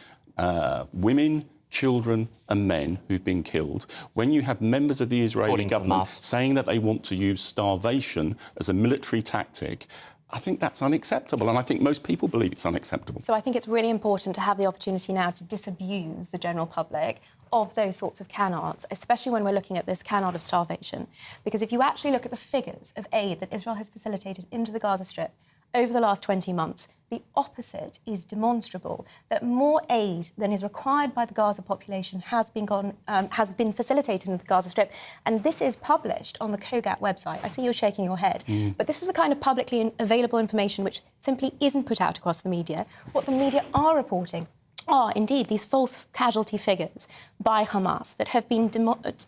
Speaker 6: women, children and men who've been killed, when you have members of the Israeli government saying that they want to use starvation as a military tactic, I think that's unacceptable, and I think most people believe it's unacceptable.
Speaker 3: So I think it's really important to have the opportunity now to disabuse the general public of those sorts of canards, especially when we're looking at this canard of starvation. Because if you actually look at the figures of aid that Israel has facilitated into the Gaza Strip over the last 20 months, the opposite is demonstrable, that more aid than is required by the Gaza population has been facilitated in the Gaza Strip. And this is published on the COGAT website. I see you're shaking your head. But this is the kind of publicly available information which simply isn't put out across the media. What the media are reporting are indeed these false casualty figures by Hamas that have been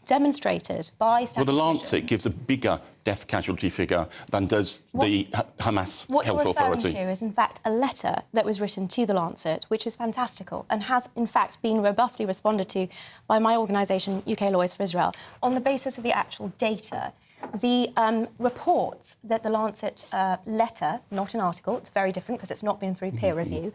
Speaker 3: demonstrated by statisticians.
Speaker 6: Well, the Lancet gives a bigger death casualty figure than does the Hamas
Speaker 3: What
Speaker 6: Health
Speaker 3: you're referring
Speaker 6: Authority.
Speaker 3: to is, in fact, a letter that was written to the Lancet, which is fantastical and has, in fact, been robustly responded to by my organisation, UK Lawyers for Israel, on the basis of the actual data. The reports that the Lancet letter, not an article, it's very different because it's not been through peer review,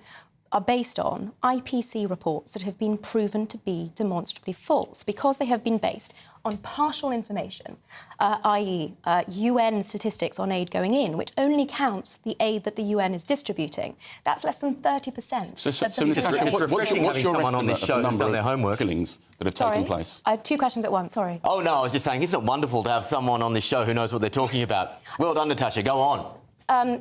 Speaker 3: are based on IPC reports that have been proven to be demonstrably false because they have been based on partial information, i.e. UN statistics on aid going in, which only counts the aid that the UN is distributing. That's less than 30%.
Speaker 6: So
Speaker 5: Natasha, what's your estimate on this show who's done their homework?
Speaker 6: Killings that have taken place?
Speaker 3: I have two questions at once, sorry.
Speaker 5: Oh, no, I was just saying, isn't it wonderful to have someone on this show who knows what they're talking about? Well done, Natasha, go on.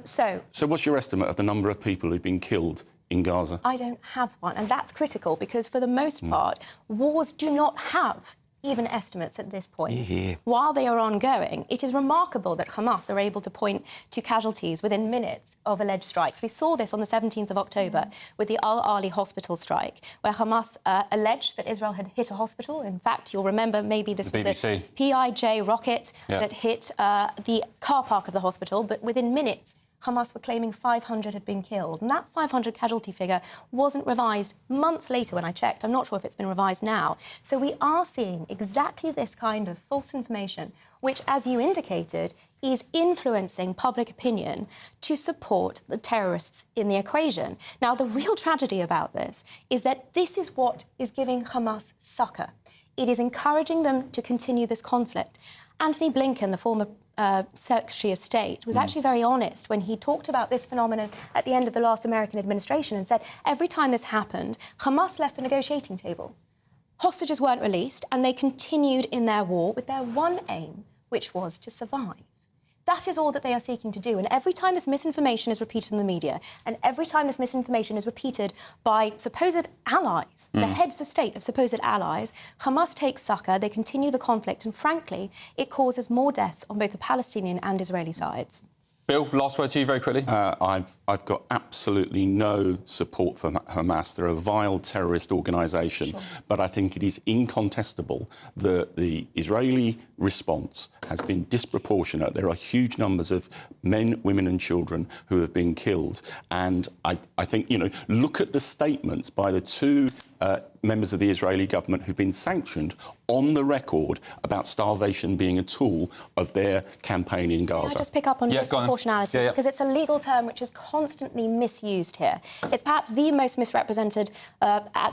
Speaker 6: So what's your estimate of the number of people who've been killed in Gaza?
Speaker 3: I don't have one, and that's critical because, for the most part, wars do not have even estimates at this point.
Speaker 5: Yeah.
Speaker 3: While they are ongoing, it is remarkable that Hamas are able to point to casualties within minutes of alleged strikes. We saw this on the 17th of October with the Al-Ali hospital strike, where Hamas alleged that Israel had hit a hospital. In fact, you'll remember maybe this was a PIJ rocket that hit the car park of the hospital, but within minutes, Hamas were claiming 500 had been killed. And that 500 casualty figure wasn't revised months later when I checked. I'm not sure if it's been revised now. So we are seeing exactly this kind of false information, which, as you indicated, is influencing public opinion to support the terrorists in the equation. Now, the real tragedy about this is that this is what is giving Hamas succor. It is encouraging them to continue this conflict. Anthony Blinken, the former Secretary of State, was actually very honest when he talked about this phenomenon at the end of the last American administration and said every time this happened, Hamas left the negotiating table. Hostages weren't released and they continued in their war with their one aim, which was to survive. That is all that they are seeking to do. And every time this misinformation is repeated in the media, and every time this misinformation is repeated by supposed allies, the heads of state of supposed allies, Hamas takes succor, they continue the conflict, and frankly, it causes more deaths on both the Palestinian and Israeli sides.
Speaker 7: Bill, last word to you very quickly.
Speaker 6: I've got absolutely no support for Hamas. They're a vile terrorist organisation. But I think it is incontestable that the Israeli response has been disproportionate. There are huge numbers of men, women and children who have been killed. And I think, you know, look at the statements by the two members of the Israeli government who've been sanctioned on the record about starvation being a tool of their campaign in Gaza.
Speaker 3: Can I just pick up on disproportionality? Because it's a legal term which is constantly misused here. It's perhaps the most misrepresented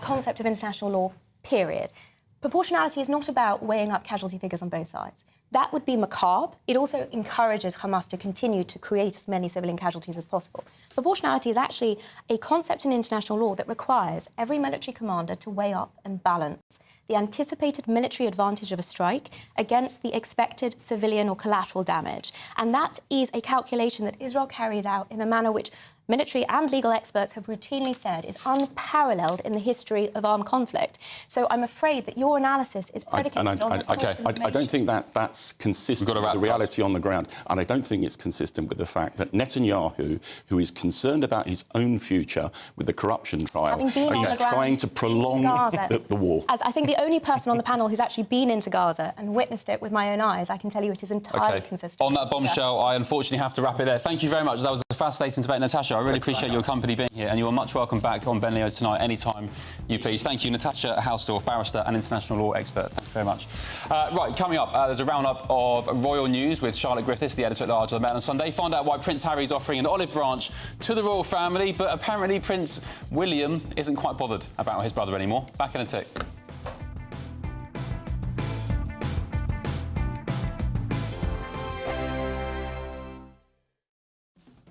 Speaker 3: concept of international law, period. Proportionality is not about weighing up casualty figures on both sides. That would be macabre. It also encourages Hamas to continue to create as many civilian casualties as possible. Proportionality is actually a concept in international law that requires every military commander to weigh up and balance the anticipated military advantage of a strike against the expected civilian or collateral damage. And that is a calculation that Israel carries out in a manner which military and legal experts have routinely said is unparalleled in the history of armed conflict. So I'm afraid that your analysis is predicated on false information.
Speaker 6: I don't think that's consistent with the reality on the ground. And I don't think it's consistent with the fact that Netanyahu, who is concerned about his own future with the corruption trial, is trying to prolong the war.
Speaker 3: As I think the only person on the panel who's actually been into Gaza and witnessed it with my own eyes, I can tell you it is entirely consistent.
Speaker 7: On that bombshell, I unfortunately have to wrap it there. Thank you very much. That was a fascinating debate. Natasha, I really appreciate your company being here, and you are much welcome back on Ben Leo tonight, anytime you please. Thank you, Natasha Hausdorff, barrister and international law expert. Thank you very much. Right, coming up, there's a roundup of royal news with Charlotte Griffiths, the editor-at-large of the Mail on Sunday. Find out why Prince Harry is offering an olive branch to the royal family, but apparently Prince William isn't quite bothered about his brother anymore. Back in a tick.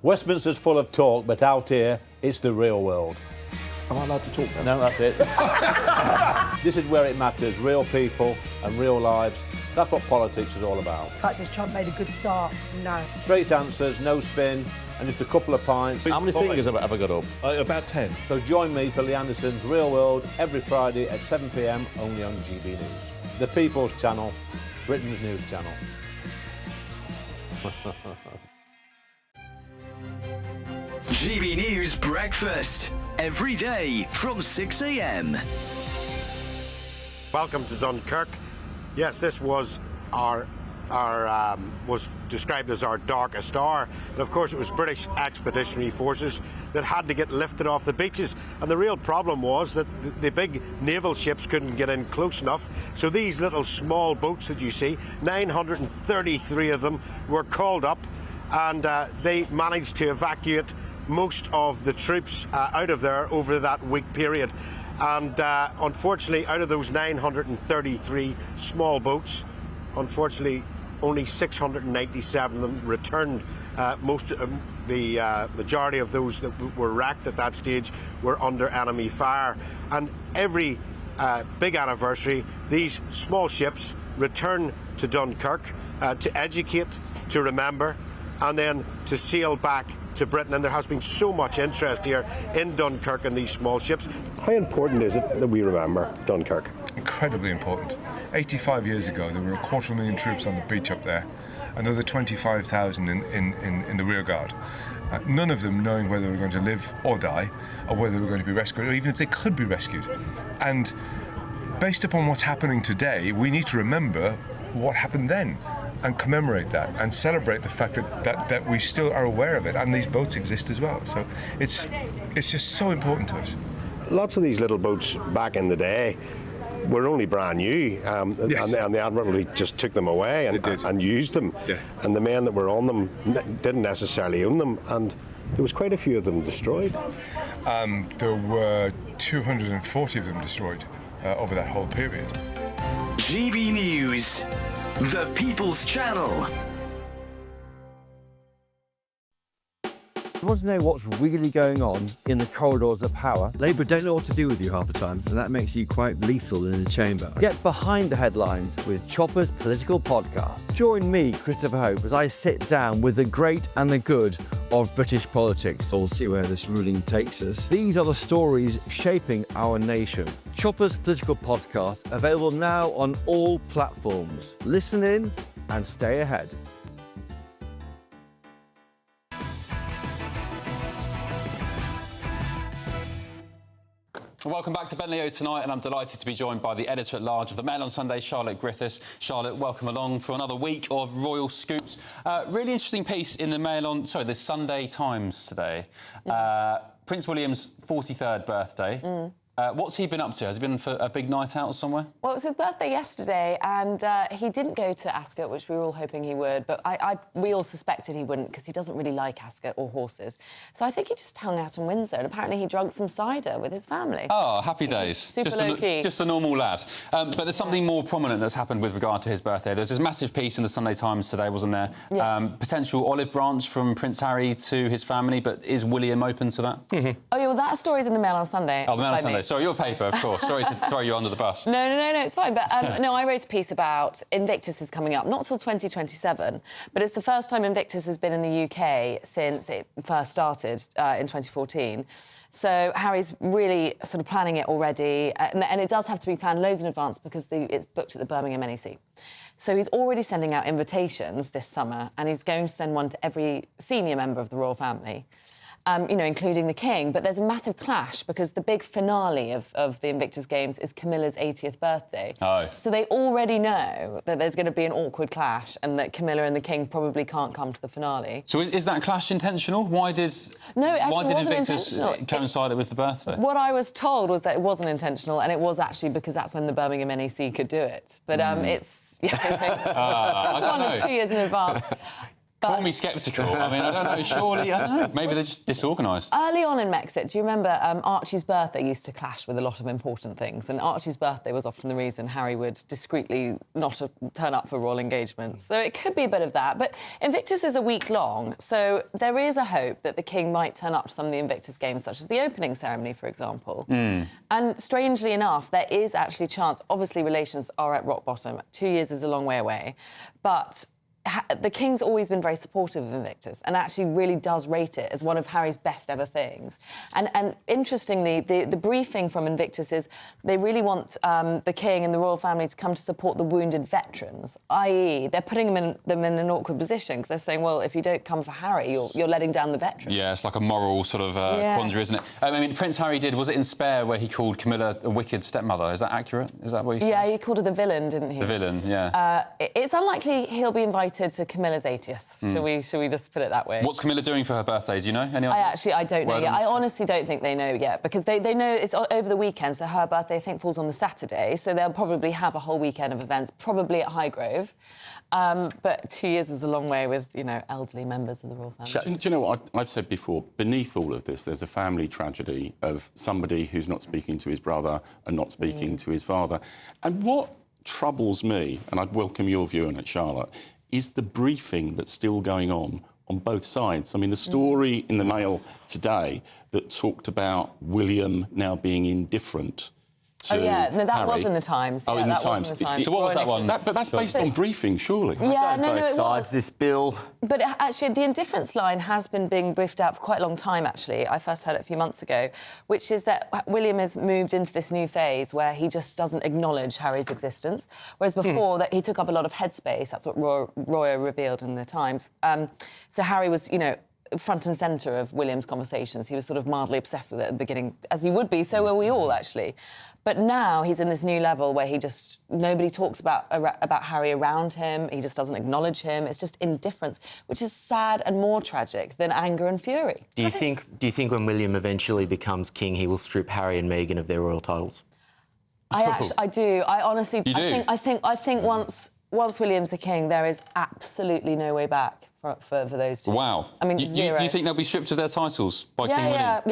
Speaker 14: Westminster's full of talk, but out here, it's the real world.
Speaker 20: Am I allowed to talk now?
Speaker 14: No, that's it. This is where it matters, real people and real lives. That's what politics is all about.
Speaker 4: In fact, has Trump made a good start? No.
Speaker 14: Straight answers, no spin, and just a couple of pints.
Speaker 20: How many fingers have I got up? About 10.
Speaker 14: So join me for Lee Anderson's Real World every Friday at 7 p.m, only on GB News. The People's Channel, Britain's news channel.
Speaker 13: GB News Breakfast.
Speaker 12: every day from 6 a.m.
Speaker 15: Welcome to Dunkirk. Yes, this was was described as our darkest hour, and of course it was British expeditionary forces that had to get lifted off the beaches, and the real problem was that the big naval ships couldn't get in close enough, so these little small boats that you see, 933 of them, were called up, and they managed to evacuate most of the troops out of there over that week period. And unfortunately, out of those 933 small boats, unfortunately only 697 of them returned. The majority of those that were wrecked at that stage were under enemy fire. And every big anniversary, these small ships return to Dunkirk to educate, to remember, and then to sail back to Britain. And there has been so much interest here in Dunkirk and these small ships.
Speaker 16: How important is it that we remember Dunkirk?
Speaker 19: Incredibly important. 85 years ago, there were 250,000 troops on the beach up there, another 25,000 in the rear guard. None of them knowing whether they were going to live or die, or whether they were going to be rescued, or even if they could be rescued. And based upon what's happening today, we need to remember what happened then, and commemorate that, and celebrate the fact that we still are aware of it, and these boats exist as well. So it's just so important to us.
Speaker 16: Lots of these little boats back in the day were only brand new,
Speaker 19: Yes.
Speaker 16: and the Admiralty just took them away and used them.
Speaker 19: Yeah.
Speaker 16: And the men that were on them didn't necessarily own them, and there was quite a few of them destroyed.
Speaker 19: There were 240 of them destroyed over that whole period.
Speaker 12: GB News, the People's Channel.
Speaker 24: You want to know what's really going on in the corridors of power? Labour don't know what to do with you half the time, and that makes you quite lethal in the chamber. Get behind the headlines with Chopper's Political Podcast. Join me, Christopher Hope, as I sit down with the great and the good of British politics. We'll see where this ruling takes us. These are the stories shaping our nation. Chopper's Political Podcast, available now on all platforms. Listen in and stay ahead.
Speaker 7: Welcome back to Ben Leo tonight, and I'm delighted to be joined by the editor-at-large of the Mail on Sunday, Charlotte Griffiths. Charlotte, welcome along for another week of Royal Scoops. Really interesting piece in the Sunday Times today. Prince William's 43rd birthday. What's he been up to? Has he been for a big night out somewhere?
Speaker 25: Well, it was his birthday yesterday, and he didn't go to Ascot, which we were all hoping he would, but we all suspected he wouldn't because he doesn't really like Ascot or horses. So I think he just hung out in Windsor, and apparently he drank some cider with his family.
Speaker 7: Oh, happy days.
Speaker 25: Super low-key.
Speaker 7: Just a normal lad. But there's something more prominent that's happened with regard to his birthday. There's this massive piece in the Sunday Times today, wasn't there?
Speaker 25: Yeah.
Speaker 7: Potential olive branch from Prince Harry to his family, but is William open to that?
Speaker 25: Oh, yeah, well, that story's in the Mail on Sunday.
Speaker 7: Oh, the Mail on Sunday. Sorry, your paper, of course. Sorry to throw you under the bus.
Speaker 25: No, it's fine. But no, I wrote a piece about Invictus is coming up, not till 2027, but it's the first time Invictus has been in the UK since it first started in 2014. So Harry's really sort of planning it already, and it does have to be planned loads in advance because it's booked at the Birmingham NEC. So he's already sending out invitations this summer, and he's going to send one to every senior member of the royal family. Including the King. But there's a massive clash because the big finale of the Invictus Games is Camilla's 80th birthday.
Speaker 7: Oh.
Speaker 25: So they already know that there's going to be an awkward clash and that Camilla and the King probably can't come to the finale.
Speaker 7: So is that clash intentional? Why did Invictus coincide with the birthday?
Speaker 25: What I was told was that it wasn't intentional, and it was actually because that's when the Birmingham NEC could do it. But it's... Yeah, it's 1 or 2 years in advance.
Speaker 7: Call me sceptical. I mean, I don't know. Surely, I don't know. Maybe they're just disorganised.
Speaker 25: Early on in Brexit, do you remember Archie's birthday used to clash with a lot of important things, and Archie's birthday was often the reason Harry would discreetly not turn up for royal engagements. So it could be a bit of that. But Invictus is a week long, so there is a hope that the King might turn up to some of the Invictus Games, such as the opening ceremony, for example. And strangely enough, there is actually a chance. Obviously, relations are at rock bottom. 2 years is a long way away. But the King's always been very supportive of Invictus and actually really does rate it as one of Harry's best ever things. And interestingly, the briefing from Invictus is they really want the King and the royal family to come to support the wounded veterans, i.e. they're putting them in an awkward position because they're saying, well, if you don't come for Harry, you're letting down the veterans.
Speaker 7: Yeah, it's like a moral sort of quandary, isn't it? I mean, Prince Harry was it in Spare where he called Camilla a wicked stepmother? Is that accurate? Is that what he said?
Speaker 25: Yeah, he called her the villain, didn't he?
Speaker 7: The villain, yeah.
Speaker 25: It's unlikely he'll be invited to Camilla's 80th. Shall we just put it that way?
Speaker 7: What's Camilla doing for her birthday? Do you know? Any idea?
Speaker 25: I don't know yet. I honestly don't think they know yet because they know it's over the weekend, so her birthday, I think, falls on the Saturday, so they'll probably have a whole weekend of events, probably at Highgrove. But 2 years is a long way with, elderly members of the royal family.
Speaker 6: Do you know what I've said before? Beneath all of this, there's a family tragedy of somebody who's not speaking to his brother and not speaking to his father. And what troubles me, and I'd welcome your view on it, Charlotte, is the briefing that's still going on both sides. I mean, the story in the Mail today that talked about William now being indifferent to
Speaker 25: that was
Speaker 6: Harry.
Speaker 25: in the Times.
Speaker 6: Oh,
Speaker 25: yeah,
Speaker 6: in the
Speaker 25: that
Speaker 6: Times.
Speaker 25: Was in the Times.
Speaker 7: So what was that one?
Speaker 6: But that's based on briefing, surely.
Speaker 25: Yeah,
Speaker 5: both sides, this bill.
Speaker 25: But actually, the indifference line has been being briefed out for quite a long time, actually. I first heard it a few months ago, which is that William has moved into this new phase where he just doesn't acknowledge Harry's existence, whereas before that he took up a lot of headspace. That's what Roya revealed in the Times. So Harry was, front and centre of William's conversations. He was sort of mildly obsessed with it at the beginning, as he would be, so were we all, actually. But now he's in this new level where nobody talks about Harry around him, he just doesn't acknowledge him, it's just indifference, which is sad and more tragic than anger and fury.
Speaker 5: Do you think when William eventually becomes king, he will strip Harry and Meghan of their royal titles?
Speaker 25: I do. I honestly...
Speaker 7: You do?
Speaker 25: I think once William's the king, there is absolutely no way back for those two.
Speaker 7: Wow.
Speaker 25: I mean, zero.
Speaker 7: You think they'll be stripped of their titles by King William?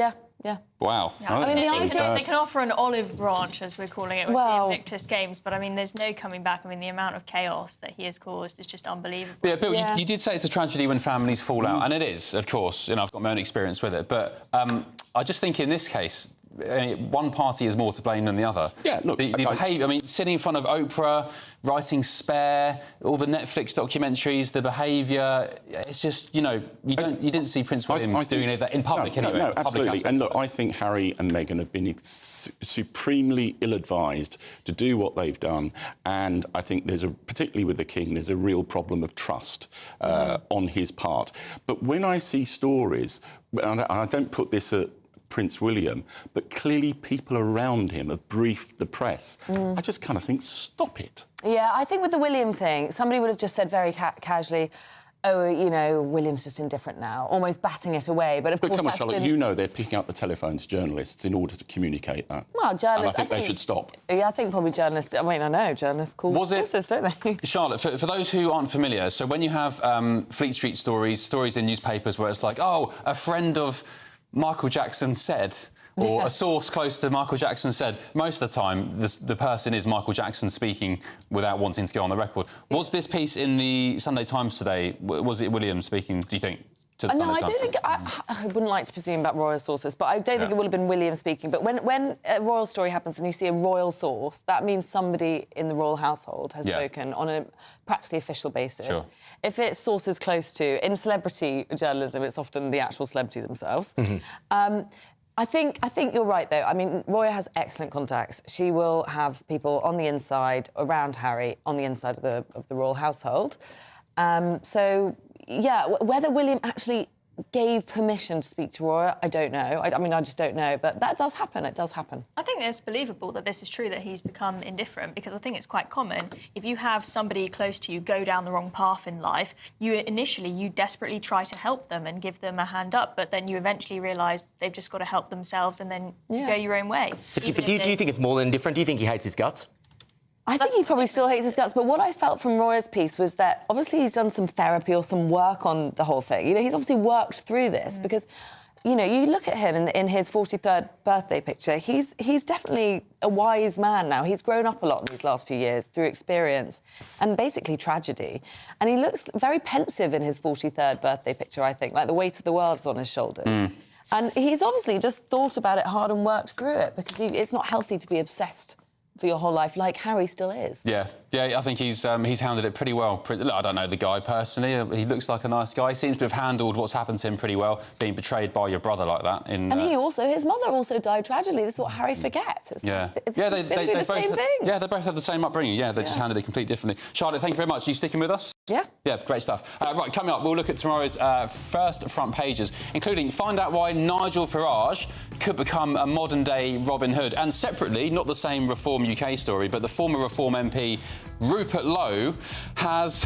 Speaker 25: Yeah.
Speaker 7: Wow.
Speaker 25: Yeah.
Speaker 7: I
Speaker 25: mean,
Speaker 8: they can offer an olive branch, as we're calling it, with the Invictus Games, but I mean, there's no coming back. I mean, the amount of chaos that he has caused is just unbelievable.
Speaker 7: Yeah, Bill, you did say it's a tragedy when families fall out, and it is, of course. I've got my own experience with it, but I just think in this case, one party is more to blame than the other.
Speaker 6: Yeah, look...
Speaker 7: The behaviour, I mean, sitting in front of Oprah, writing Spare, all the Netflix documentaries, the behaviour, it's just, you didn't see Prince William doing any of that in public anyway.
Speaker 6: No, absolutely. And look, I think Harry and Meghan have been supremely ill-advised to do what they've done, and I think particularly with the King, there's a real problem of trust on his part. But when I see stories, and I don't put this at Prince William, but clearly people around him have briefed the press. I just kind of think, stop it.
Speaker 25: Yeah, I think with the William thing, somebody would have just said very casually, oh, William's just indifferent now, almost batting it away. But of course,
Speaker 6: come on, Charlotte, they're picking up the telephones, journalists, in order to communicate that.
Speaker 25: Well, journalists...
Speaker 6: And I think they should stop.
Speaker 25: Yeah, I think probably journalists... I mean, I know, journalists call sources, don't they?
Speaker 7: Charlotte, for those who aren't familiar, so when you have Fleet Street stories in newspapers where it's like, oh, a friend of Michael Jackson said, or a source close to Michael Jackson said, most of the time the person is Michael Jackson speaking without wanting to go on the record. Was this piece in the Sunday Times today, was it William speaking, do you think?
Speaker 25: No, I don't think... I wouldn't like to presume about royal sources, but I don't think it would have been William speaking. But when a royal story happens and you see a royal source, that means somebody in the royal household has spoken on a practically official basis.
Speaker 7: Sure.
Speaker 25: If it's sources close to... In celebrity journalism, it's often the actual celebrity themselves. I think you're right, though. I mean, Roya has excellent contacts. She will have people on the inside, around Harry, on the inside of the royal household. So... Yeah, whether William actually gave permission to speak to Roya, I don't know. I mean, I just don't know. But that does happen. It does happen.
Speaker 8: I think it's believable that this is true, that he's become indifferent, because I think it's quite common. If you have somebody close to you go down the wrong path in life, you desperately try to help them and give them a hand up, but then you eventually realise they've just got to help themselves, and then you go your own way.
Speaker 5: But do you think it's more than indifferent? Do you think he hates his guts?
Speaker 25: I think he probably still hates his guts, but what I felt from Roya's piece was that obviously he's done some therapy or some work on the whole thing. He's obviously worked through this because, you look at him in his 43rd birthday picture, he's definitely a wise man now. He's grown up a lot in these last few years through experience and basically tragedy. And he looks very pensive in his 43rd birthday picture, I think, like the weight of the world's on his shoulders. And he's obviously just thought about it hard and worked through it because it's not healthy to be obsessed for your whole life, like Harry still is.
Speaker 7: Yeah. Yeah, I think he's handled it pretty well. I don't know the guy personally. He looks like a nice guy. He seems to have handled what's happened to him pretty well, being betrayed by your brother like that.
Speaker 25: And his mother also died tragically. This is what Harry forgets. It's
Speaker 7: yeah,
Speaker 25: they both same thing.
Speaker 7: Yeah, they both had the same upbringing. Yeah, they just handled it completely differently. Charlotte, thank you very much. Are you sticking with us?
Speaker 25: Yeah.
Speaker 7: Yeah, great stuff. Right, coming up, we'll look at tomorrow's first front pages, including find out why Nigel Farage could become a modern-day Robin Hood. And separately, not the same Reform UK story, but the former Reform MP Rupert Lowe has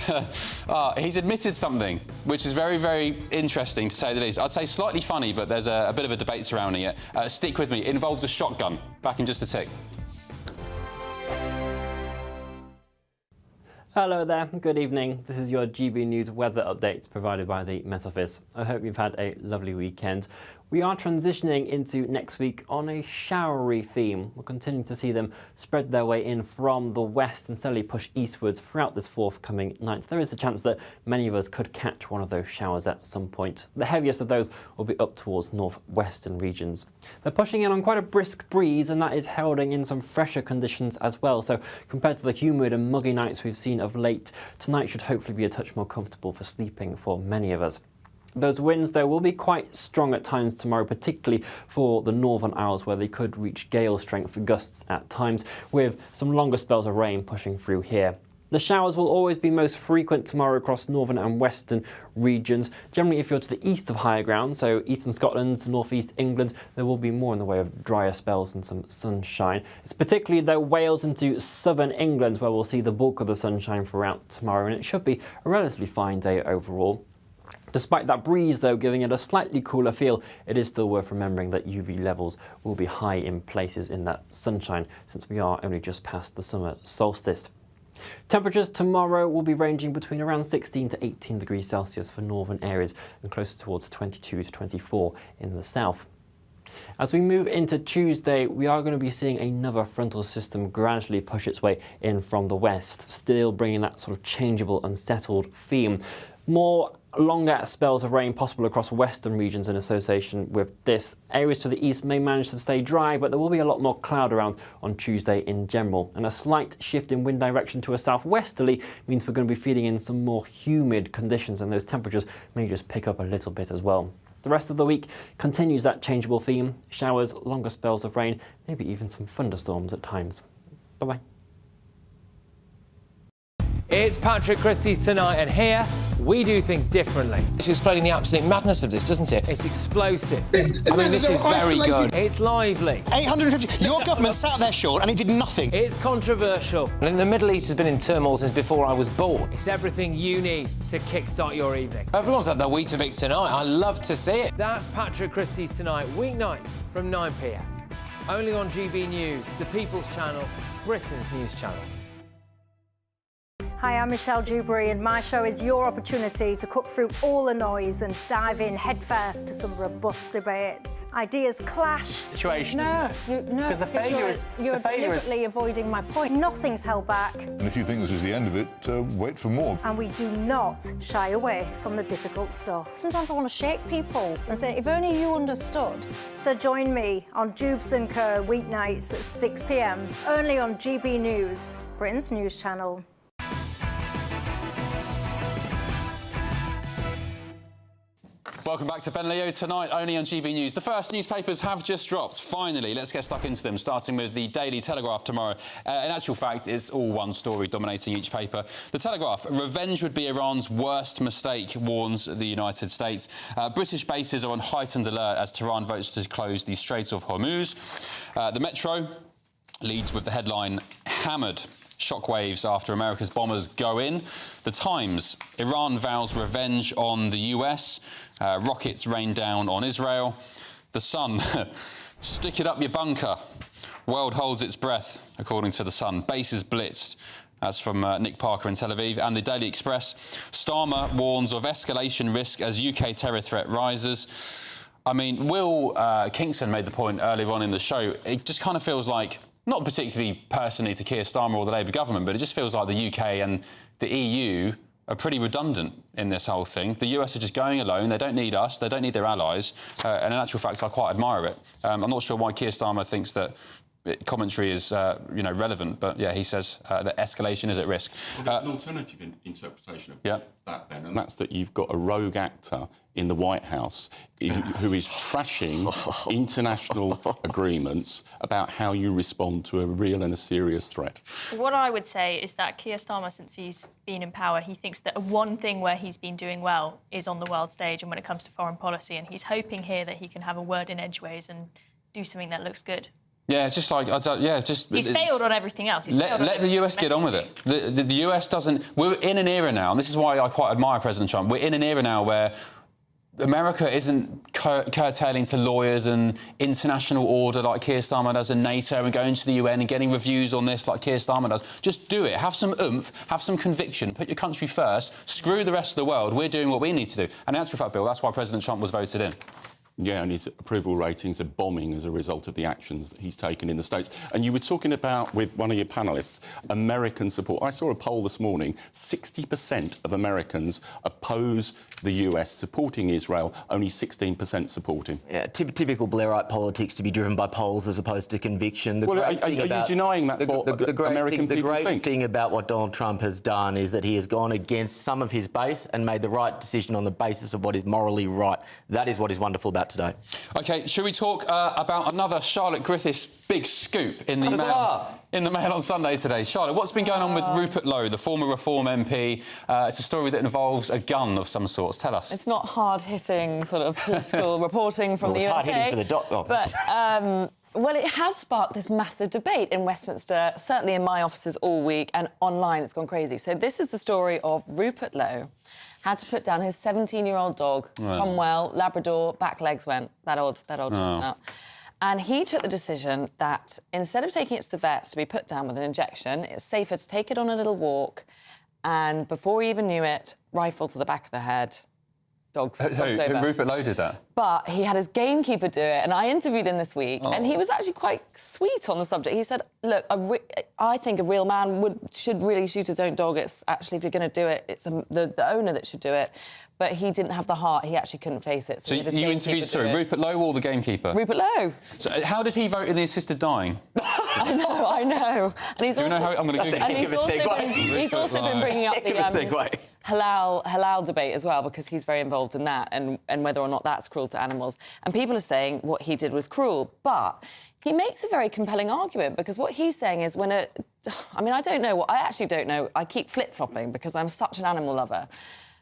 Speaker 7: he's admitted something which is very, very interesting, to say the least. I'd say slightly funny, but there's a bit of a debate surrounding it. Stick with me. It involves a shotgun. Back in just a tick.
Speaker 10: Hello there, good evening. This is your GB News weather update provided by the Met Office. I hope you've had a lovely weekend. We are transitioning into next week on a showery theme. We're continuing to see them spread their way in from the west and steadily push eastwards throughout this forthcoming night. There is a chance that many of us could catch one of those showers at some point. The heaviest of those will be up towards northwestern regions. They're pushing in on quite a brisk breeze, and that is heralding in some fresher conditions as well. So compared to the humid and muggy nights we've seen of late, tonight should hopefully be a touch more comfortable for sleeping for many of us. Those winds, though, will be quite strong at times tomorrow, particularly for the northern Isles, where they could reach gale strength gusts at times, with some longer spells of rain pushing through here. The showers will always be most frequent tomorrow across northern and western regions. Generally, if you're to the east of higher ground, so eastern Scotland, northeast England, there will be more in the way of drier spells and some sunshine. It's particularly, though, Wales into southern England, where we'll see the bulk of the sunshine throughout tomorrow, and it should be a relatively fine day overall. Despite that breeze, though, giving it a slightly cooler feel, it is still worth remembering that UV levels will be high in places in that sunshine, since we are only just past the summer solstice. Temperatures tomorrow will be ranging between around 16 to 18 degrees Celsius for northern areas and closer towards 22 to 24 in the south. As we move into Tuesday, we are going to be seeing another frontal system gradually push its way in from the west, still bringing that sort of changeable, unsettled theme. More longer spells of rain possible across western regions in association with this. Areas to the east may manage to stay dry, but there will be a lot more cloud around on Tuesday in general. And a slight shift in wind direction to a southwesterly means we're going to be feeding in some more humid conditions, and those temperatures may just pick up a little bit as well. The rest of the week continues that changeable theme. Showers, longer spells of rain, maybe even some thunderstorms at times. Bye-bye.
Speaker 11: It's Patrick Christie's Tonight, and here we do things differently.
Speaker 17: It's explaining the absolute madness of this, doesn't it?
Speaker 11: It's explosive.
Speaker 17: I mean, this is very good.
Speaker 11: It's lively.
Speaker 21: 850. Your government sat there, Sean, and it did nothing.
Speaker 11: It's controversial.
Speaker 17: And the Middle East has been in turmoil since before I was born.
Speaker 11: It's everything you need to kickstart your evening.
Speaker 17: Everyone's had their Weetabix tonight. I love to see it.
Speaker 11: That's Patrick Christie's Tonight, weeknights from 9 p.m. Only on GB News, the People's Channel, Britain's news channel.
Speaker 4: Hi, I'm Michelle Dewberry, and my show is your opportunity to cut through all the noise and dive in headfirst to some robust debates. Ideas clash.
Speaker 22: Situation, because the failure is
Speaker 4: you're deliberately avoiding my point. Nothing's held back.
Speaker 26: And if you think this is the end of it, wait for more.
Speaker 4: And we do not shy away from the difficult stuff. Sometimes I want to shake people and say, if only you understood. So join me on Dubes & Co. weeknights at 6 p.m. only on GB News, Britain's news channel.
Speaker 7: Welcome back to Ben Leo Tonight, only on GB News. The first newspapers have just dropped. Finally, let's get stuck into them, starting with the Daily Telegraph tomorrow. In actual fact, it's all one story dominating each paper. The Telegraph, revenge would be Iran's worst mistake, warns the United States. British bases are on heightened alert as Tehran votes to close the Strait of Hormuz. The Metro leads with the headline, Hammered. Shockwaves after America's bombers go in. The Times, Iran vows revenge on the US. Rockets rain down on Israel. The Sun, stick it up your bunker. World holds its breath, according to The Sun. Bases blitzed. That's from Nick Parker in Tel Aviv. And the Daily Express, Starmer warns of escalation risk as UK terror threat rises. I mean, Will Kingston made the point earlier on in the show. It just kind of feels like, not particularly personally to Keir Starmer or the Labour government, but it just feels like the UK and the EU are pretty redundant in this whole thing. The US are just going alone. They don't need us. They don't need their allies. And in actual fact, I quite admire it. I'm not sure why Keir Starmer thinks that commentary is, relevant. But yeah, he says that escalation is at risk.
Speaker 6: Well, there's an alternative interpretation of that, then, and that's that you've got a rogue actor in the White House who is trashing international agreements about how you respond to a real and a serious threat.
Speaker 8: What I would say is that Keir Starmer, since he's been in power, he thinks that one thing where he's been doing well is on the world stage and when it comes to foreign policy, and he's hoping here that he can have a word in edgeways and do something that looks good.
Speaker 7: Yeah, it's just like,
Speaker 8: He's failed on everything else.
Speaker 7: Let the US get on with it. The US doesn't... We're in an era now, and this is why I quite admire President Trump. We're in an era now where America isn't curtailing to lawyers and international order like Keir Starmer does, and NATO, and going to the UN and getting reviews on this like Keir Starmer does. Just do it. Have some oomph, have some conviction, put your country first, screw the rest of the world. We're doing what we need to do. And in actual fact, Bill, that's why President Trump was voted in.
Speaker 6: Yeah, and his approval ratings are bombing as a result of the actions that he's taken in the States. And you were talking about, with one of your panellists, American support. I saw a poll this morning, 60% of Americans oppose the US supporting Israel, only 16% support him.
Speaker 5: Yeah, typical Blairite politics to be driven by polls as opposed to conviction.
Speaker 6: Are you denying that's what American people think?
Speaker 5: The great thing about what Donald Trump has done is that he has gone against some of his base and made the right decision on the basis of what is morally right. That is what is wonderful about today.
Speaker 7: OK, should we talk about another Charlotte Griffiths big scoop in the Mail on Sunday today? Charlotte, what's been going on with Rupert Lowe, the former Reform MP? It's a story that involves a gun of some sorts. Tell us.
Speaker 25: It's not hard-hitting sort of political reporting from the USA.
Speaker 5: Hard-hitting for the doc.
Speaker 25: But, well, it has sparked this massive debate in Westminster, certainly in my offices all week, and online it's gone crazy. So this is the story of Rupert Lowe. Had to put down his 17-year-old dog, Cromwell, Labrador, back legs went, that old chestnut. And he took the decision that instead of taking it to the vets to be put down with an injection, it was safer to take it on a little walk, and before he even knew it, rifle to the back of the head. Dog's over.
Speaker 7: Rupert Lowe did that?
Speaker 25: But he had his gamekeeper do it, and I interviewed him this week, and he was actually quite sweet on the subject. He said, look, I think a real man should really shoot his own dog. It's actually, if you're going to do it, it's the owner that should do it. But he didn't have the heart. He actually couldn't face it.
Speaker 7: So you interviewed, Rupert Lowe or the gamekeeper?
Speaker 25: Rupert Lowe.
Speaker 7: So how did he vote in the assisted dying?
Speaker 25: I know. And he's he's also been bringing up the halal debate as well, because he's very involved in that, and whether or not that's cruel to animals. And people are saying what he did was cruel, but he makes a very compelling argument, because what he's saying is I actually don't know. I keep flip-flopping because I'm such an animal lover.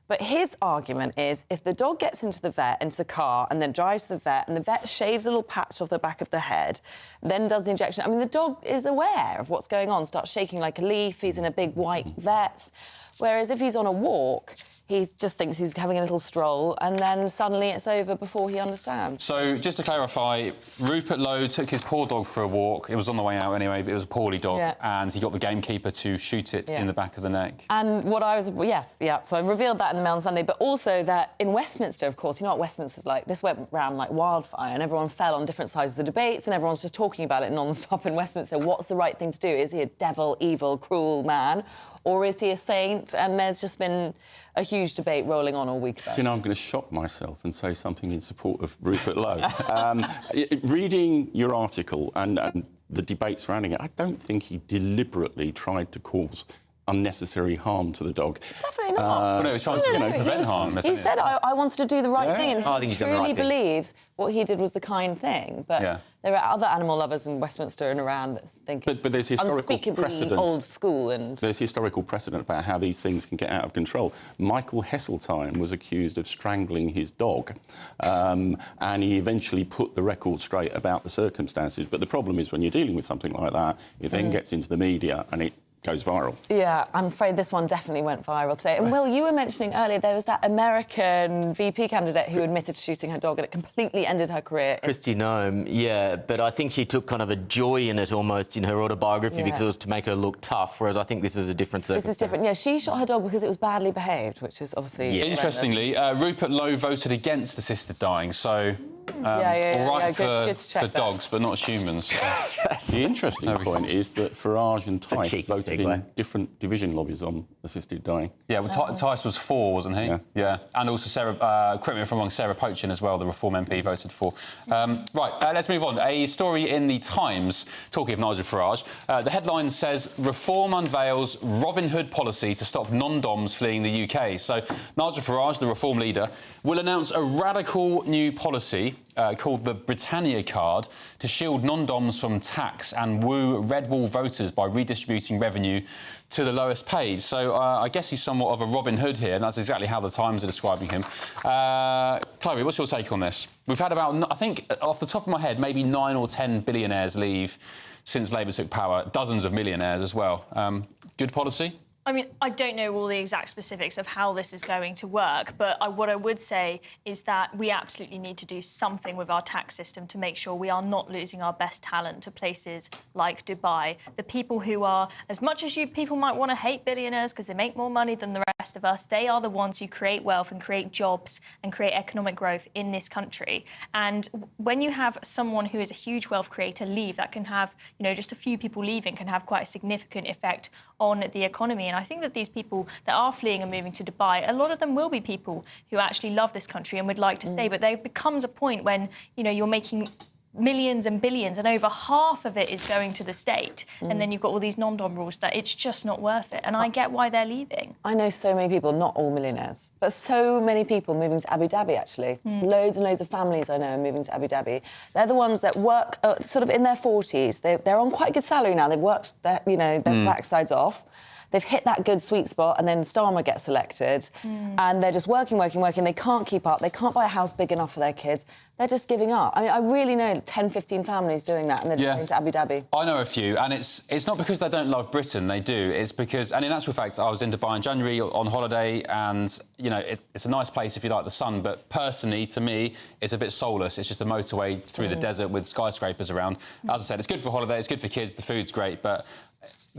Speaker 25: But his argument is, if the dog gets into the car, and then drives to the vet, and the vet shaves a little patch off the back of the head, then does the injection. I mean, the dog is aware of what's going on, starts shaking like a leaf, he's in a big white vet. Whereas if he's on a walk, he just thinks he's having a little stroll, and then suddenly it's over before he understands.
Speaker 7: So, just to clarify, Rupert Lowe took his poor dog for a walk. It was on the way out anyway, but it was a poorly dog, and he got the gamekeeper to shoot it in the back of the neck.
Speaker 25: And what so I revealed that in the Mail on Sunday, but also that in Westminster, of course, you know what Westminster's like? This went round like wildfire, and everyone fell on different sides of the debates, and everyone's just talking about it non-stop in Westminster. What's the right thing to do? Is he a devil, evil, cruel man? Or is he a saint? And there's just been a huge debate rolling on all week about it.
Speaker 6: You know, I'm going to shock myself and say something in support of Rupert Lowe. Reading your article and the debate surrounding it, I don't think he deliberately tried to cause unnecessary harm to the dog.
Speaker 25: Definitely not.
Speaker 7: He was trying to prevent harm.
Speaker 25: He said, I wanted to do the right thing, and he truly believes what he did was the kind thing. But there are other animal lovers in Westminster and around that think
Speaker 6: but there's historical precedent.
Speaker 25: Old school. And
Speaker 6: there's historical precedent about how these things can get out of control. Michael Heseltine was accused of strangling his dog, and he eventually put the record straight about the circumstances. But the problem is when you're dealing with something like that, it then gets into the media and it goes viral.
Speaker 25: Yeah, I'm afraid this one definitely went viral today. And, Will, you were mentioning earlier there was that American VP candidate who admitted to shooting her dog, and it completely ended her career.
Speaker 5: Kristi Noem, but I think she took kind of a joy in it almost in her autobiography because it was to make her look tough, whereas I think this is a different circumstance.
Speaker 25: This is different, yeah. She shot her dog because it was badly behaved, which is obviously...
Speaker 7: Interestingly, Rupert Lowe voted against assisted dying, so...
Speaker 25: Yeah,
Speaker 7: All right
Speaker 25: good to check
Speaker 7: for
Speaker 25: that.
Speaker 7: dogs, but not humans. So.
Speaker 6: The interesting point is that Farage and Tice voted in different division lobbies on assisted dying.
Speaker 7: Yeah, well, Tice was for, wasn't he? Yeah. And also Sarah, correct me if I'm wrong, Sarah Pochin as well, the Reform MP, voted for. Right, let's move on. A story in the Times, talking of Nigel Farage. The headline says, Reform unveils Robin Hood policy to stop non-doms fleeing the UK. So Nigel Farage, the Reform leader, will announce a radical new policy called the Britannia Card to shield non-doms from tax and woo red wall voters by redistributing revenue to the lowest paid. So I guess he's somewhat of a Robin Hood here, and that's exactly how the Times are describing him. Chloe, what's your take on this? We've had about, I think, off the top of my head, maybe 9 or 10 billionaires leave since Labour took power, dozens of millionaires as well. Good policy?
Speaker 8: I mean, I don't know all the exact specifics of how this is going to work, but what I would say is that we absolutely need to do something with our tax system to make sure we are not losing our best talent to places like Dubai. The people who are, as much as you people might want to hate billionaires because they make more money than the rest of us, they are the ones who create wealth and create jobs and create economic growth in this country. And when you have someone who is a huge wealth creator leave, that can have, you know, just a few people leaving can have quite a significant effect on the economy. And I think that these people that are fleeing and moving to Dubai, a lot of them will be people who actually love this country and would like to stay. But there becomes a point when, you know, you're making millions and billions and over half of it is going to the state. And then you've got all these non-dom rules that it's just not worth it. And I get why they're leaving.
Speaker 25: I know so many people, not all millionaires, but so many people moving to Abu Dhabi, actually. Loads and loads of families I know are moving to Abu Dhabi. They're the ones that work sort of in their 40s. They're on quite a good salary now. They've worked their, you know, their backsides off. They've hit that good sweet spot, and then Starmer gets elected, and they're just working. They can't keep up. They can't buy a house big enough for their kids. They're just giving up. I mean, I really know 10, 15 families doing that, and they're just going to Abu Dhabi.
Speaker 7: I know a few, and it's not because they don't love Britain. They do. It's because, and in actual fact, I was in Dubai in January on holiday, and you know, it's a nice place if you like the sun. But personally, to me, it's a bit soulless. It's just a motorway through the desert with skyscrapers around. As I said, it's good for holiday. It's good for kids. The food's great, but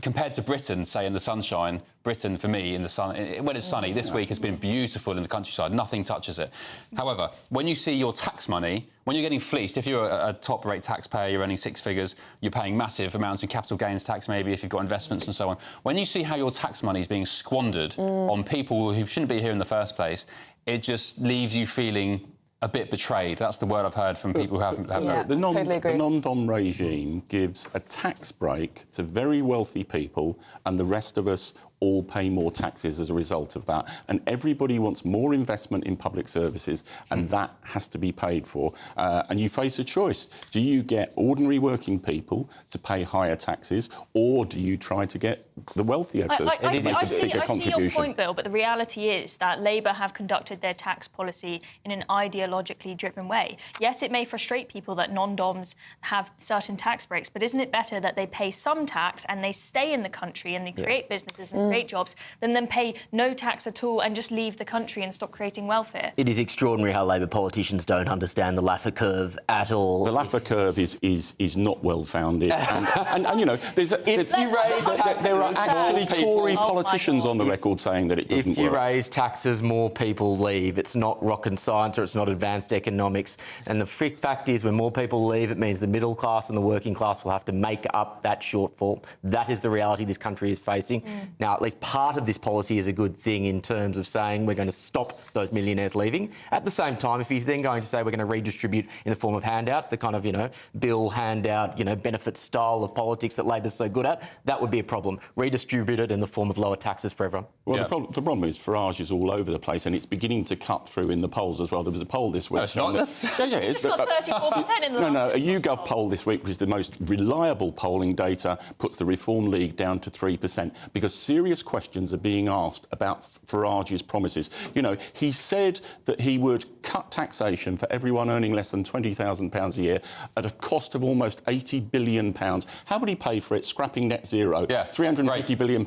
Speaker 7: compared to Britain, say in the sunshine, Britain for me in the sun when it's sunny this week has been beautiful in the countryside. Nothing touches it. However, when you see your tax money, when you're getting fleeced, if you're a top-rate taxpayer, you're earning 6 figures, you're paying massive amounts of capital gains tax, maybe if you've got investments and so on. When you see how your tax money is being squandered on people who shouldn't be here in the first place, it just leaves you feeling a bit betrayed. That's the word I've heard from people who haven't.
Speaker 6: The non-dom regime gives a tax break to very wealthy people, and the rest of us all pay more taxes as a result of that. And everybody wants more investment in public services, and that has to be paid for. And you face a choice. Do you get ordinary working people to pay higher taxes, or do you try to get the wealthier to make a bigger contribution?
Speaker 8: I see your point, Bill, but the reality is that Labour have conducted their tax policy in an ideologically driven way. Yes, it may frustrate people that non-doms have certain tax breaks, but isn't it better that they pay some tax and they stay in the country and they create businesses and create jobs than then pay no tax at all and just leave the country and stop creating welfare?
Speaker 5: It is extraordinary how Labor politicians don't understand the Laffer curve at all.
Speaker 6: The Laffer curve is not well founded, and you know, there are actually Tory politicians on the record saying that it doesn't work.
Speaker 5: If you raise taxes, more people leave. It's not rocket science or it's not advanced economics. And the fact is, when more people leave, it means the middle class and the working class will have to make up that shortfall. That is the reality this country is facing. Now, at least part of this policy is a good thing in terms of saying we're going to stop those millionaires leaving. At the same time, if he's then going to say we're going to redistribute in the form of handouts, the kind of, you know, bill handout, you know, benefit style of politics that Labor's so good at, that would be a problem. Redistribute it in the form of lower taxes for everyone.
Speaker 6: Well, the problem is Farage is all over the place, and it's beginning to cut through in the polls as well. There was a poll this week.
Speaker 7: No, it's not.
Speaker 6: It is.
Speaker 8: It's got 34% in the
Speaker 6: No, a YouGov poll this week, which is the most reliable polling data, puts the Reform League down to 3%, because serious questions are being asked about Farage's promises. You know, he said that he would cut taxation for everyone earning less than £20,000 a year at a cost of almost £80 billion. How would he pay for it? Scrapping net zero, £350 billion.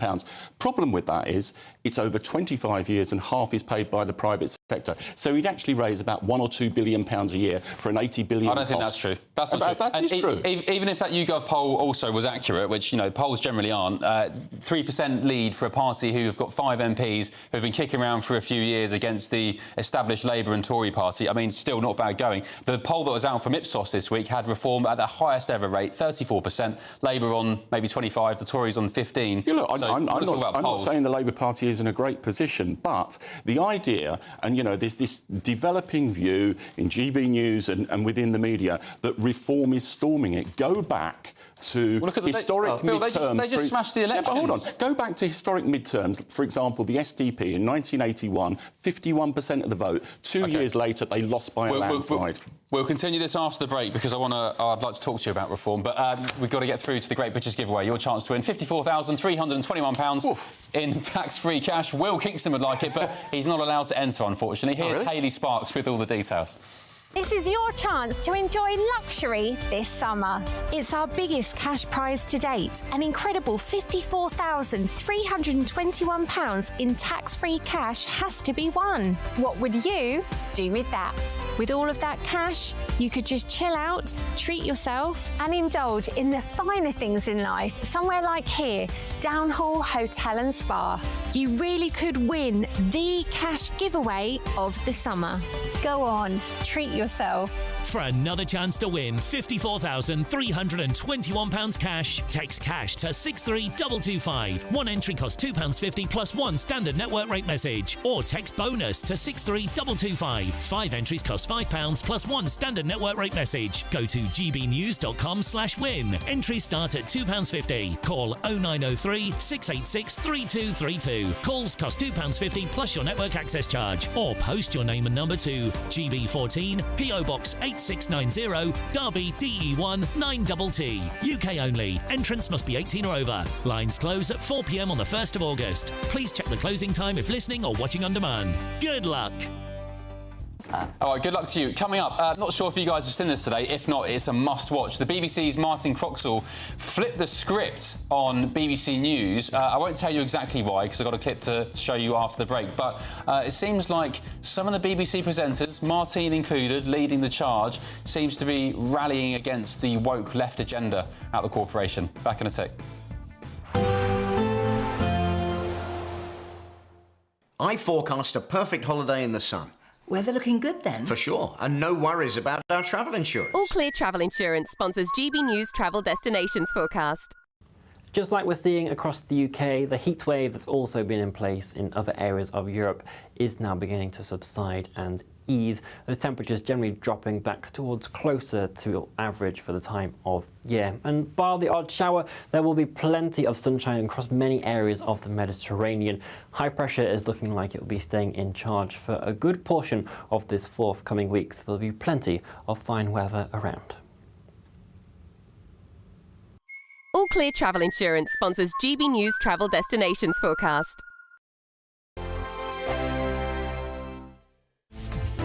Speaker 6: Problem with that is It's over 25 years and half is paid by the private sector. So he'd actually raise about £1 or £2 billion a year for an $80 billion
Speaker 7: I don't think that's true. That's not true.
Speaker 6: That is true.
Speaker 7: Even if that YouGov poll also was accurate, which, you know, polls generally aren't, 3% lead for a party who have got 5 MPs who have been kicking around for a few years against the established Labour and Tory party. I mean, still not bad going. The poll that was out from Ipsos this week had Reform at the highest ever rate, 34%, Labour on maybe 25, the Tories on 15.
Speaker 6: Yeah, look,
Speaker 7: So
Speaker 6: I'm not saying the Labour Party is in a great position, but the idea, and, you know, there's this developing view in GB News and within the media that Reform is storming it. Go back to historic midterms.
Speaker 7: They just smashed the elections.
Speaker 6: Yeah, but hold on. Go back to historic midterms. For example, the SDP in 1981, 51% of the vote. 2 years later, they lost by a landslide.
Speaker 7: We'll continue this after the break because I'd like to talk to you about Reform, but we've got to get through to the Great British Giveaway. Your chance to win £54,321 in tax-free cash. Will Kingston would like it, but he's not allowed to enter, unfortunately. Here's Hayley Sparks with all the details.
Speaker 1: This is your chance to enjoy luxury this summer. It's our biggest cash prize to date, an incredible £54,321 in tax-free cash has to be won. What would you do with that? With all of that cash, you could just chill out, treat yourself and indulge in the finer things in life. Somewhere like here, Downhall Hotel and Spa. You really could win the cash giveaway of the summer. Go on, treat yourself.
Speaker 2: For another chance to win £54,321 cash, text cash to 63225. One entry costs £2.50 plus one standard network rate message. Or text bonus to 63225. 5 entries cost £5 plus one standard network rate message. Go to gbnews.com/win. Entries start at £2.50. Call 0903 686 3232. Calls cost £2.50 plus your network access charge. Or post your name and number to GB14 PO Box 8690 Derby DE1 9TT. UK only. Entrance must be 18 or over. Lines close at 4 p.m. on the 1st of August. Please check the closing time if listening or watching on demand. Good luck.
Speaker 7: All right, good luck to you. Coming up, not sure if you guys have seen this today. If not, it's a must-watch. The BBC's Martin Croxall flipped the script on BBC News. I won't tell you exactly why, because I've got a clip to show you after the break. But it seems like some of the BBC presenters, Martin included, leading the charge, seems to be rallying against the woke left agenda at the corporation. Back in a tick.
Speaker 3: I forecast a perfect holiday in the sun.
Speaker 9: Weather looking good then?
Speaker 3: For sure, and no worries about our travel insurance.
Speaker 18: All Clear Travel Insurance sponsors GB News Travel Destinations forecast.
Speaker 10: Just like we're seeing across the UK, the heat wave that's also been in place in other areas of Europe is now beginning to subside and ease, as temperatures generally dropping back towards closer to average for the time of year. And bar the odd shower, there will be plenty of sunshine across many areas of the Mediterranean. High pressure is looking like it will be staying in charge for a good portion of this forthcoming week, so there'll be plenty of fine weather around.
Speaker 18: All Clear Travel Insurance sponsors GB News Travel Destinations forecast.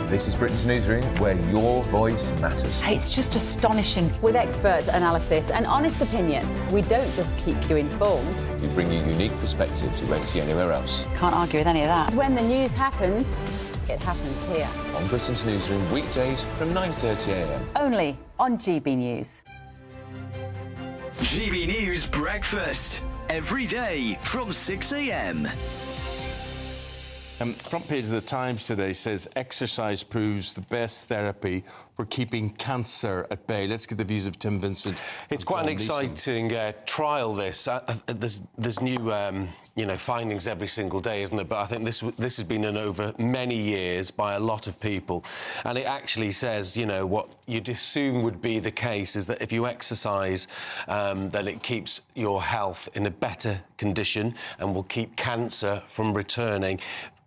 Speaker 23: This is Britain's Newsroom, where your voice matters.
Speaker 27: It's just astonishing. With expert analysis and honest opinion, we don't just keep you informed.
Speaker 23: We bring you unique perspectives you won't see anywhere else.
Speaker 27: Can't argue with any of that. When the news happens, it happens here.
Speaker 23: On Britain's Newsroom, weekdays from 9:30 a.m.
Speaker 27: Only on GB News.
Speaker 12: GB News Breakfast. Every day from 6 a.m.
Speaker 28: Front page of the Times today says exercise proves the best therapy for keeping cancer at bay. Let's get the views of Tim Vincent.
Speaker 29: It's quite an exciting trial, this. There's new findings every single day, isn't it? But I think this has been done over many years by a lot of people. And it actually says, what you'd assume would be the case is that if you exercise, then it keeps your health in a better condition and will keep cancer from returning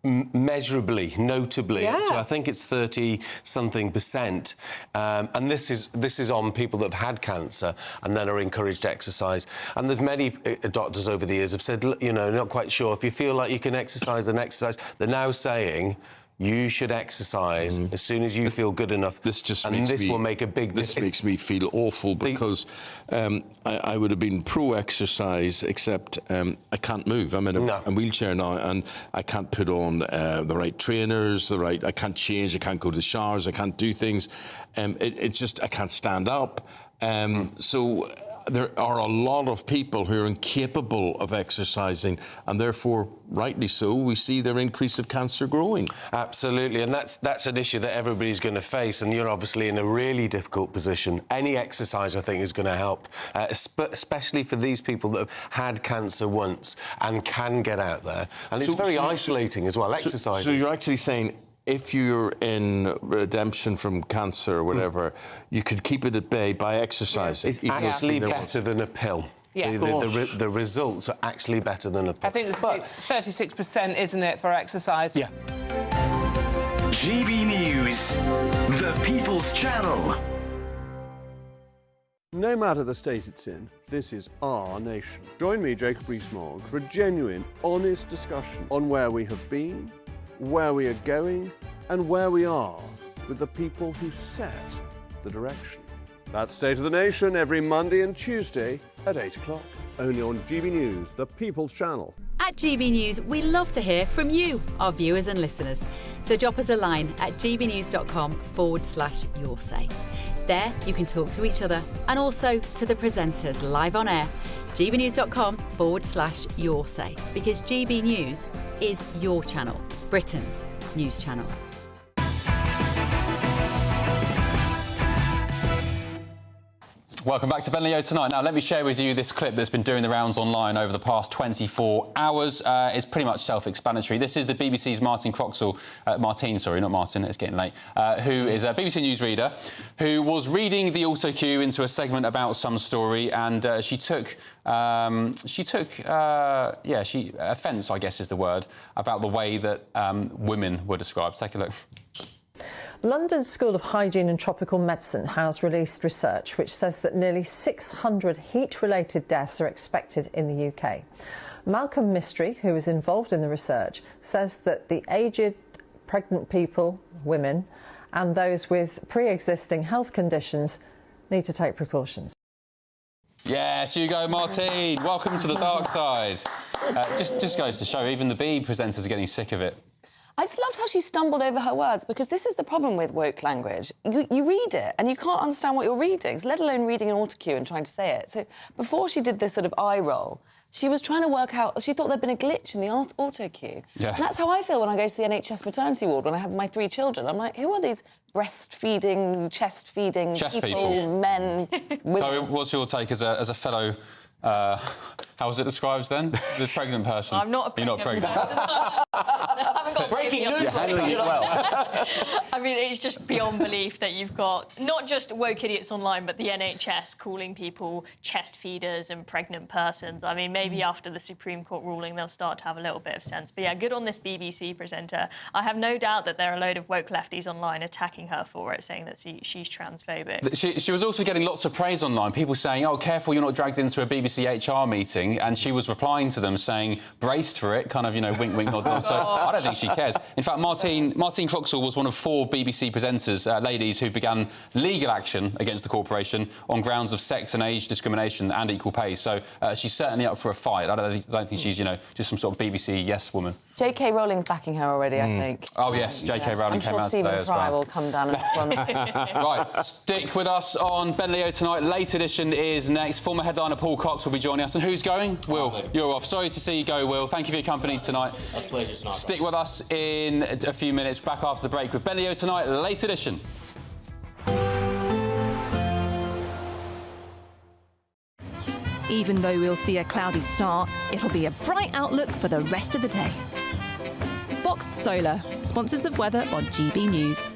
Speaker 29: measurably, notably.
Speaker 27: Yeah.
Speaker 29: So I think it's 30-something%. And this is on people that have had cancer and then are encouraged to exercise. And there's many doctors over the years have said, not quite sure. If you feel like you can exercise, then exercise. They're now saying, you should exercise as soon as you feel good enough. This will make a big difference.
Speaker 28: This makes me feel awful because I would have been pro-exercise, except I can't move. I'm in a wheelchair now, and I can't put on the right trainers, I can't change, I can't go to the showers, I can't do things. It's just I can't stand up. So there are a lot of people who are incapable of exercising, and therefore, rightly so, we see their increase of cancer growing.
Speaker 29: Absolutely, and that's an issue that everybody's going to face, and you're obviously in a really difficult position. Any exercise, I think, is going to help, especially for these people that have had cancer once and can get out there. And it's very isolating as well, exercise.
Speaker 28: So you're actually saying, if you're in redemption from cancer or whatever, you could keep it at bay by exercising.
Speaker 29: It's actually better than a pill.
Speaker 27: Yeah.
Speaker 29: The results are actually better than a pill.
Speaker 27: I think it's 36%, isn't it, for exercise?
Speaker 29: Yeah.
Speaker 12: GB News, the People's Channel.
Speaker 9: No matter the state it's in, this is our nation. Join me, Jacob Rees-Mogg, for a genuine, honest discussion on where we have been, where we are going, and where we are with the people who set the direction. That's State of the Nation every Monday and Tuesday at 8 o'clock, only on GB News, the People's Channel.
Speaker 27: At GB News, we love to hear from you, our viewers and listeners. So drop us a line at gbnews.com/your say. There, you can talk to each other and also to the presenters live on air. gbnews.com/your say, because GB News is your channel, Britain's news channel.
Speaker 7: Welcome back to Ben Leo Tonight. Now, let me share with you this clip that's been doing the rounds online over the past 24 hours. It's pretty much self-explanatory. This is the BBC's Martin, not Martin, it's getting late, who is a BBC newsreader who was reading the auto cue into a segment about some story, and she took offence, I guess is the word, about the way that women were described. Take a look.
Speaker 13: London School of Hygiene and Tropical Medicine has released research which says that nearly 600 heat-related deaths are expected in the UK. Malcolm Mystery, who is involved in the research, says that the aged, pregnant people, women, and those with pre-existing health conditions need to take precautions.
Speaker 7: Yes, you go, Martine. Welcome to the dark side. Just goes to show, even the B presenters are getting sick of it.
Speaker 25: I just loved how she stumbled over her words, because this is the problem with woke language. You read it and you can't understand what you're reading, let alone reading an autocue and trying to say it. So before she did this sort of eye roll, she was trying to work out, she thought there'd been a glitch in the autocue. Yeah. And that's how I feel when I go to the NHS maternity ward when I have my 3 children. I'm like, who are these breastfeeding, chest-feeding people, men, women?
Speaker 7: Chloe, what's your take as a fellow... how was it described then? The pregnant person.
Speaker 8: I'm not a pregnant person. I haven't got
Speaker 5: breaking news. You're handling it well.
Speaker 8: I mean, it's just beyond belief that you've got not just woke idiots online, but the NHS calling people chest feeders and pregnant persons. I mean, maybe after the Supreme Court ruling, they'll start to have a little bit of sense. But yeah, good on this BBC presenter. I have no doubt that there are a load of woke lefties online attacking her for it, saying that she's transphobic.
Speaker 7: She was also getting lots of praise online. People saying, "Oh, careful, you're not dragged into a BBC HR meeting," and she was replying to them saying, "Braced for it," kind of, you know, wink, wink, nod, nod. So I don't think she cares. In fact, Martine Croxall was one of 4 BBC presenters, ladies, who began legal action against the corporation on grounds of sex and age discrimination and equal pay. So she's certainly up for a fight. I don't think she's, you know, just some sort of BBC yes woman.
Speaker 25: J.K. Rowling's backing her already, I think.
Speaker 7: Oh, yes, J.K. Rowling came out today as well.
Speaker 25: I'm sure Stephen Fry will come down and front.
Speaker 7: Right, stick with us on Ben Leo Tonight. Late edition is next. Former headliner Paul Cox will be joining us. And who's going? Will, you're off. Sorry to see you go, Will. Thank you for your company tonight.
Speaker 10: A pleasure tonight.
Speaker 7: Stick with us in a few minutes. Back after the break with Ben Leo Tonight, Late edition.
Speaker 14: Even though we'll see a cloudy start, it'll be a bright outlook for the rest of the day. Boxed Solar, sponsors of weather on GB News.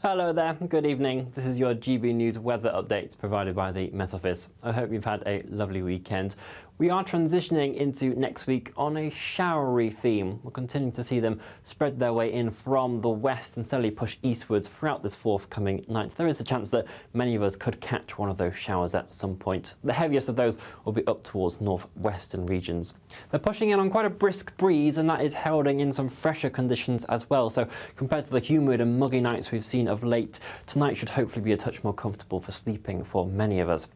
Speaker 10: Hello there, good evening. This is your GB News weather update provided by the Met Office. I hope you've had a lovely weekend. We are transitioning into next week on a showery theme. We're continuing to see them spread their way in from the west and steadily push eastwards throughout this forthcoming night. There is a chance that many of us could catch one of those showers at some point. The heaviest of those will be up towards northwestern regions. They're pushing in on quite a brisk breeze, and that is heralding in some fresher conditions as well. So compared to the humid and muggy nights we've seen of late, tonight should hopefully be a touch more comfortable for sleeping for many of us.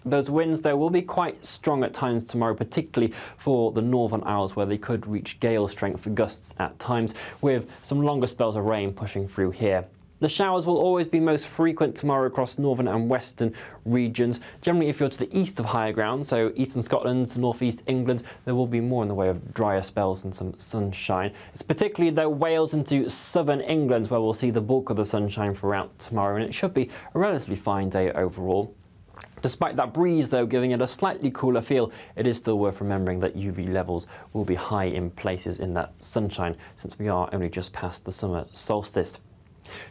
Speaker 10: Those winds, though, will be quite strong at times tomorrow, particularly for the northern Isles, where they could reach gale strength for gusts at times, with some longer spells of rain pushing through here. The showers will always be most frequent tomorrow across northern and western regions. Generally, if you're to the east of higher ground, so eastern Scotland to northeast England, there will be more in the way of drier spells and some sunshine. It's particularly, though, Wales into southern England where we'll see the bulk of the sunshine throughout tomorrow, and it should be a relatively fine day overall. Despite that breeze, though, giving it a slightly cooler feel, it is still worth remembering that UV levels will be high in places in that sunshine, since we are only just past the summer solstice.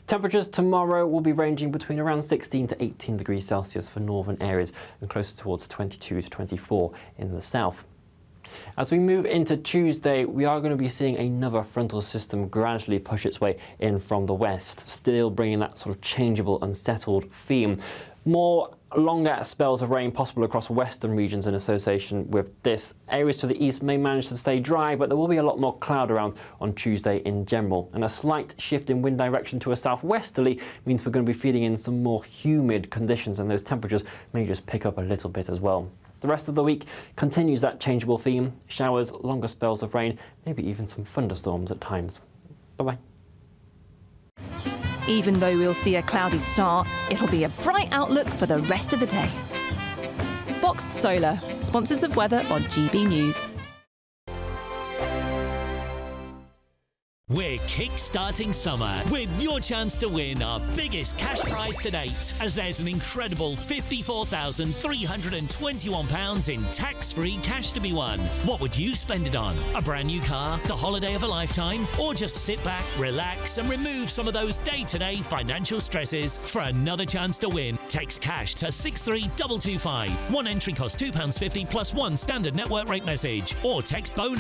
Speaker 10: Temperatures tomorrow will be ranging between around 16 to 18 degrees Celsius for northern areas and closer towards 22 to 24 in the south. As we move into Tuesday, we are going to be seeing another frontal system gradually push its way in from the west, still bringing that sort of changeable, unsettled theme. More longer spells of rain possible across western regions in association with this. Areas to the east may manage to stay dry, but there will be a lot more cloud around on Tuesday in general. And a slight shift in wind direction to a southwesterly means we're going to be feeling in some more humid conditions, and those temperatures may just pick up a little bit as well. The rest of the week continues that changeable theme. Showers, longer spells of rain, maybe even some thunderstorms at times. Bye-bye.
Speaker 14: Even though we'll see a cloudy start, it'll be a bright outlook for the rest of the day. Boxed Solar, sponsors of weather on GB News.
Speaker 2: We're kick-starting summer with your chance to win our biggest cash prize to date, as there's an incredible £54,321 in tax-free cash to be won. What would you spend it on? A brand new car, the holiday of a lifetime, or just sit back, relax and remove some of those day-to-day financial stresses? For another chance to win, text cash to 63225. One entry costs £2.50 plus one standard network rate message, or text bonus